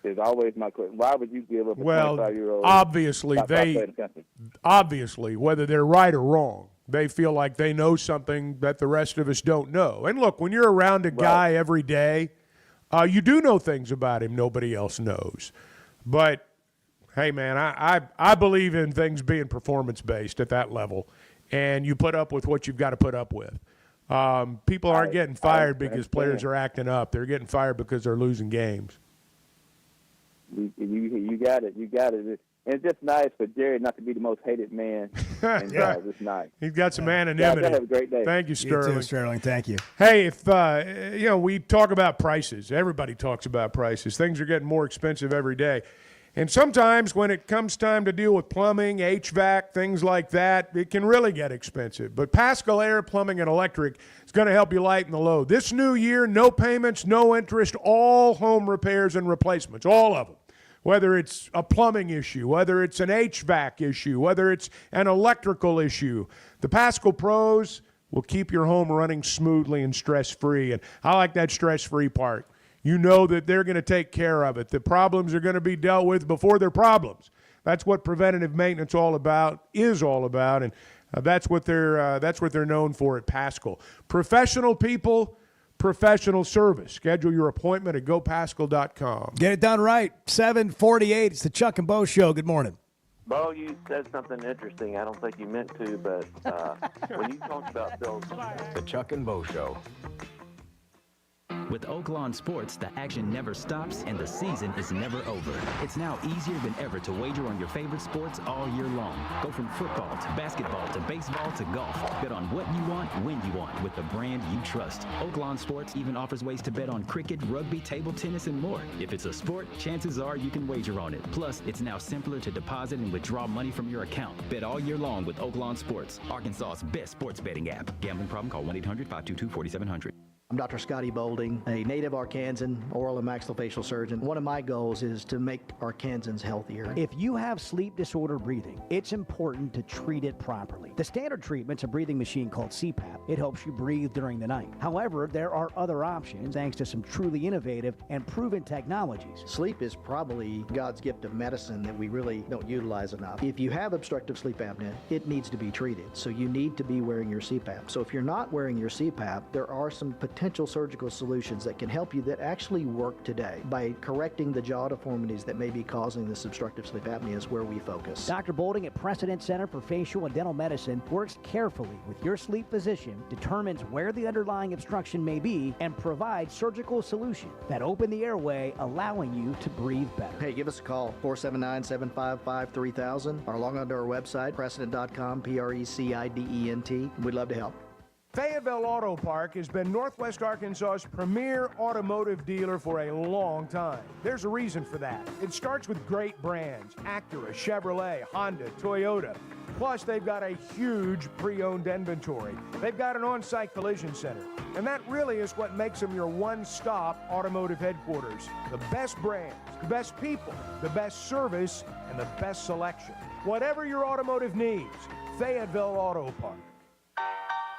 Is always my question. Why would you give up a 25-year-old? Obviously, whether they're right or wrong, they feel like they know something that the rest of us don't know. And look, when you're around a guy every day, you do know things about him nobody else knows. But hey, man, I believe in things being performance-based at that level, and you put up with what you've got to put up with. People aren't getting fired because players are acting up. They're getting fired because they're losing games. You got it. You got it. And it's just nice for Jerry not to be the most hated man in this night. He's got some anonymity. Have a great day. Thank you, Sterling. You too, Sterling. Thank you. Hey, if we talk about prices. Everybody talks about prices. Things are getting more expensive every day. And sometimes when it comes time to deal with plumbing, HVAC, things like that, it can really get expensive. But Pascal Air Plumbing and Electric is going to help you lighten the load. This new year, no payments, no interest, all home repairs and replacements, all of them. Whether it's a plumbing issue, whether it's an HVAC issue, whether it's an electrical issue. The Pascal pros, will keep your home running smoothly and stress-free. And I like that stress-free part. You know that they're going to take care of it. The problems are going to be dealt with before they're problems. That's what preventative maintenance is all about, and that's what they're known for at Paschal. Professional people, professional service. Schedule your appointment at gopaschal.com. Get it done right. 7:48. It's the Chuck and Bo Show. Good morning. Bo, you said something interesting. I don't think you meant to, but when you talked about those... The Chuck and Bo Show. With Oaklawn Sports, the action never stops and the season is never over. It's now easier than ever to wager on your favorite sports all year long. Go from football to basketball to baseball to golf. Bet on what you want, when you want, with the brand you trust. Oaklawn Sports even offers ways to bet on cricket, rugby, table tennis, and more. If it's a sport, chances are you can wager on it. Plus, it's now simpler to deposit and withdraw money from your account. Bet all year long with Oaklawn Sports, Arkansas's best sports betting app. Gambling problem? Call 1-800-522-4700. I'm Dr. Scotty Bolding, a native Arkansan oral and maxillofacial surgeon. One of my goals is to make Arkansans healthier. If you have sleep disorder breathing, it's important to treat it properly. The standard treatment's a breathing machine called CPAP. It helps you breathe during the night. However, there are other options thanks to some truly innovative and proven technologies. Sleep is probably God's gift of medicine that we really don't utilize enough. If you have obstructive sleep apnea, it needs to be treated. So you need to be wearing your CPAP. So if you're not wearing your CPAP, there are some potential surgical solutions that can help you that actually work today. By correcting the jaw deformities that may be causing this obstructive sleep apnea is where we focus. Dr. Bolding at Precedent Center for Facial and Dental Medicine works carefully with your sleep physician, determines where the underlying obstruction may be, and provides surgical solutions that open the airway, allowing you to breathe better. Hey, give us a call, 479-755-3000, or log on to our website, precedent.com, Precedent. We'd love to help. Fayetteville Auto Park has been Northwest Arkansas's premier automotive dealer for a long time. There's a reason for that. It starts with great brands: Acura, Chevrolet, Honda, Toyota. Plus, they've got a huge pre-owned inventory. They've got an on-site collision center. And that really is what makes them your one-stop automotive headquarters. The best brands, the best people, the best service, and the best selection. Whatever your automotive needs, Fayetteville Auto Park.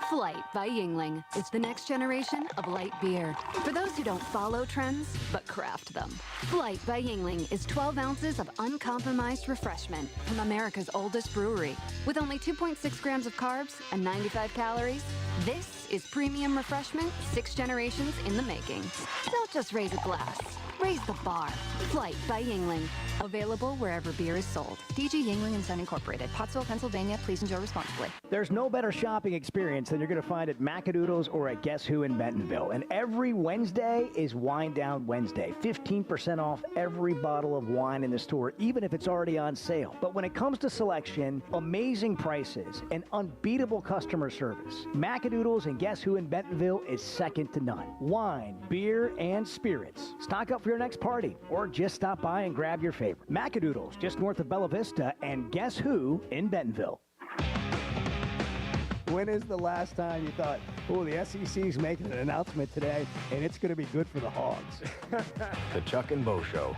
Flight by Yuengling is the next generation of light beer. For those who don't follow trends, but craft them. Flight by Yuengling is 12 ounces of uncompromised refreshment from America's oldest brewery. With only 2.6 grams of carbs and 95 calories, this is premium refreshment 6 generations in the making. Don't just raise a glass. Raise the bar. Flight by Yuengling. Available wherever beer is sold. DG Yuengling and Son Incorporated. Pottsville, Pennsylvania. Please enjoy responsibly. There's no better shopping experience than you're going to find at Macadoodles or at Guess Who in Bentonville. And every Wednesday is Wine Down Wednesday. 15% off every bottle of wine in the store, even if it's already on sale. But when it comes to selection, amazing prices, and unbeatable customer service, Macadoodles and Guess Who in Bentonville is second to none. Wine, beer, and spirits. Stock up for your next party, or just stop by and grab your favorite. Macadoodles, just north of Bella Vista, and Guess Who in Bentonville. When is the last time you thought, oh, the SEC's making an announcement today, and it's going to be good for the Hogs? The Chuck and Bo Show.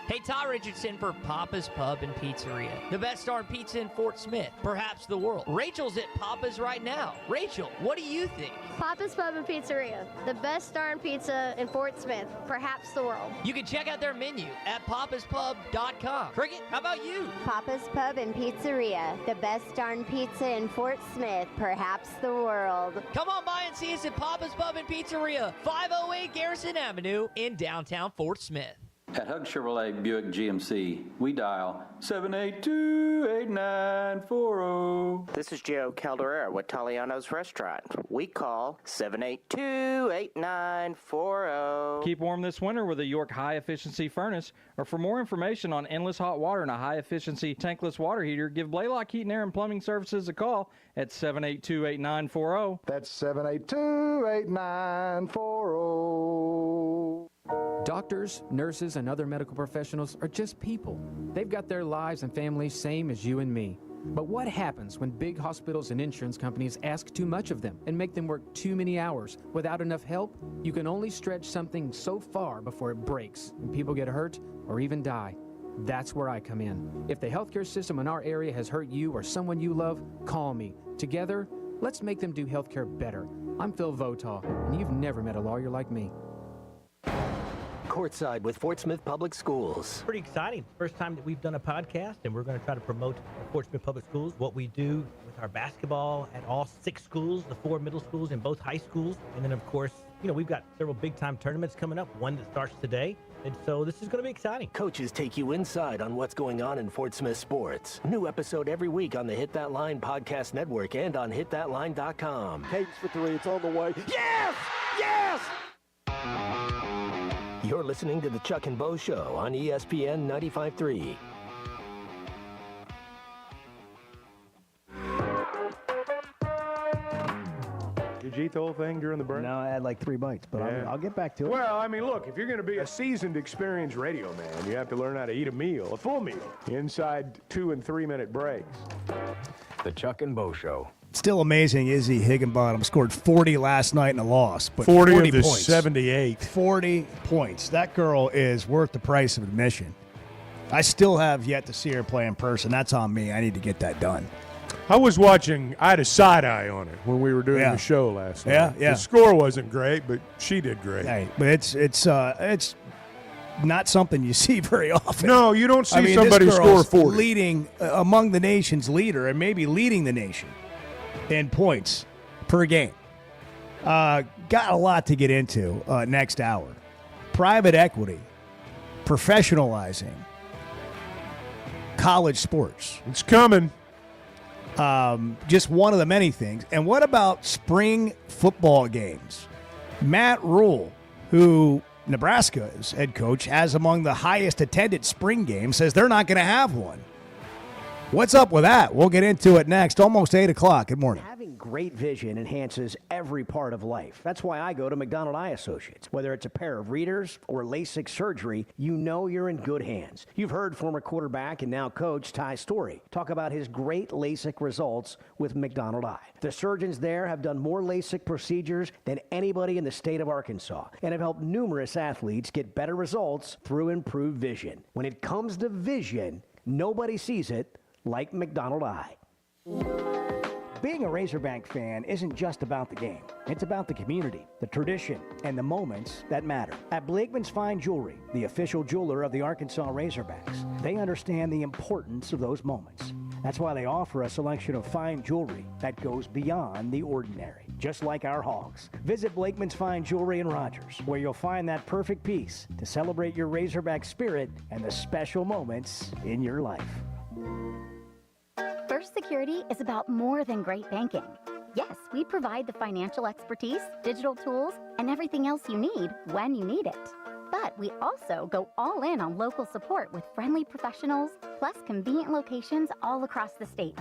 Hey, Todd Richardson for Papa's Pub and Pizzeria. The best darn pizza in Fort Smith, perhaps the world. Rachel's at Papa's right now. Rachel, what do you think? Papa's Pub and Pizzeria. The best darn pizza in Fort Smith, perhaps the world. You can check out their menu at papaspub.com. Cricket, how about you? Papa's Pub and Pizzeria. The best darn pizza in Fort Smith, perhaps the world. Come on by and see us at Papa's Pub and Pizzeria, 508 Garrison Avenue in downtown Fort Smith. At Hug Chevrolet Buick GMC, we dial 782-8940. This is Joe Calderera with Taliano's Restaurant. We call 782-8940. Keep warm this winter with a York high-efficiency furnace. Or for more information on endless hot water and a high-efficiency tankless water heater, give Blaylock Heating, Air, and Plumbing Services a call at 782-8940. That's 782-8940. Doctors, nurses, and other medical professionals are just people. They've got their lives and families same as you and me. But what happens when big hospitals and insurance companies ask too much of them and make them work too many hours without enough help? You can only stretch something so far before it breaks and people get hurt or even die. That's where I come in. If the healthcare system in our area has hurt you or someone you love, call me. Together, let's make them do healthcare better. I'm Phil Votaw, and you've never met a lawyer like me. Courtside with Fort Smith Public Schools. Pretty exciting. First time that we've done a podcast, and we're going to try to promote Fort Smith Public Schools, what we do with our basketball at all 6 schools, the 4 middle schools and both high schools. And then, of course, we've got several big-time tournaments coming up, one that starts today. And so this is going to be exciting. Coaches take you inside on what's going on in Fort Smith sports. New episode every week on the Hit That Line podcast network and on hitthatline.com. Cadence for 3. It's on the way. Yes! Yes! You're listening to the Chuck and Bo Show on ESPN 95.3. Did you eat the whole thing during the break? No, I had like 3 bites, but I'll get back to it. Well, I mean, look, if you're going to be a seasoned, experienced radio man, you have to learn how to eat a meal, a full meal, inside 2 and 3 minute breaks. The Chuck and Bo Show. Still amazing, Izzy Higginbottom scored 40 last night in a loss. But 40 of the points. 78. 40 points. That girl is worth the price of admission. I still have yet to see her play in person. That's on me. I need to get that done. I was watching, I had a side eye on it when we were doing the show last night. Yeah. The score wasn't great, but she did great. Hey, but it's not something you see very often. No, you don't see somebody this score girl's 40. Leading among the nation's leader and maybe leading the nation in points per game. Got a lot to get into next hour. Private equity, professionalizing college sports. It's coming. Just one of the many things. And what about spring football games? Matt Rule, who Nebraska's head coach has among the highest attended spring games, says they're not going to have one. What's up with that? We'll get into it next. Almost 8 o'clock. Good morning. Having great vision enhances every part of life. That's why I go to McDonald Eye Associates. Whether it's a pair of readers or LASIK surgery, you know you're in good hands. You've heard former quarterback and now coach Ty Story talk about his great LASIK results with McDonald Eye. The surgeons there have done more LASIK procedures than anybody in the state of Arkansas and have helped numerous athletes get better results through improved vision. When it comes to vision, nobody sees it like McDonald Eye. Being a Razorback fan isn't just about the game. It's about the community, the tradition, and the moments that matter. At Blakeman's Fine Jewelry, the official jeweler of the Arkansas Razorbacks, they understand the importance of those moments. That's why they offer a selection of fine jewelry that goes beyond the ordinary, just like our hogs. Visit Blakeman's Fine Jewelry in Rogers, where you'll find that perfect piece to celebrate your Razorback spirit and the special moments in your life. First Security is about more than great banking. Yes, we provide the financial expertise, digital tools, and everything else you need when you need it. But we also go all in on local support with friendly professionals, plus convenient locations all across the state.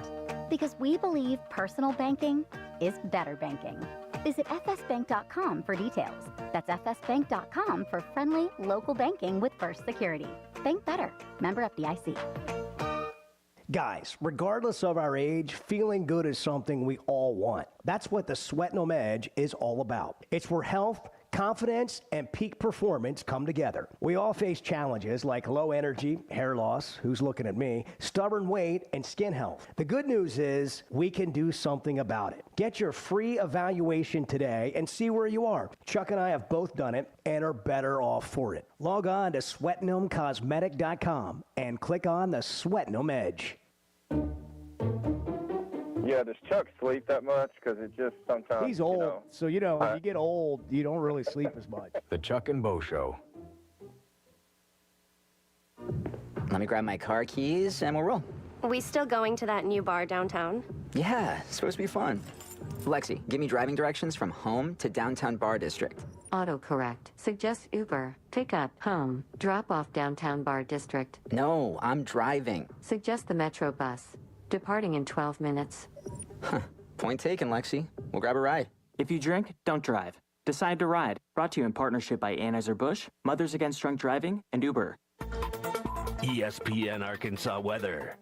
Because we believe personal banking is better banking. Visit fsbank.com for details. That's fsbank.com for friendly local banking with First Security. Bank better. Member FDIC. Guys, regardless of our age, feeling good is something we all want. That's what the Sweatnum Edge is all about. It's where health, confidence, and peak performance come together. We all face challenges like low energy, hair loss, who's looking at me, stubborn weight, and skin health. The good news is we can do something about it. Get your free evaluation today and see where you are. Chuck and I have both done it and are better off for it. Log on to SweatnumCosmetic.com and click on the Sweatnum Edge. Yeah, does Chuck sleep that much? Because it just sometimes, He's old, so when you get old, you don't really sleep as much. The Chuck and Bo Show. Let me grab my car keys and we'll roll. Are we still going to that new bar downtown? Yeah, it's supposed to be fun. Lexi, give me driving directions from home to downtown bar district. Autocorrect. Suggest Uber. Pick up. Home. Drop off downtown bar district. No, I'm driving. Suggest the Metro bus. Departing in 12 minutes. Huh. Point taken, Lexi. We'll grab a ride. If you drink, don't drive. Decide to ride. Brought to you in partnership by Anheuser-Busch, Mothers Against Drunk Driving, and Uber. ESPN Arkansas weather.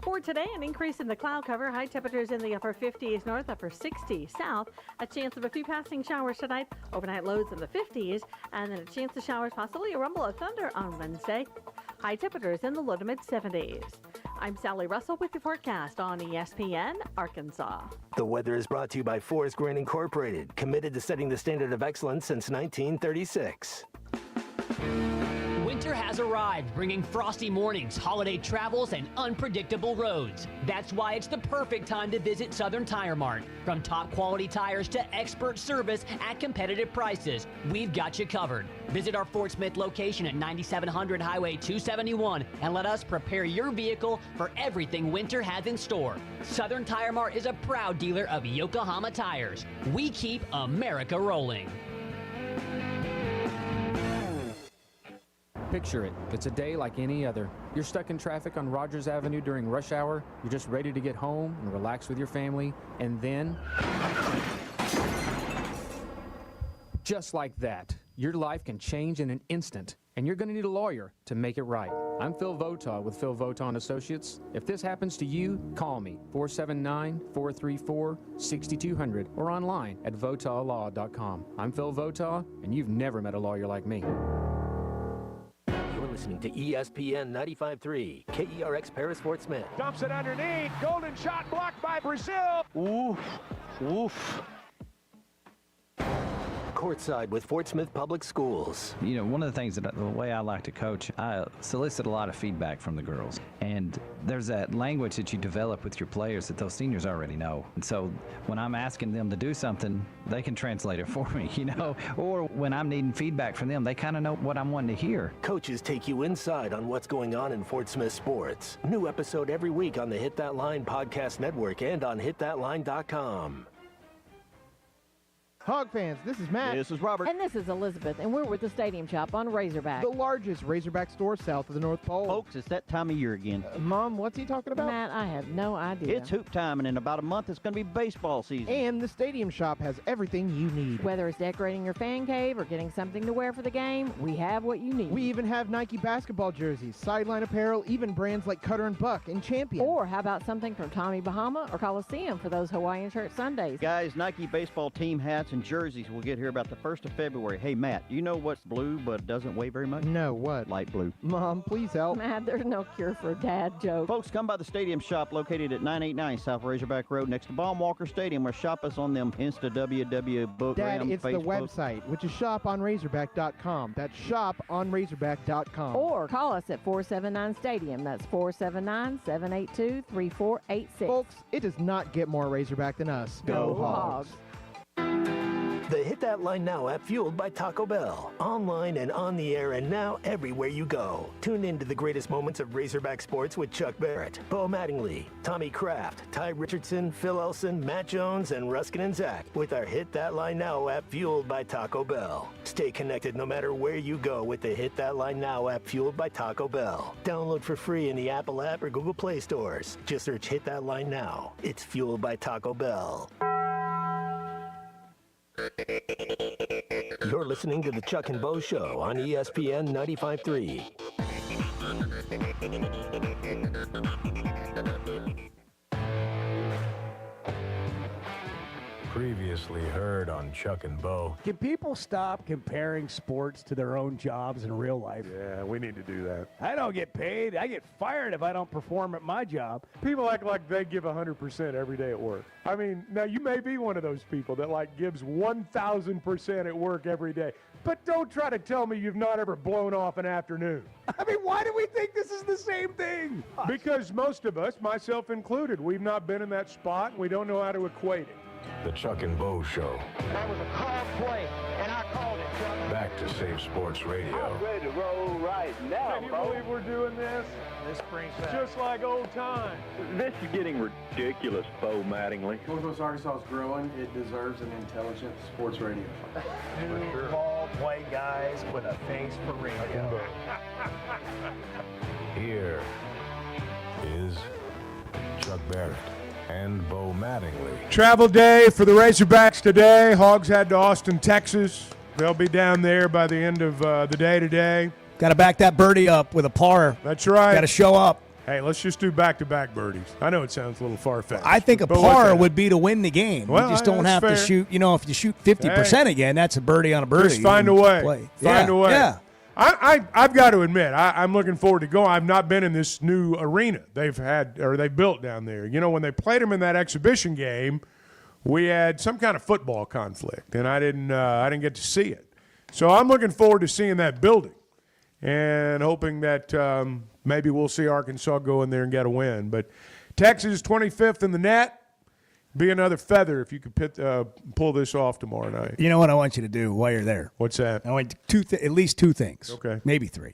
For today, an increase in the cloud cover. High temperatures in the upper 50s north, upper 60s south. A chance of a few passing showers tonight. Overnight lows in the 50s. And then a chance of showers, possibly a rumble of thunder on Wednesday. High temperatures in the low to mid-70s. I'm Sally Russell with the forecast on ESPN Arkansas. The weather is brought to you by Forest Grain Incorporated, committed to setting the standard of excellence since 1936. Winter has arrived, bringing frosty mornings, holiday travels, and unpredictable roads. That's why it's the perfect time to visit Southern Tire Mart. From top quality tires to expert service at competitive prices, we've got you covered. Visit our Fort Smith location at 9700 Highway 271 and let us prepare your vehicle for everything winter has in store. Southern Tire Mart is a proud dealer of Yokohama tires. We keep America rolling. Picture it. It's a day like any other. You're stuck in traffic on Rogers Avenue during rush hour. You're just ready to get home and relax with your family. And then, just like that, your life can change in an instant. And you're going to need a lawyer to make it right. I'm Phil Votaw with Phil Votaw & Associates. If this happens to you, call me, 479-434-6200, or online at votawlaw.com. I'm Phil Votaw, and you've never met a lawyer like me. You're listening to ESPN 95.3, KERX Paris Fort Smith. Dumps it underneath. Golden shot blocked by Brazil. Oof. Oof. Courtside with Fort Smith Public Schools. You know, one of the things that the way I like to coach, I solicit a lot of feedback from the girls. And there's that language that you develop with your players that those seniors already know. And so when I'm asking them to do something, they can translate it for me, you know. Or when I'm needing feedback from them, they kind of know what I'm wanting to hear. Coaches take you inside on what's going on in Fort Smith sports. New episode every week on the Hit That Line podcast network and on hitthatline.com. Hog fans, this is Matt. This is Robert. And this is Elizabeth, and we're with the Stadium Shop on Razorback. The largest Razorback store south of the North Pole. Folks, it's that time of year again. Mom, what's he talking about? Matt, I have no idea. It's hoop time, and in about a month, it's going to be baseball season. And the Stadium Shop has everything you need. Whether it's decorating your fan cave or getting something to wear for the game, we have what you need. We even have Nike basketball jerseys, sideline apparel, even brands like Cutter and Buck and Champion. Or how about something from Tommy Bahama or Coliseum for those Hawaiian shirt Sundays? Guys, Nike baseball team hats and jerseys will get here about the 1st of February. Hey, Matt, you know what's blue but doesn't weigh very much? No, what? Light blue. Mom, please help. Matt, there's no cure for a dad joke. Folks, come by the Stadium Shop located at 989 South Razorback Road next to Baum-Walker Stadium, or shop us on them Insta WW book. Dad, it's Facebook. the website, which is shoponrazorback.com. That's shoponrazorback.com. Or call us at 479-STADIUM. That's 479-782-3486. Folks, it does not get more Razorback than us. Go Hogs. The Hit That Line Now app, fueled by Taco Bell. Online and on the air and now everywhere you go. Tune in to the greatest moments of Razorback sports with Chuck Barrett, Bo Mattingly, Tommy Kraft, Ty Richardson, Phil Elson, Matt Jones, and Ruskin and Zach with our Hit That Line Now app, fueled by Taco Bell. Stay connected no matter where you go with the Hit That Line Now app, fueled by Taco Bell. Download for free in the Apple app or Google Play stores. Just search Hit That Line Now. It's fueled by Taco Bell. You're listening to the Chuck and Bo Show on ESPN 95.3. Previously heard on Chuck and Bo. Can people stop comparing sports to their own jobs in real life? Yeah, we need to do that. I don't get paid. I get fired if I don't perform at my job. People act like they give 100% every day at work. I mean, now you may be one of those people that like gives 1,000% at work every day. But don't try to tell me you've not ever blown off an afternoon. I mean, why do we think this is the same thing? Because most of us, myself included, we've not been in that spot and we don't know how to equate it. The Chuck and Bo Show. That was a called play, and I called it, Chuck. Back to Safe Sports Radio. I'm ready to roll right now, Can you believe we're doing this? This brings back. Just like old times. This is getting ridiculous, Bo Mattingly. Northwest Arkansas is growing. It deserves an intelligent sports radio. Two ball play guys with a face for radio. Here is Chuck Barrett and Bo Mattingly. Travel day for the Razorbacks today. Hogs head to Austin, Texas. They'll be down there by the end of the day today. Got to back that birdie up with a par. That's right. Got to show up. Hey, let's just do back-to-back birdies. I know it sounds a little far-fetched. I think a par would be to win the game. Well, you just don't have fair. to shoot. You know, if you shoot 50% again, that's a birdie on a birdie. Just find a way. Find a way. Yeah. I've got to admit, I'm looking forward to going. I've not been in this new arena they built down there. You know, when they played them in that exhibition game, we had some kind of football conflict, and I didn't get to see it. So I'm looking forward to seeing that building and hoping that maybe we'll see Arkansas go in there and get a win. But Texas 25th in the net. Be another feather if you could pull this off tomorrow night. You know what I want you to do while you're there? What's that? I want at least two things. Okay. Maybe three.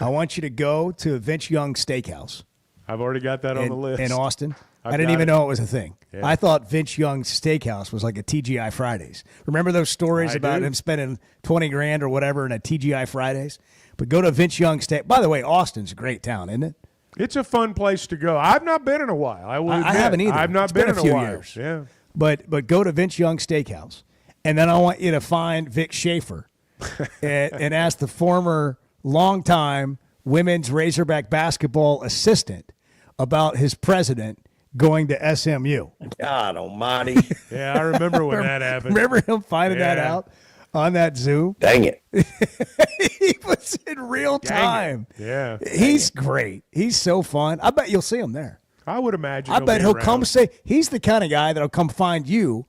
I want you to go to Vince Young Steakhouse. I've already got that on the list. In Austin. I didn't even know it was a thing. Yeah. I thought Vince Young's Steakhouse was like a TGI Fridays. Remember those stories about him spending $20,000 or whatever in a TGI Fridays? But go to Vince Young Steak. By the way, Austin's a great town, isn't it? It's a fun place to go. I've not been in a while. I haven't either. I've not been in a few while. Years. Yeah. But go to Vince Young Steakhouse, and then I want you to find Vic Schaefer and ask the former longtime women's Razorback basketball assistant about his president going to SMU. God almighty. Yeah, I remember when that happened. Remember him finding that out on that Zoom? Dang it. He was in real time. Yeah. He's great. He's so fun. I bet you'll see him there. I would imagine. I bet he'll be come around. say, he's the kind of guy that'll come find you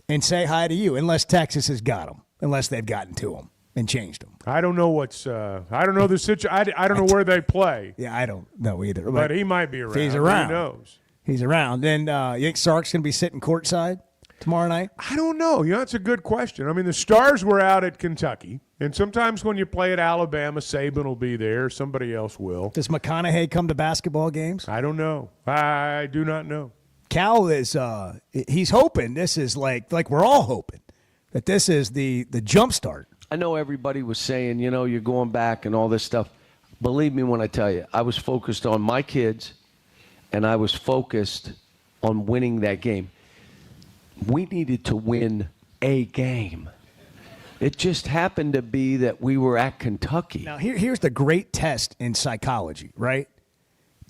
and say hi to you, unless Texas has got him, unless they've gotten to him and changed him. I don't know I don't know the situation. I don't know where they play. Yeah, I don't know either. But he might be around. If he's around. Who knows? He's around. Then you think Sark's going to be sitting courtside tomorrow night? I don't know. You know, it's a good question. I mean, the Stars were out at Kentucky, and sometimes when you play at Alabama, Saban will be there. Somebody else will. Does McConaughey come to basketball games? I don't know. I do not know. Cal is he's hoping this is like we're all hoping that this is the jump start. I know everybody was saying, you know, you're going back and all this stuff. Believe me when I tell you, I was focused on my kids, and I was focused on winning that game. We needed to win a game. It just happened to be that we were at Kentucky. Now, here's the great test in psychology, right?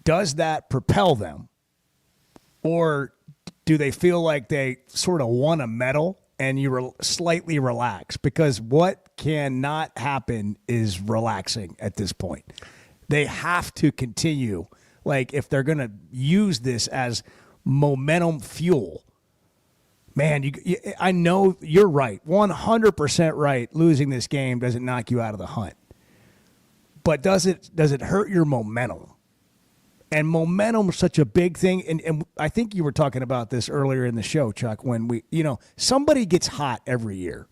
Does that propel them? Or do they feel like they sort of won a medal and you slightly relax? Because what cannot happen is relaxing at this point. They have to continue. Like, if they're going to use this as momentum fuel, man, I know you're right, 100% right. Losing this game doesn't knock you out of the hunt. But does it hurt your momentum? And momentum is such a big thing. And I think you were talking about this earlier in the show, Chuck, when somebody gets hot every year,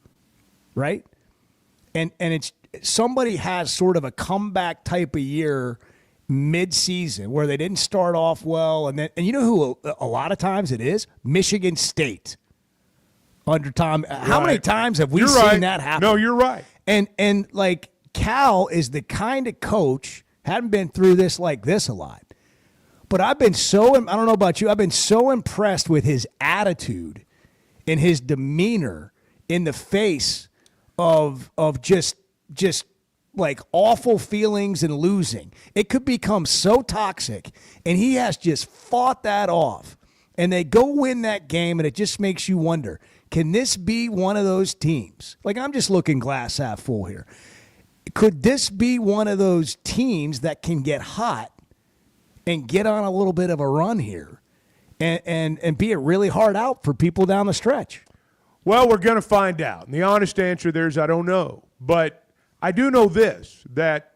right? And it's somebody has sort of a comeback type of year mid-season where they didn't start off well. And you know who a lot of times it is? Michigan State. Under Tom, how many times have we seen that happen? No, you're right. And like Cal is the kind of coach, hadn't been through this like this a lot. But I don't know about you, I've been so impressed with his attitude and his demeanor in the face of just like awful feelings and losing. It could become so toxic, and he has just fought that off. And they go win that game, and it just makes you wonder, can this be one of those teams? Like, I'm just looking glass half full here. Could this be one of those teams that can get hot and get on a little bit of a run here and be a really hard out for people down the stretch? Well, we're going to find out. And the honest answer there is I don't know. But I do know this, that,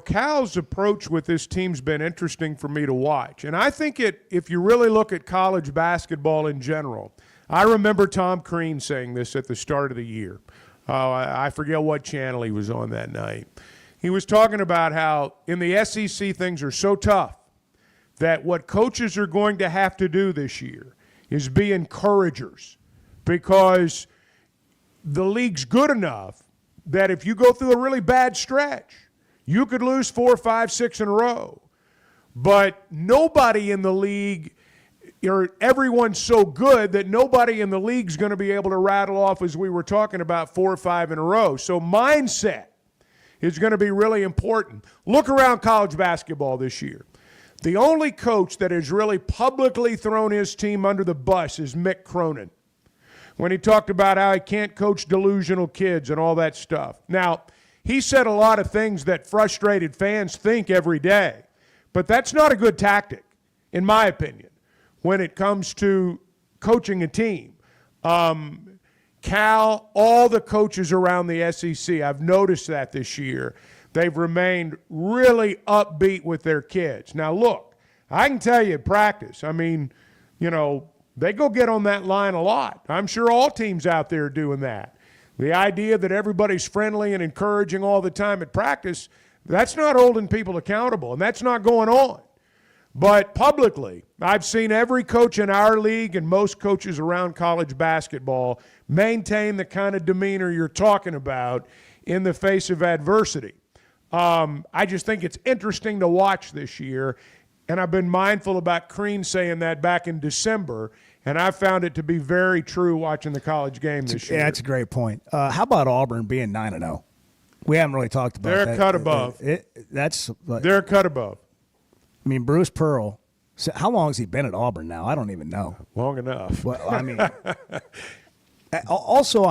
Cal's approach with this team's been interesting for me to watch. And I think if you really look at college basketball in general, I remember Tom Crean saying this at the start of the year. I forget what channel he was on that night. He was talking about how in the SEC things are so tough that what coaches are going to have to do this year is be encouragers, because the league's good enough that if you go through a really bad stretch, you could lose 4, 5, 6 in a row. But nobody in the league, or everyone's so good that nobody in the league's going to be able to rattle off, as we were talking about, 4 or 5 in a row. So mindset is going to be really important. Look around college basketball this year. The only coach that has really publicly thrown his team under the bus is Mick Cronin, when he talked about how he can't coach delusional kids and all that stuff. Now, he said a lot of things that frustrated fans think every day. But that's not a good tactic, in my opinion, when it comes to coaching a team. Cal, all the coaches around the SEC, I've noticed that this year, they've remained really upbeat with their kids. Now, look, I can tell you at practice, I mean, you know, they go get on that line a lot. I'm sure all teams out there are doing that. The idea that everybody's friendly and encouraging all the time at practice, that's not holding people accountable, and that's not going on. But publicly, I've seen every coach in our league and most coaches around college basketball maintain the kind of demeanor you're talking about in the face of adversity. I just think it's interesting to watch this year, and I've been mindful about Crean saying that back in December, and I found it to be very true watching the college game this year. Yeah, that's a great point. How about Auburn being 9-0? We haven't really talked about that. They're a cut above. They're a cut above. I mean, Bruce Pearl, so how long has he been at Auburn now? I don't even know. Long enough. Well, I mean, also,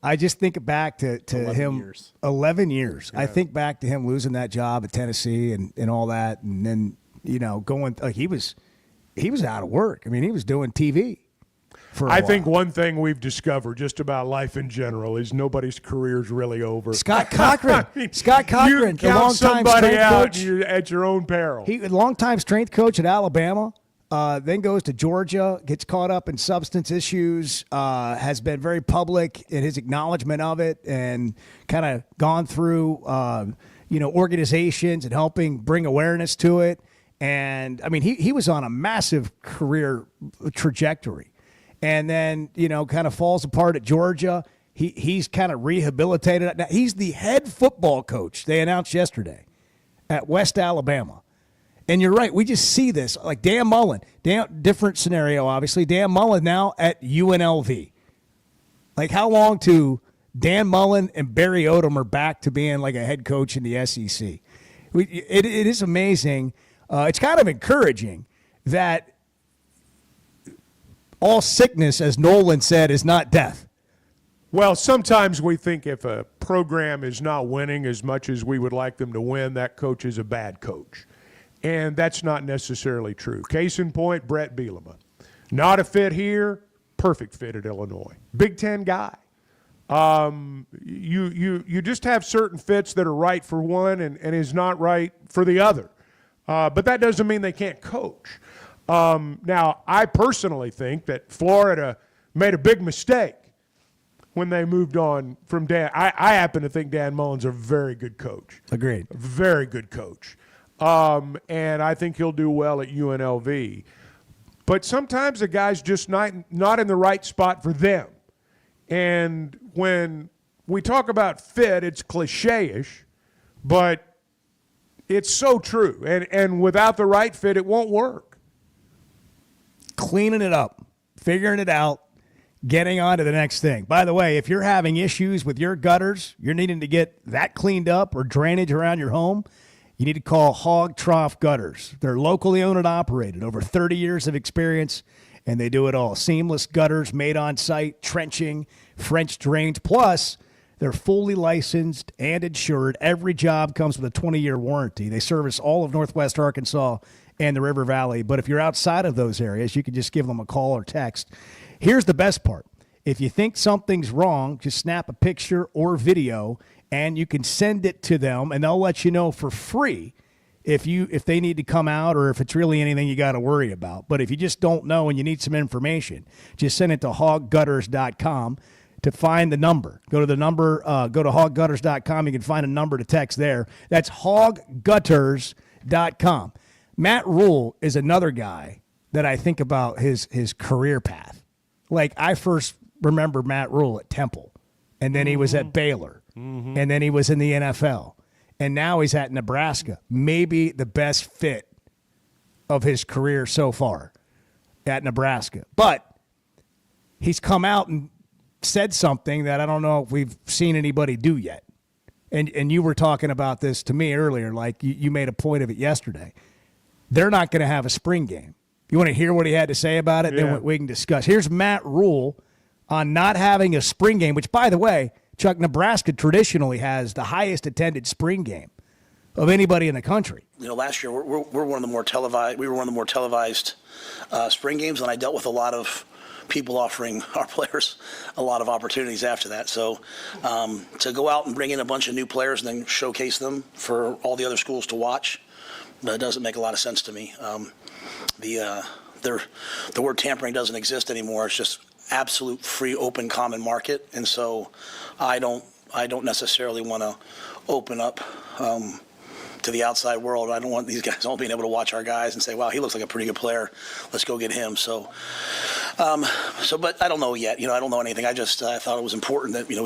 I just think back to 11 him. Years. 11 years. Yeah. I think back to him losing that job at Tennessee and all that, and then going like he was out of work. I mean, he was doing TV. I think one thing we've discovered just about life in general is nobody's career is really over. Scott Cochran. I mean, Scott Cochran, you the count longtime somebody strength out coach. at your own peril. He longtime strength coach at Alabama, then goes to Georgia, gets caught up in substance issues, has been very public in his acknowledgement of it, and kind of gone through organizations and helping bring awareness to it. And I mean, he was on a massive career trajectory. And then, kind of falls apart at Georgia. He's kind of rehabilitated. Now, he's the head football coach, they announced yesterday, at West Alabama. And you're right, we just see this. Like Dan Mullen, different scenario, obviously. Dan Mullen now at UNLV. Like, how long to Dan Mullen and Barry Odom are back to being like a head coach in the SEC? It is amazing. It's kind of encouraging that all sickness, as Nolan said, is not death. Well, sometimes we think if a program is not winning as much as we would like them to win, that coach is a bad coach. And that's not necessarily true. Case in point, Brett Bielema. Not a fit here, perfect fit at Illinois. Big Ten guy. You just have certain fits that are right for one and is not right for the other. But that doesn't mean they can't coach. Now, I personally think that Florida made a big mistake when they moved on from Dan. I happen to think Dan Mullen's a very good coach. Agreed. A very good coach. And I think he'll do well at UNLV. But sometimes the guy's just not in the right spot for them. And when we talk about fit, it's cliche-ish, but it's so true. And without the right fit, it won't work. Cleaning it up, figuring it out, getting on to the next thing. By the way, if you're having issues with your gutters, you're needing to get that cleaned up or drainage around your home, you need to call Hog Trough Gutters. They're locally owned and operated, over 30 years of experience, and they do it all. Seamless gutters made on site, trenching, French drains, plus they're fully licensed and insured. Every job comes with a 20-year warranty. They service all of Northwest Arkansas and the River Valley. But if you're outside of those areas, you can just give them a call or text. Here's the best part. If you think something's wrong, just snap a picture or video, and you can send it to them, and they'll let you know for free if they need to come out or if it's really anything you got to worry about. But if you just don't know and you need some information, just send it to hoggutters.com to find the number. Go to the number, go to hoggutters.com. You can find a number to text there. That's hoggutters.com. Matt Rule is another guy that I think about his career path. Like, I first remember Matt Rule at Temple, and then he was at Baylor, and then he was in the NFL, and now he's at Nebraska. Maybe the best fit of his career so far at Nebraska. But he's come out and said something that I don't know if we've seen anybody do yet. And you were talking about this to me earlier, like you made a point of it yesterday. They're not going to have a spring game. You want to hear what he had to say about it? Yeah. Then we can discuss. Here's Matt Rule on not having a spring game, which, by the way, Chuck, Nebraska traditionally has the highest attended spring game of anybody in the country. Last year we're one of the more televised. We were one of the more televised spring games, and I dealt with a lot of people offering our players a lot of opportunities after that. So to go out and bring in a bunch of new players and then showcase them for all the other schools to watch, that doesn't make a lot of sense to me. The word tampering doesn't exist anymore. It's just absolute free, open, common market, and so I don't necessarily want to open up to the outside world. I don't want these guys all being able to watch our guys and say, "Wow, he looks like a pretty good player. Let's go get him." So, but I don't know yet. I don't know anything. I thought it was important that we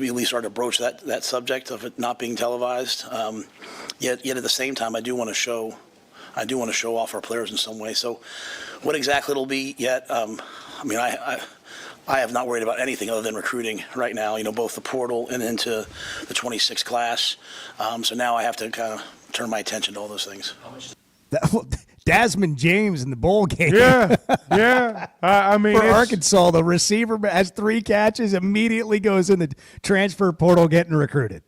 at least started to broach that subject of it not being televised. Yet at the same time, I do want to show off our players in some way. So, what exactly it'll be yet? I have not worried about anything other than recruiting right now, both the portal and into the 26 class. So now I have to kind of turn my attention to all those things. Desmond James in the bowl game. Yeah. For Arkansas, the receiver has 3 catches, immediately goes in the transfer portal getting recruited.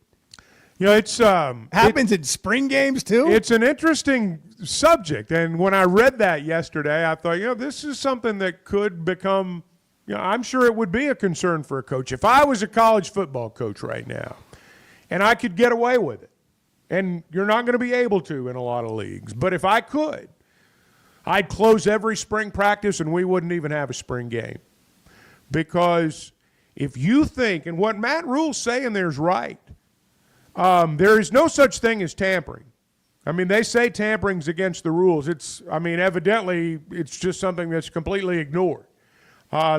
It's happens in spring games too. It's an interesting subject, and when I read that yesterday, I thought, this is something that could become. I'm sure it would be a concern for a coach. If I was a college football coach right now, and I could get away with it, and you're not going to be able to in a lot of leagues, but if I could, I'd close every spring practice and we wouldn't even have a spring game. Because if you think, and what Matt Rule's saying there is right, there is no such thing as tampering. They say tampering's against the rules. Evidently it's just something that's completely ignored.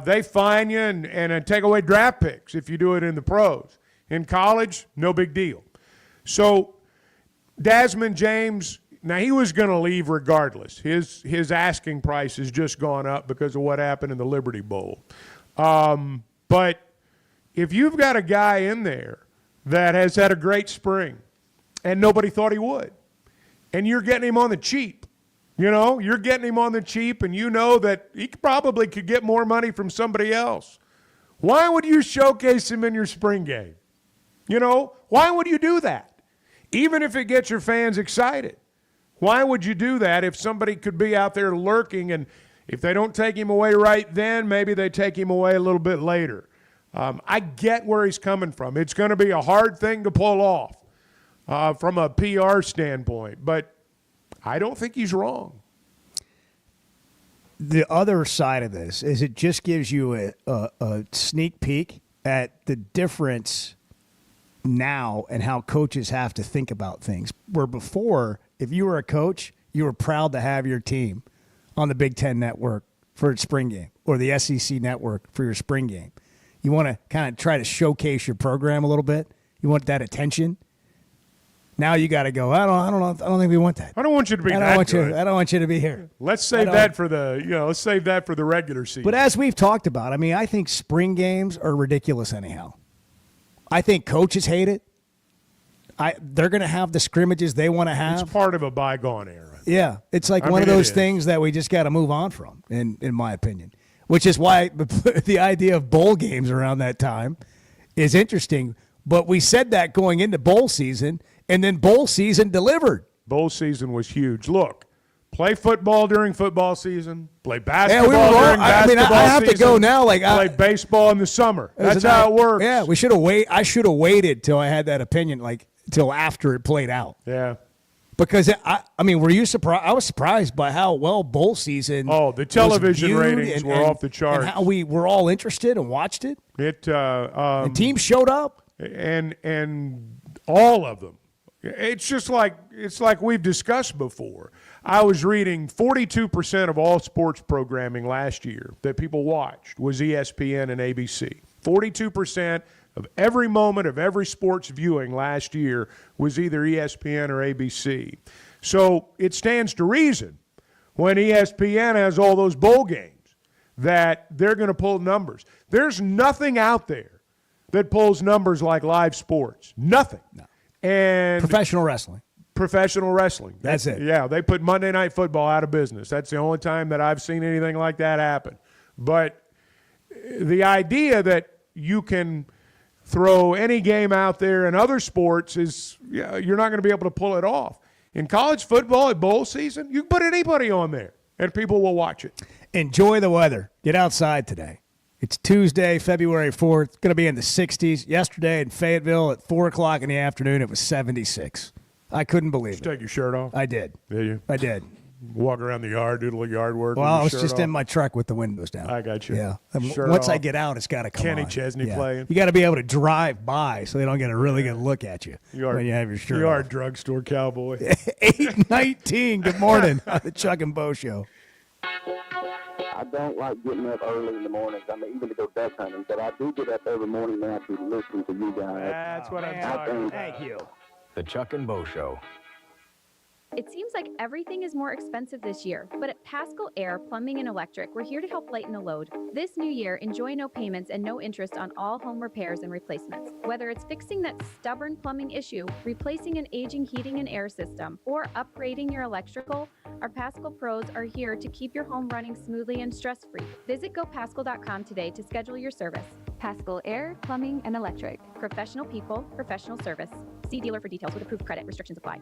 They fine you and take away draft picks if you do it in the pros. In college, no big deal. So Desmond James, now he was going to leave regardless. His asking price has just gone up because of what happened in the Liberty Bowl. But if you've got a guy in there that has had a great spring and nobody thought he would, and you're getting him on the cheap, you're getting him on the cheap, and you know that he probably could get more money from somebody else. Why would you showcase him in your spring game? Why would you do that? Even if it gets your fans excited. Why would you do that if somebody could be out there lurking, and if they don't take him away right then, maybe they take him away a little bit later? I get where he's coming from. It's going to be a hard thing to pull off from a PR standpoint, but I don't think he's wrong. The other side of this is it just gives you a sneak peek at the difference now and how coaches have to think about things. Where before, if you were a coach, you were proud to have your team on the Big Ten Network for its spring game or the SEC Network for your spring game. You want to kind of try to showcase your program a little bit. You want that attention. Now you got to go. I don't think we want that. I don't want you to be I don't want you to be here. Let's save that for the regular season. But as we've talked about, I think spring games are ridiculous anyhow. I think coaches hate it. They're going to have the scrimmages they want to have. It's part of a bygone era. Yeah, it's like one of those things that we just got to move on from, in my opinion. Which is why the idea of bowl games around that time is interesting. But we said that going into bowl season, and then bowl season delivered. Bowl season was huge. Look, play football during football season. Play basketball during basketball season. I have to go now. Play baseball in the summer. That's how it works. Yeah, I should have waited till I had that opinion, till after it played out. Yeah. Because, were you surprised? I was surprised by how well bowl season the television ratings were off the charts. And how we were all interested and watched it. And teams showed up. And all of them. It's just like we've discussed before. I was reading 42% of all sports programming last year that people watched was ESPN and ABC. 42% of every moment of every sports viewing last year was either ESPN or ABC. So it stands to reason when ESPN has all those bowl games that they're going to pull numbers. There's nothing out there that pulls numbers like live sports. Nothing. No. And professional wrestling. That's it. Yeah, they put Monday Night Football out of business. That's the only time that I've seen anything like that happen. But the idea that you can throw any game out there in other sports, you're not going to be able to pull it off. In college football at bowl season, you can put anybody on there, and people will watch it. Enjoy the weather. Get outside today. It's Tuesday, February 4th. Going to be in the 60s. Yesterday in Fayetteville at 4 o'clock in the afternoon, it was 76. I couldn't believe it. Did you take your shirt off? I did. Did you? I did. Walk around the yard, do a little yard work. Well, I was just in my truck with the windows down. I got you. Yeah. Shirt Once I off. get out, it's got to come Kenny on. Chesney playing. You got to be able to drive by so they don't get a really good look at you, when you have your shirt You are a off. drugstore cowboy. 8:19. Good morning on the Chuck and Bo Show. I don't like getting up early in the mornings. I mean, even to go duck hunting, but I do get up every morning now to listen to you guys. That's what I'm talking about. Thank you. The Chuck and Bo Show. It seems like everything is more expensive this year, but at Pascal Air Plumbing and Electric, we're here to help lighten the load. This new year, enjoy no payments and no interest on all home repairs and replacements. Whether it's fixing that stubborn plumbing issue, replacing an aging heating and air system, or upgrading your electrical, our Pascal pros are here to keep your home running smoothly and stress-free. Visit gopascal.com today to schedule your service. Pascal Air Plumbing and Electric. Professional people, professional service. See dealer for details with approved credit. Restrictions apply.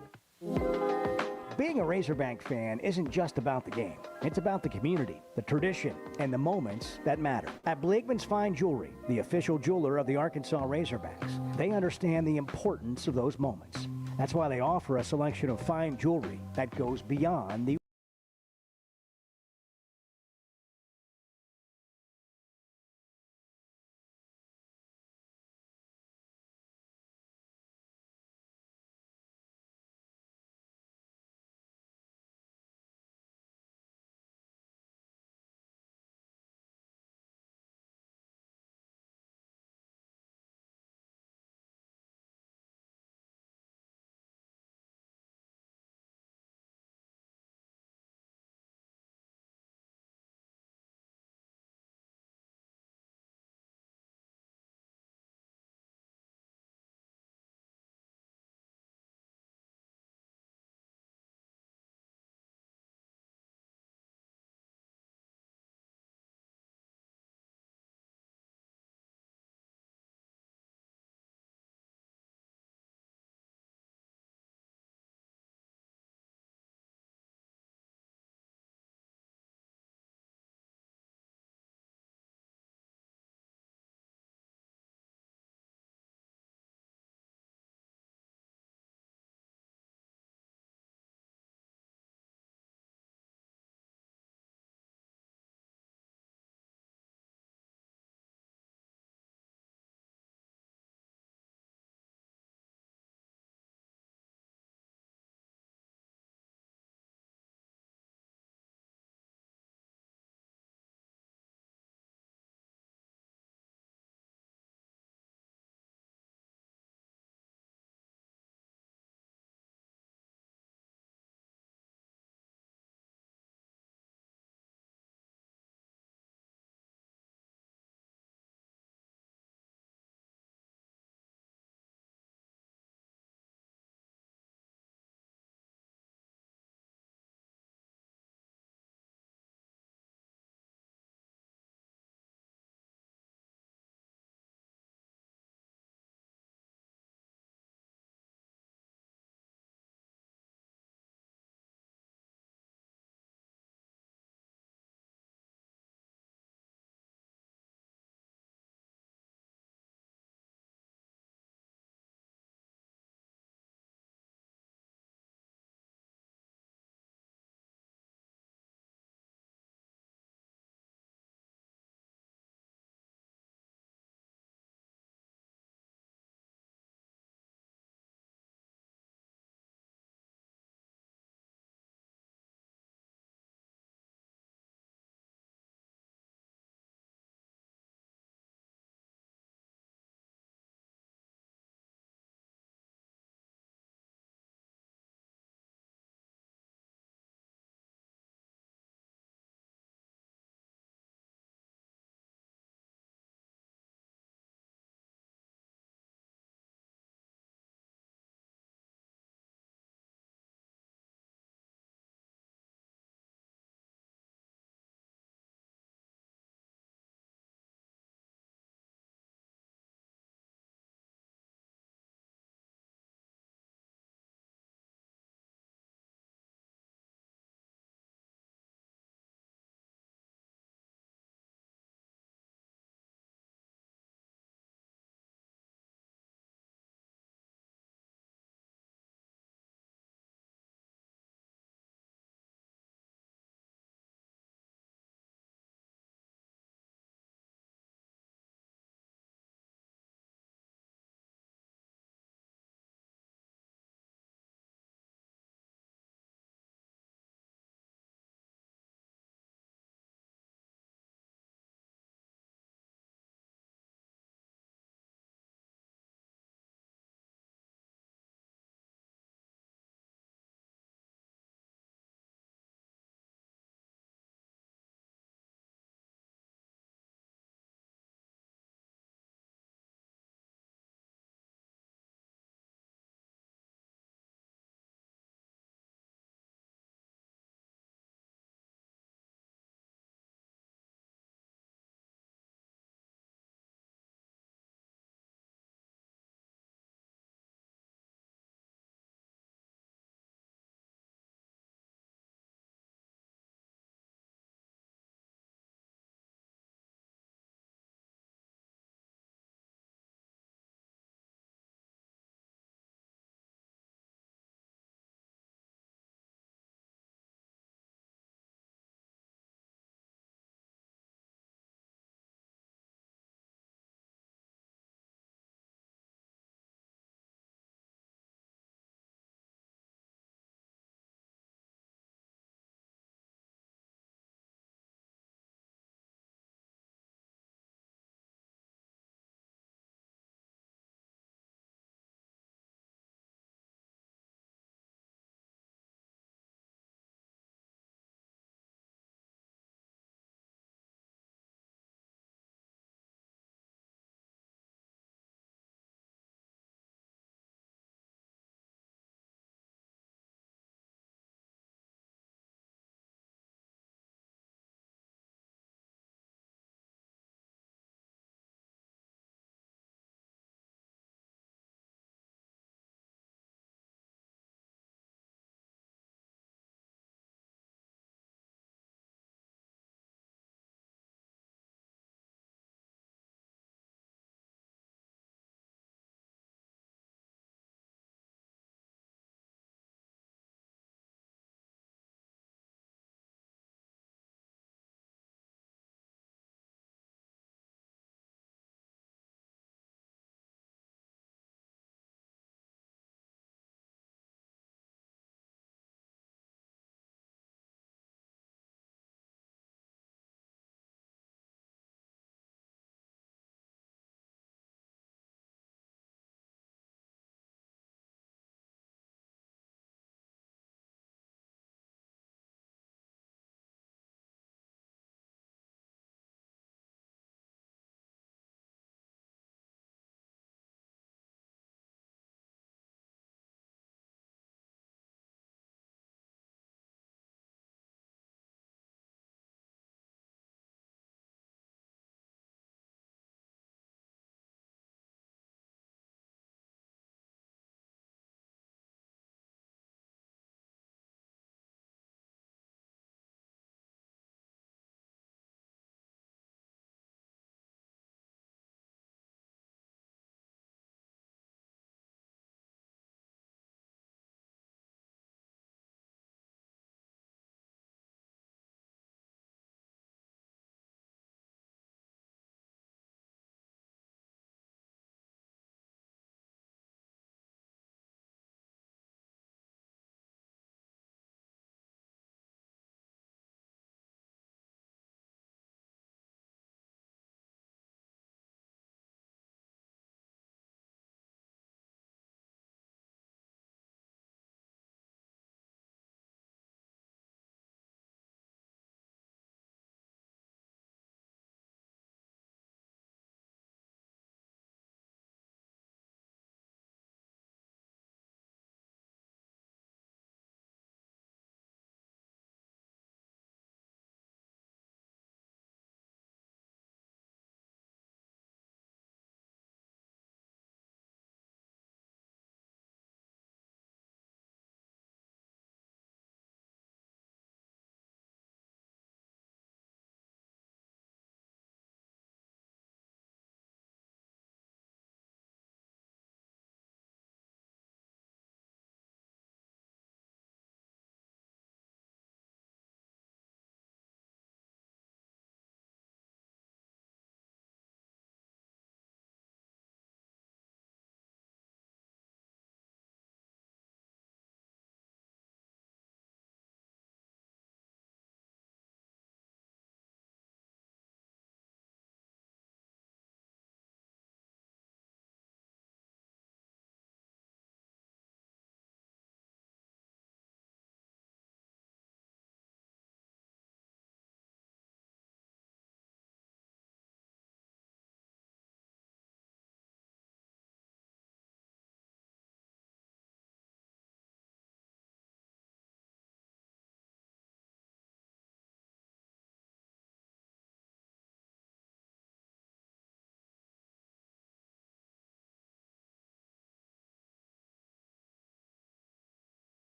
Being a Razorback fan isn't just about the game. It's about the community, the tradition, and the moments that matter. At Blakeman's Fine Jewelry, the official jeweler of the Arkansas Razorbacks, they understand the importance of those moments. That's why they offer a selection of fine jewelry that goes beyond the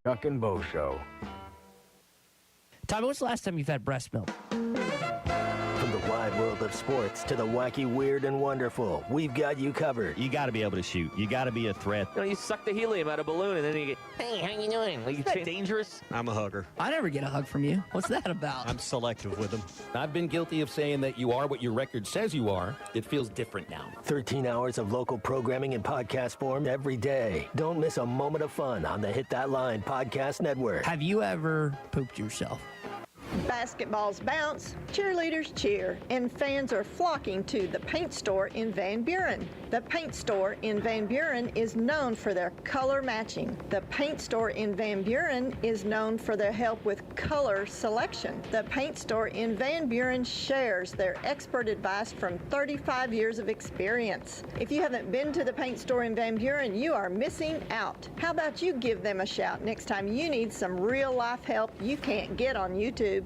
Chuck and Bo Show. Tommy, when's the last time you've had breast milk? From the wide world of sports to the wacky, weird, and wonderful, we've got you covered. You got to be able to shoot. You got to be a threat. You know, you suck the helium out of a balloon, and then you get, hey, how you doing? Like, is that dangerous? I'm a hugger. I never get a hug from you. What's that about? I'm selective with them. I've been guilty of saying that you are what your record says you are. It feels different now. 13 hours of local programming in podcast form every day. Don't miss a moment of fun on the Hit That Line Podcast Network. Have you ever pooped yourself? Basketballs bounce, cheerleaders cheer, and fans are flocking to the paint store in Van Buren. The paint store in Van Buren is known for their color matching. The paint store in Van Buren is known for their help with color selection. The paint store in Van Buren shares their expert advice from 35 years of experience. If you haven't been to the paint store in Van Buren, you are missing out. How about you give them a shout next time you need some real-life help you can't get on YouTube?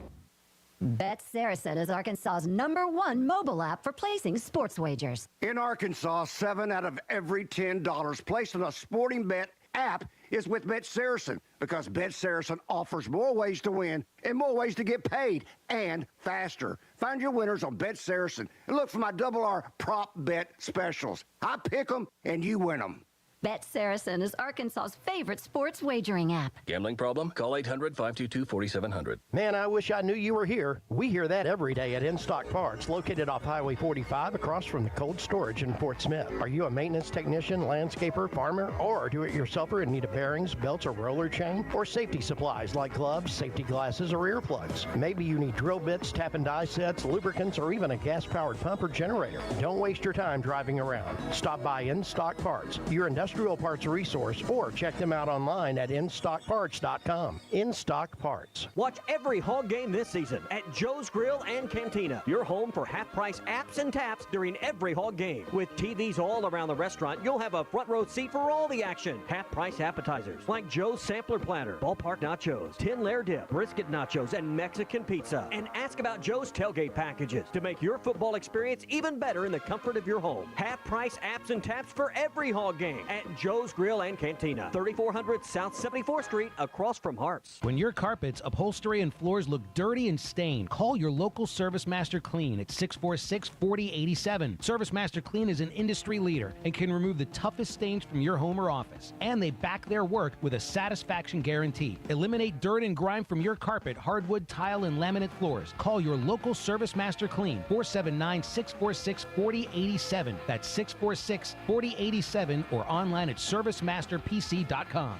Bet Saracen is Arkansas's #1 mobile app for placing sports wagers. In Arkansas, 7 out of every $10 placed on a sporting bet app is with Bet Saracen, because Bet Saracen offers more ways to win and more ways to get paid, and faster. Find your winners on Bet Saracen and look for my R prop bet specials. I pick them and you win them. Bet Saracen is Arkansas's favorite sports wagering app. Gambling problem? Call 800-522-4700. Man, I wish I knew you were here. We hear that every day at In Stock Parts, located off Highway 45 across from the cold storage in Fort Smith. Are you a maintenance technician, landscaper, farmer, or a do-it-yourselfer in need of bearings, belts, or roller chain? Or safety supplies like gloves, safety glasses, or earplugs? Maybe you need drill bits, tap and die sets, lubricants, or even a gas-powered pump or generator. Don't waste your time driving around. Stop by In Stock Parts, your industrial parts resource, or check them out online at InStockParts.com. In Stock Parts. Watch every Hog game this season at Joe's Grill and Cantina, your home for half-price apps and taps during every Hog game. With TVs all around the restaurant, you'll have a front row seat for all the action. Half-price appetizers like Joe's Sampler Platter, Ballpark Nachos, Tin Layer Dip, Brisket Nachos, and Mexican Pizza. And ask about Joe's tailgate packages to make your football experience even better in the comfort of your home. Half-price apps and taps for every Hog game at Joe's Grill and Cantina, 3400 South 74th Street, across from Harps. When your carpets, upholstery, and floors look dirty and stained, call your local Service Master Clean at 646-4087. Service Master Clean is an industry leader and can remove the toughest stains from your home or office. And they back their work with a satisfaction guarantee. Eliminate dirt and grime from your carpet, hardwood, tile, and laminate floors. Call your local Service Master Clean, 479-646-4087. That's 646-4087, or online at ServiceMasterPC.com.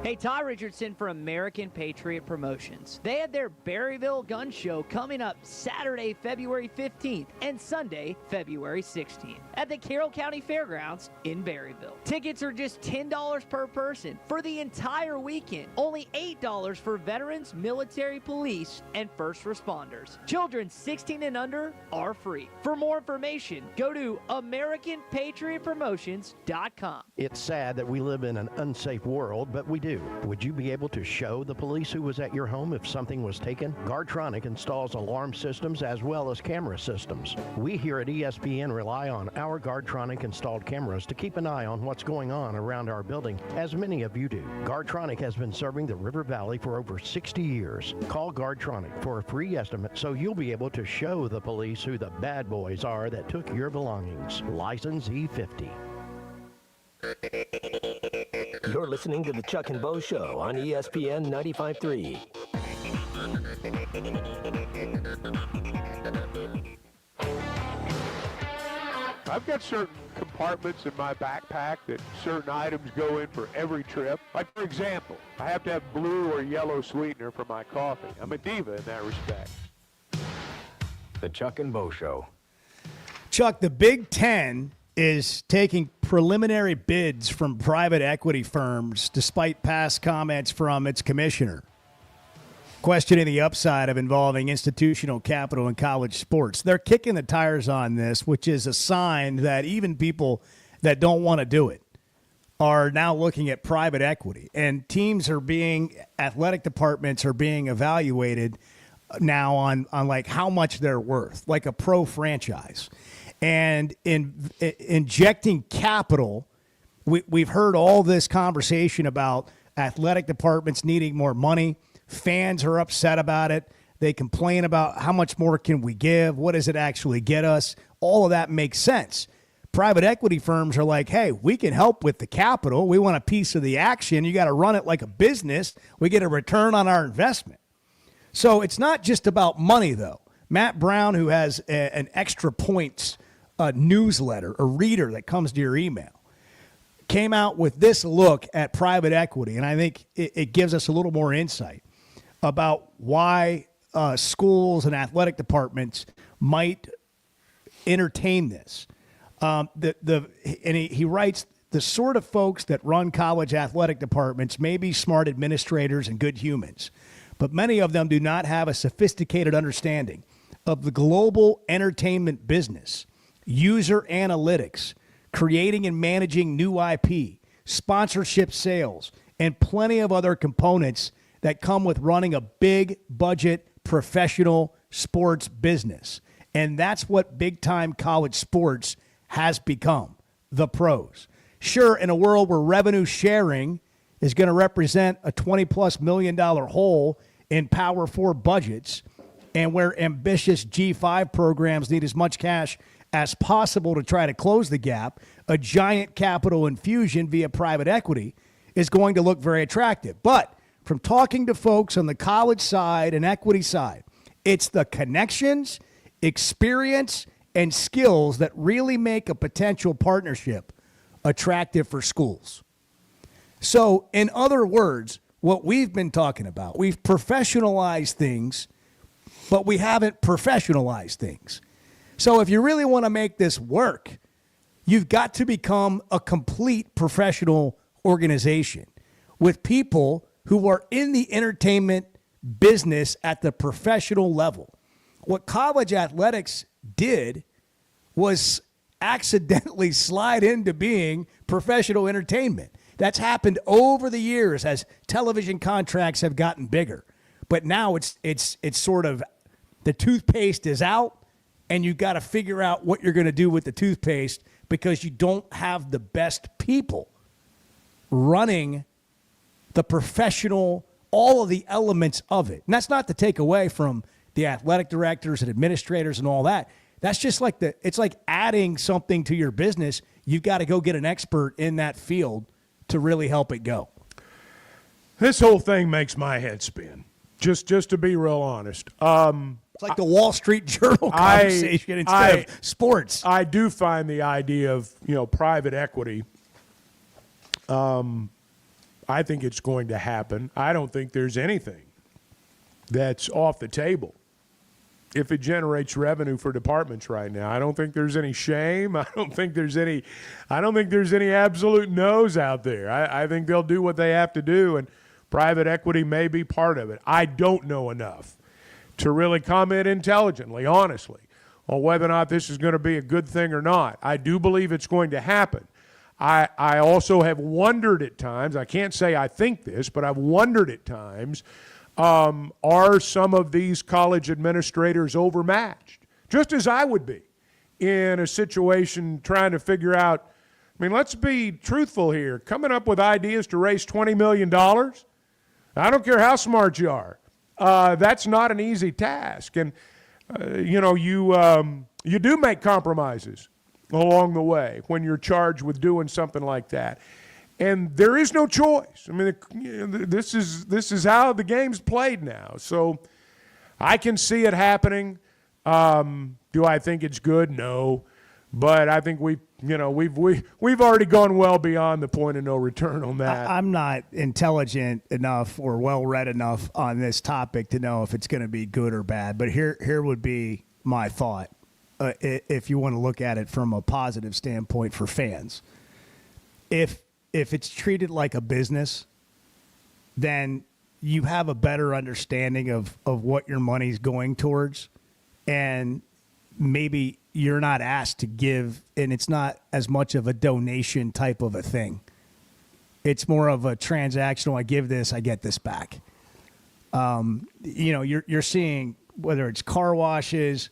Hey, Ty Richardson for American Patriot Promotions. They had their Berryville Gun Show coming up Saturday, February 15th and Sunday, February 16th at the Carroll County Fairgrounds in Berryville. Tickets are just $10 per person for the entire weekend. Only $8 for veterans, military, police, and first responders. Children 16 and under are free. For more information, go to AmericanPatriotPromotions.com. It's sad that we live in an unsafe world, but we do. Would you be able to show the police who was at your home if something was taken? Guardtronic installs alarm systems as well as camera systems. We here at ESPN rely on our Guardtronic installed cameras to keep an eye on what's going on around our building, as many of you do. Guardtronic has been serving the River Valley for over 60 years. Call Guardtronic for a free estimate so you'll be able to show the police who the bad boys are that took your belongings. License E50. You're listening to the Chuck and Bo Show on ESPN 95.3. I've got certain compartments in my backpack that certain items go in for every trip. Like, for example, I have to have blue or yellow sweetener for my coffee. I'm a diva in that respect. The Chuck and Bo Show. Chuck, the Big Ten is taking preliminary bids from private equity firms despite past comments from its commissioner, questioning the upside of involving institutional capital in college sports. They're kicking the tires on this, which is a sign that even people that don't want to do it are now looking at private equity. And teams are athletic departments are being evaluated now on like how much they're worth, like a pro franchise. And in injecting capital We've heard all this conversation about athletic departments needing more money. Fans are upset about it. They complain about how much more can we give? What does it actually get us? All of that makes sense. Private equity firms are like, hey, we can help with the capital. We want a piece of the action. You got to run it like a business. We get a return on our investment. So it's not just about money, though. Matt Brown, who has an Extra Points newsletter, a reader that comes to your email, came out with this look at private equity, and I think it gives us a little more insight about why schools and athletic departments might entertain this. And he writes, the sort of folks that run college athletic departments may be smart administrators and good humans, but many of them do not have a sophisticated understanding of the global entertainment business, user analytics, creating and managing new IP, sponsorship sales, and plenty of other components that come with running a big budget professional sports business. And that's what big time college sports has become, the pros. Sure, in a world where revenue sharing is going to represent a $20+ million hole in Power 4 budgets, and where ambitious G5 programs need as much cash as possible to try to close the gap, a giant capital infusion via private equity is going to look very attractive. But from talking to folks on the college side and equity side, it's the connections, experience, and skills that really make a potential partnership attractive for schools. So, in other words, what we've been talking about, we've professionalized things, but we haven't professionalized things. So if you really want to make this work, you've got to become a complete professional organization with people who are in the entertainment business at the professional level. What college athletics did was accidentally slide into being professional entertainment. That's happened over the years as television contracts have gotten bigger. But now it's sort of the toothpaste is out, and you've got to figure out what you're going to do with the toothpaste because you don't have the best people running the professional, all of the elements of it. And that's not to take away from the athletic directors and administrators and all that. That's just like it's like adding something to your business. You've got to go get an expert in that field to really help it go. This whole thing makes my head spin. Just to be real honest. It's like the Wall Street Journal conversation instead of sports. I do find the idea of, private equity, I think it's going to happen. I don't think there's anything that's off the table if it generates revenue for departments right now. I don't think there's any shame. I don't think there's any absolute no's out there. I think they'll do what they have to do, and private equity may be part of it. I don't know enough to really comment intelligently, honestly, on whether or not this is going to be a good thing or not. I do believe it's going to happen. I also have wondered at times, I can't say I think this, but I've wondered at times, are some of these college administrators overmatched? Just as I would be in a situation trying to figure out, let's be truthful here, coming up with ideas to raise $20 million, I don't care how smart you are. That's not an easy task. And, you do make compromises along the way when you're charged with doing something like that. And there is no choice. This is how the game's played now. So I can see it happening. Do I think it's good? No. But I think we've already gone well beyond the point of no return on that. I'm not intelligent enough or well-read enough on this topic to know if it's going to be good or bad. But here would be my thought, if you want to look at it from a positive standpoint for fans. If it's treated like a business, then you have a better understanding of what your money's going towards, and maybe you're not asked to give, and it's not as much of a donation type of a thing. It's more of a transactional, I give this, I get this back. You're seeing, whether it's car washes,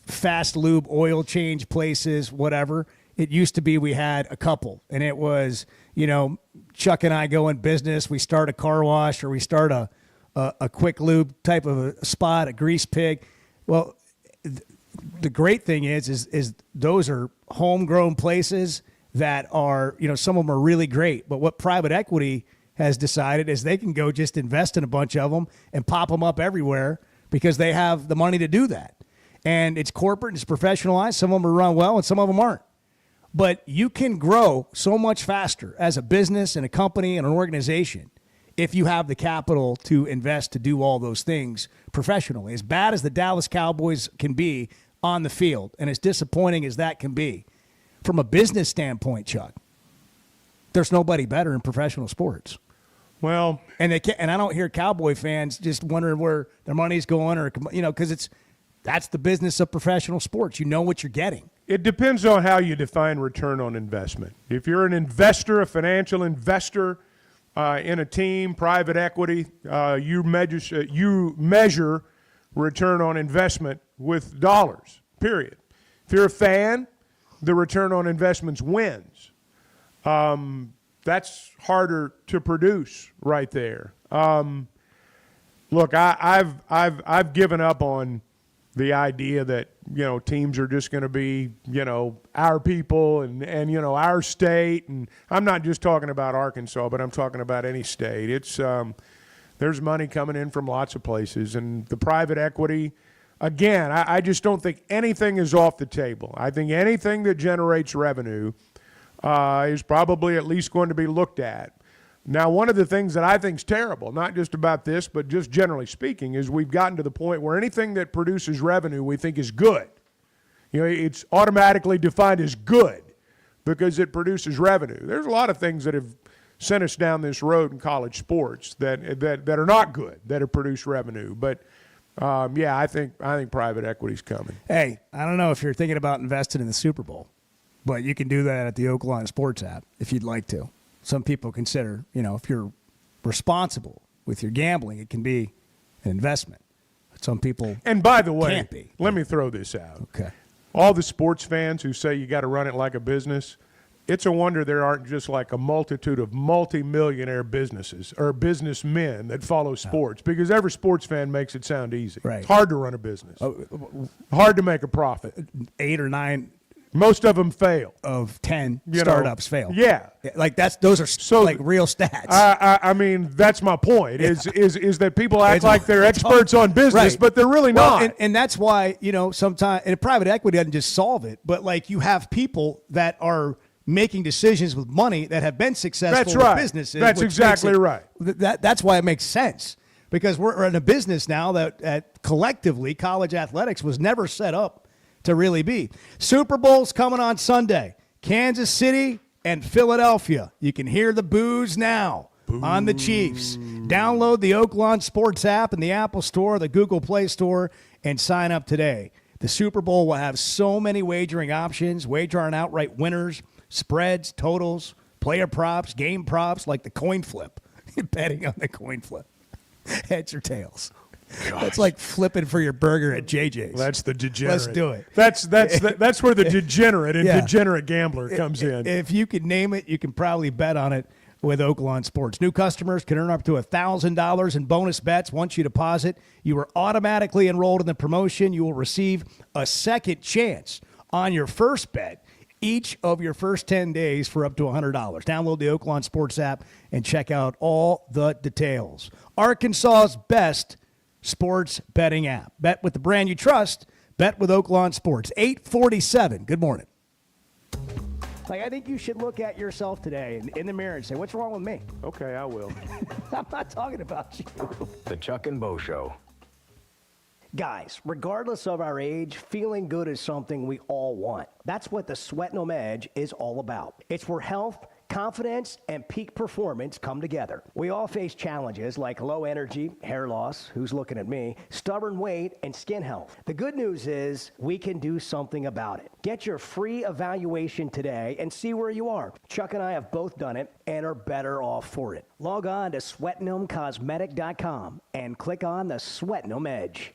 fast lube, oil change places, whatever, It used to be we had a couple, and it was, Chuck and I go in business. We start a car wash, or we start a quick lube type of a spot, a grease pig. Well, the great thing is those are homegrown places that are, some of them are really great. But what private equity has decided is they can go just invest in a bunch of them and pop them up everywhere because they have the money to do that. And it's corporate, it's professionalized. Some of them are run well and some of them aren't. But you can grow so much faster as a business and a company and an organization if you have the capital to invest to do all those things professionally. As bad as the Dallas Cowboys can be on the field, and as disappointing as that can be, from a business standpoint, Chuck, there's nobody better in professional sports. Well, and I don't hear Cowboy fans just wondering where their money's going, or because that's the business of professional sports. You know what you're getting. It depends on how you define return on investment. If you're an investor, a financial investor in a team, private equity, you measure return on investment with dollars, period. If you're a fan, the return on investments wins. That's harder to produce right there. Look, I've given up on the idea that, teams are just going to be, our people and our state. And I'm not just talking about Arkansas, but I'm talking about any state. It's there's money coming in from lots of places. And the private equity, again, I just don't think anything is off the table. I think anything that generates revenue is probably at least going to be looked at. Now, one of the things that I think is terrible, not just about this, but just generally speaking, is we've gotten to the point where anything that produces revenue we think is good. It's automatically defined as good because it produces revenue. There's a lot of things that have sent us down this road in college sports that are not good, that have produced revenue. But, I think private equity is coming. Hey, I don't know if you're thinking about investing in the Super Bowl, but you can do that at the Oakland Sports app if you'd like to. Some people consider, if you're responsible with your gambling, it can be an investment. Some people and by the way, can't be. Let me throw this out. Okay. All the sports fans who say you got to run it like a business, it's a wonder there aren't just like a multitude of multimillionaire businesses or businessmen that follow sports because every sports fan makes it sound easy. Right. It's hard to run a business. Hard to make a profit. 8 or 9 most of them fail. Of 10 startups fail. Yeah. Like those are like real stats. I mean, that's my point is that people act like they're experts on business, right. But they're really not. And that's why, sometimes, and private equity doesn't just solve it, but like you have people that are making decisions with money that have been successful with businesses. That's exactly right. That's why it makes sense. Because we're in a business now that collectively college athletics was never set up to really be. Super Bowl's coming on Sunday. Kansas City and Philadelphia. You can hear the boos now on the Chiefs. Download the Oakland Sports app in the Apple Store, the Google Play Store, and sign up today. The Super Bowl will have so many wagering options, wager on outright winners, spreads, totals, player props, game props, like the coin flip. Betting on the coin flip. Heads or tails. Gosh. That's like flipping for your burger at JJ's. That's the degenerate. Let's do it. That's where the degenerate and degenerate gambler comes in. If you can name it, you can probably bet on it with Oakland Sports. New customers can earn up to $1,000 in bonus bets once you deposit. You are automatically enrolled in the promotion. You will receive a second chance on your first bet each of your first 10 days for up to $100. Download the Oakland Sports app and check out all the details. Arkansas's best sports betting app. Bet with the brand you trust. Bet with Oakland Sports. 847. Good morning. Like, I think you should look at yourself today in the mirror and say, what's wrong with me? Okay, I will. I'm not talking about you. The Chuck and Bo Show. Guys, regardless of our age, feeling good is something we all want. That's what the Sweat No Edge is all about. It's where health, confidence, and peak performance come together. We all face challenges like low energy, hair loss, who's looking at me, stubborn weight, and skin health. The good news is we can do something about it. Get your free evaluation today and see where you are. Chuck and I have both done it and are better off for it. Log on to sweatgnomecosmetic.com and click on the Sweat No Edge.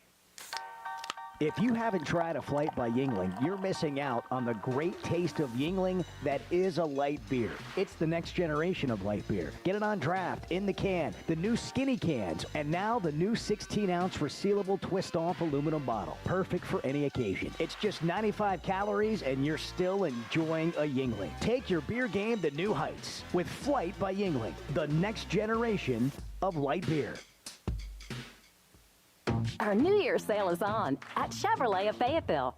If you haven't tried a Flight by Yingling, you're missing out on the great taste of Yingling that is a light beer. It's the next generation of light beer. Get it on draft, in the can, the new skinny cans, and now the new 16-ounce resealable twist-off aluminum bottle. Perfect for any occasion. It's just 95 calories, and you're still enjoying a Yingling. Take your beer game to new heights with Flight by Yingling, the next generation of light beer. Our New Year's sale is on at Chevrolet of Fayetteville.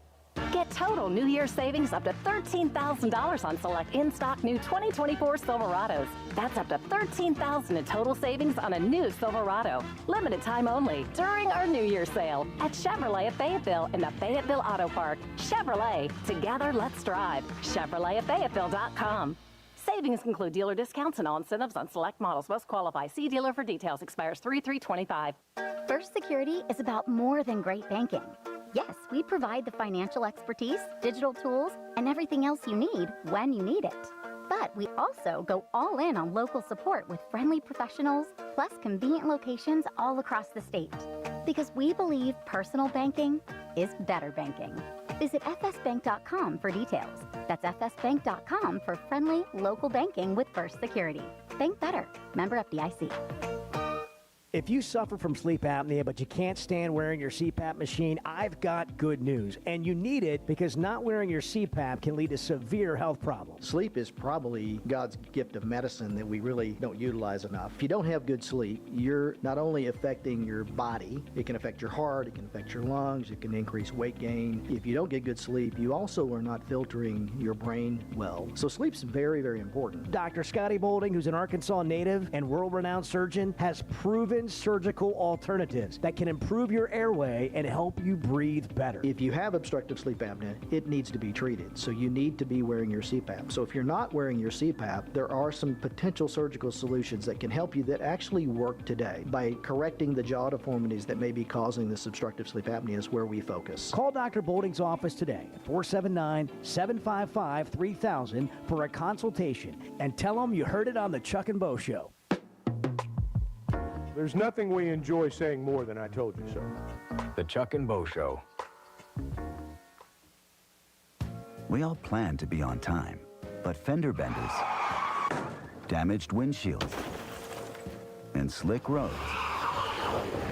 Get total New Year's savings up to $13,000 on select in-stock new 2024 Silverados. That's up to $13,000 in total savings on a new Silverado. Limited time only during our New Year's sale at Chevrolet of Fayetteville in the Fayetteville Auto Park. Chevrolet, together let's drive. ChevroletofFayetteville.com. Savings include dealer discounts and all incentives on select models. Must qualify. See dealer for details. Expires 3/3/25. First Security is about more than great banking. Yes, we provide the financial expertise, digital tools, and everything else you need when you need it. But we also go all in on local support with friendly professionals, plus convenient locations all across the state. Because we believe personal banking is better banking. Visit fsbank.com for details. That's fsbank.com for friendly, local banking with First Security. Bank better. Member FDIC. If you suffer from sleep apnea, but you can't stand wearing your CPAP machine, I've got good news. And you need it because not wearing your CPAP can lead to severe health problems. Sleep is probably God's gift of medicine that we really don't utilize enough. If you don't have good sleep, you're not only affecting your body, it can affect your heart, it can affect your lungs, it can increase weight gain. If you don't get good sleep, you also are not filtering your brain well. So sleep's very, very important. Dr. Scotty Boulding, who's an Arkansas native and world-renowned surgeon, has proven surgical alternatives that can improve your airway and help you breathe better. If you have obstructive sleep apnea, it needs to be treated. So you need to be wearing your CPAP. So if you're not wearing your CPAP, there are some potential surgical solutions that can help you that actually work today by correcting the jaw deformities that may be causing this obstructive sleep apnea is where we focus. Call Dr. Boulding's office today at 479-755-3000 for a consultation and tell them you heard it on the Chuck and Bo Show. There's nothing we enjoy saying more than I told you so. The Chuck and Bo Show. We all plan to be on time, but fender benders, damaged windshields, and slick roads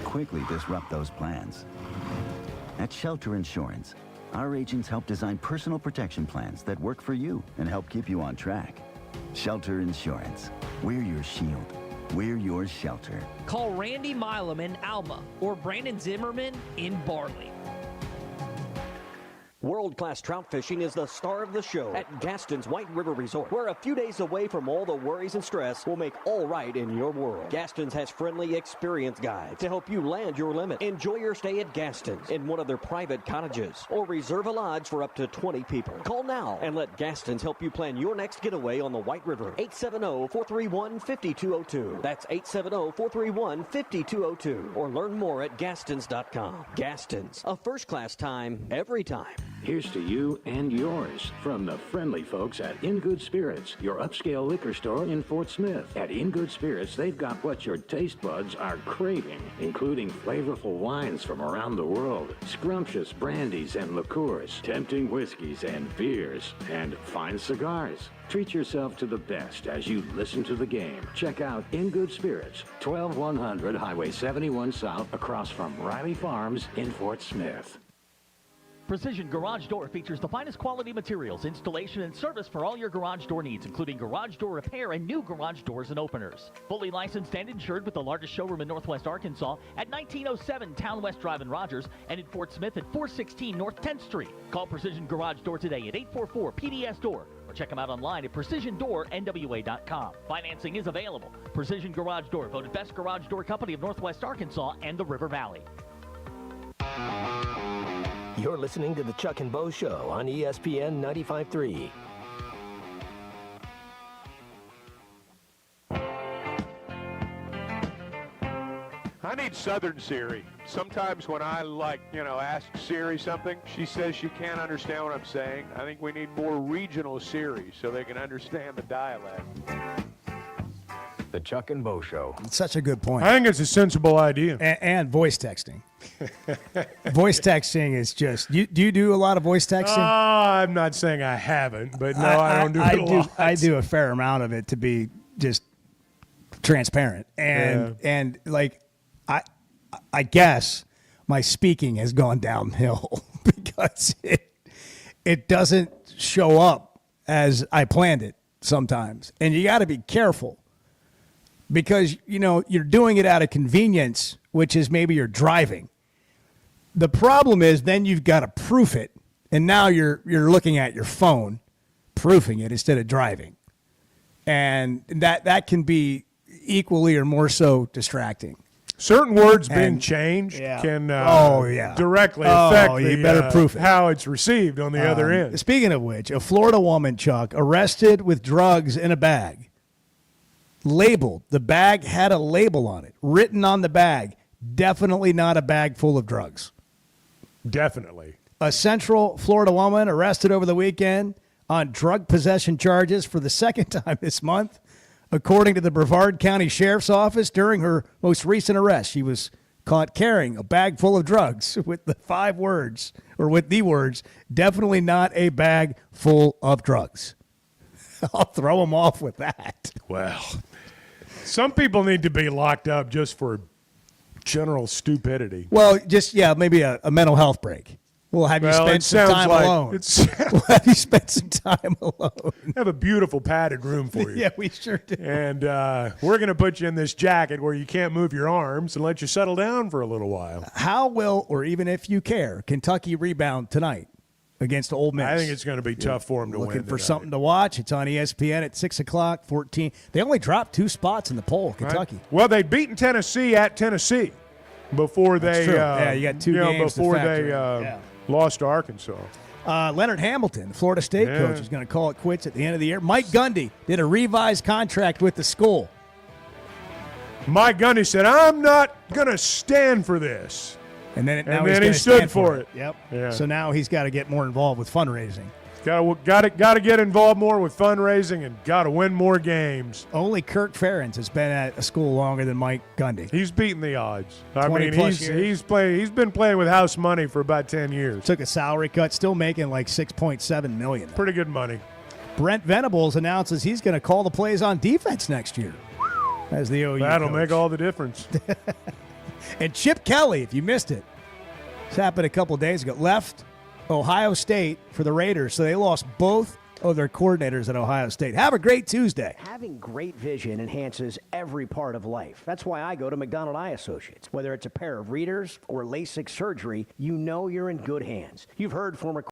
quickly disrupt those plans. At Shelter Insurance, our agents help design personal protection plans that work for you and help keep you on track. Shelter Insurance. We're your shield. We're your shelter. Call Randy Milam in Alma or Brandon Zimmerman in Barley. World-class trout fishing is the star of the show at Gaston's White River Resort, where a few days away from all the worries and stress will make all right in your world. Gaston's has friendly, experienced guides to help you land your limit. Enjoy your stay at Gaston's in one of their private cottages or reserve a lodge for up to 20 people. Call now and let Gaston's help you plan your next getaway on the White River. 870-431-5202. That's 870-431-5202. Or learn more at Gastons.com. Gaston's, a first-class time, every time. Here's to you and yours from the friendly folks at In Good Spirits, your upscale liquor store in Fort Smith. At In Good Spirits, they've got what your taste buds are craving, including flavorful wines from around the world, scrumptious brandies and liqueurs, tempting whiskeys and beers, and fine cigars. Treat yourself to the best as you listen to the game. Check out In Good Spirits, 12100 Highway 71 South, across from Riley Farms in Fort Smith. Precision Garage Door features the finest quality materials, installation, and service for all your garage door needs, including garage door repair and new garage doors and openers. Fully licensed and insured with the largest showroom in Northwest Arkansas at 1907 Town West Drive in Rogers and in Fort Smith at 416 North 10th Street. Call Precision Garage Door today at 844-PDS-DOOR or check them out online at PrecisionDoorNWA.com. Financing is available. Precision Garage Door, voted Best Garage Door Company of Northwest Arkansas and the River Valley. You're listening to the Chuck and Bo Show on ESPN 95.3. I need Southern Siri. Sometimes when I, ask Siri something, she says she can't understand what I'm saying. I think we need more regional Siri so they can understand the dialect. The Chuck and Bo Show. It's such a good point. I think it's a sensible idea. And voice texting. Voice texting is just. Do you do a lot of voice texting? I'm not saying I haven't, but no, I don't do it a lot. I do a fair amount of it, to be just transparent. And like I guess my speaking has gone downhill because it doesn't show up as I planned it sometimes. And you got to be careful because, you're doing it out of convenience, which is maybe you're driving. The problem is then you've got to proof it. And now you're looking at your phone, proofing it instead of driving. And that can be equally or more so distracting. Certain words being changed can directly affect proof it. How it's received on the other end. Speaking of which, a Florida woman, Chuck, arrested with drugs in a bag. Labeled. The bag had a label on it. Written on the bag. Definitely not a bag full of drugs. Definitely. A Central Florida woman arrested over the weekend on drug possession charges for the second time this month. According to the Brevard County Sheriff's Office, during her most recent arrest, she was caught carrying a bag full of drugs with the words, definitely not a bag full of drugs. I'll throw them off with that. Well, some people need to be locked up just for general stupidity. Well, maybe a mental health break. We'll have you spend some time alone. We'll have you spend some time alone. Have a beautiful padded room for you. Yeah, we sure do. And we're going to put you in this jacket where you can't move your arms and let you settle down for a little while. How will, or even if you care, Kentucky rebound tonight against Ole Miss? I think it's going to be tough for them to win. Looking for something to watch. It's on ESPN at 6 o'clock, 14. They only dropped 2 spots in the poll, Kentucky. Right. Well, they'd beaten Tennessee at Tennessee before they you got 2 games before to factor they lost to Arkansas. Leonard Hamilton, Florida State coach, is going to call it quits at the end of the year. Mike Gundy did a revised contract with the school. Mike Gundy said, I'm not going to stand for this. And then he stood for it. Yep. Yeah. So now he's got to get more involved with fundraising. Got to get involved more with fundraising and got to win more games. Only Kirk Ferentz has been at a school longer than Mike Gundy. He's beating the odds. I 20 mean, plus he's years. He's been playing with house money for about 10 years. Took a salary cut, still making like $6.7 million. Pretty good money. Brent Venables announces he's going to call the plays on defense next year as the OU That'll coach. make all the difference. And Chip Kelly, if you missed it, this happened a couple days ago, left Ohio State for the Raiders, so they lost both of their coordinators at Ohio State. Have a great Tuesday. Having great vision enhances every part of life. That's why I go to McDonald Eye Associates. Whether it's a pair of readers or LASIK surgery, you know you're in good hands. You've heard former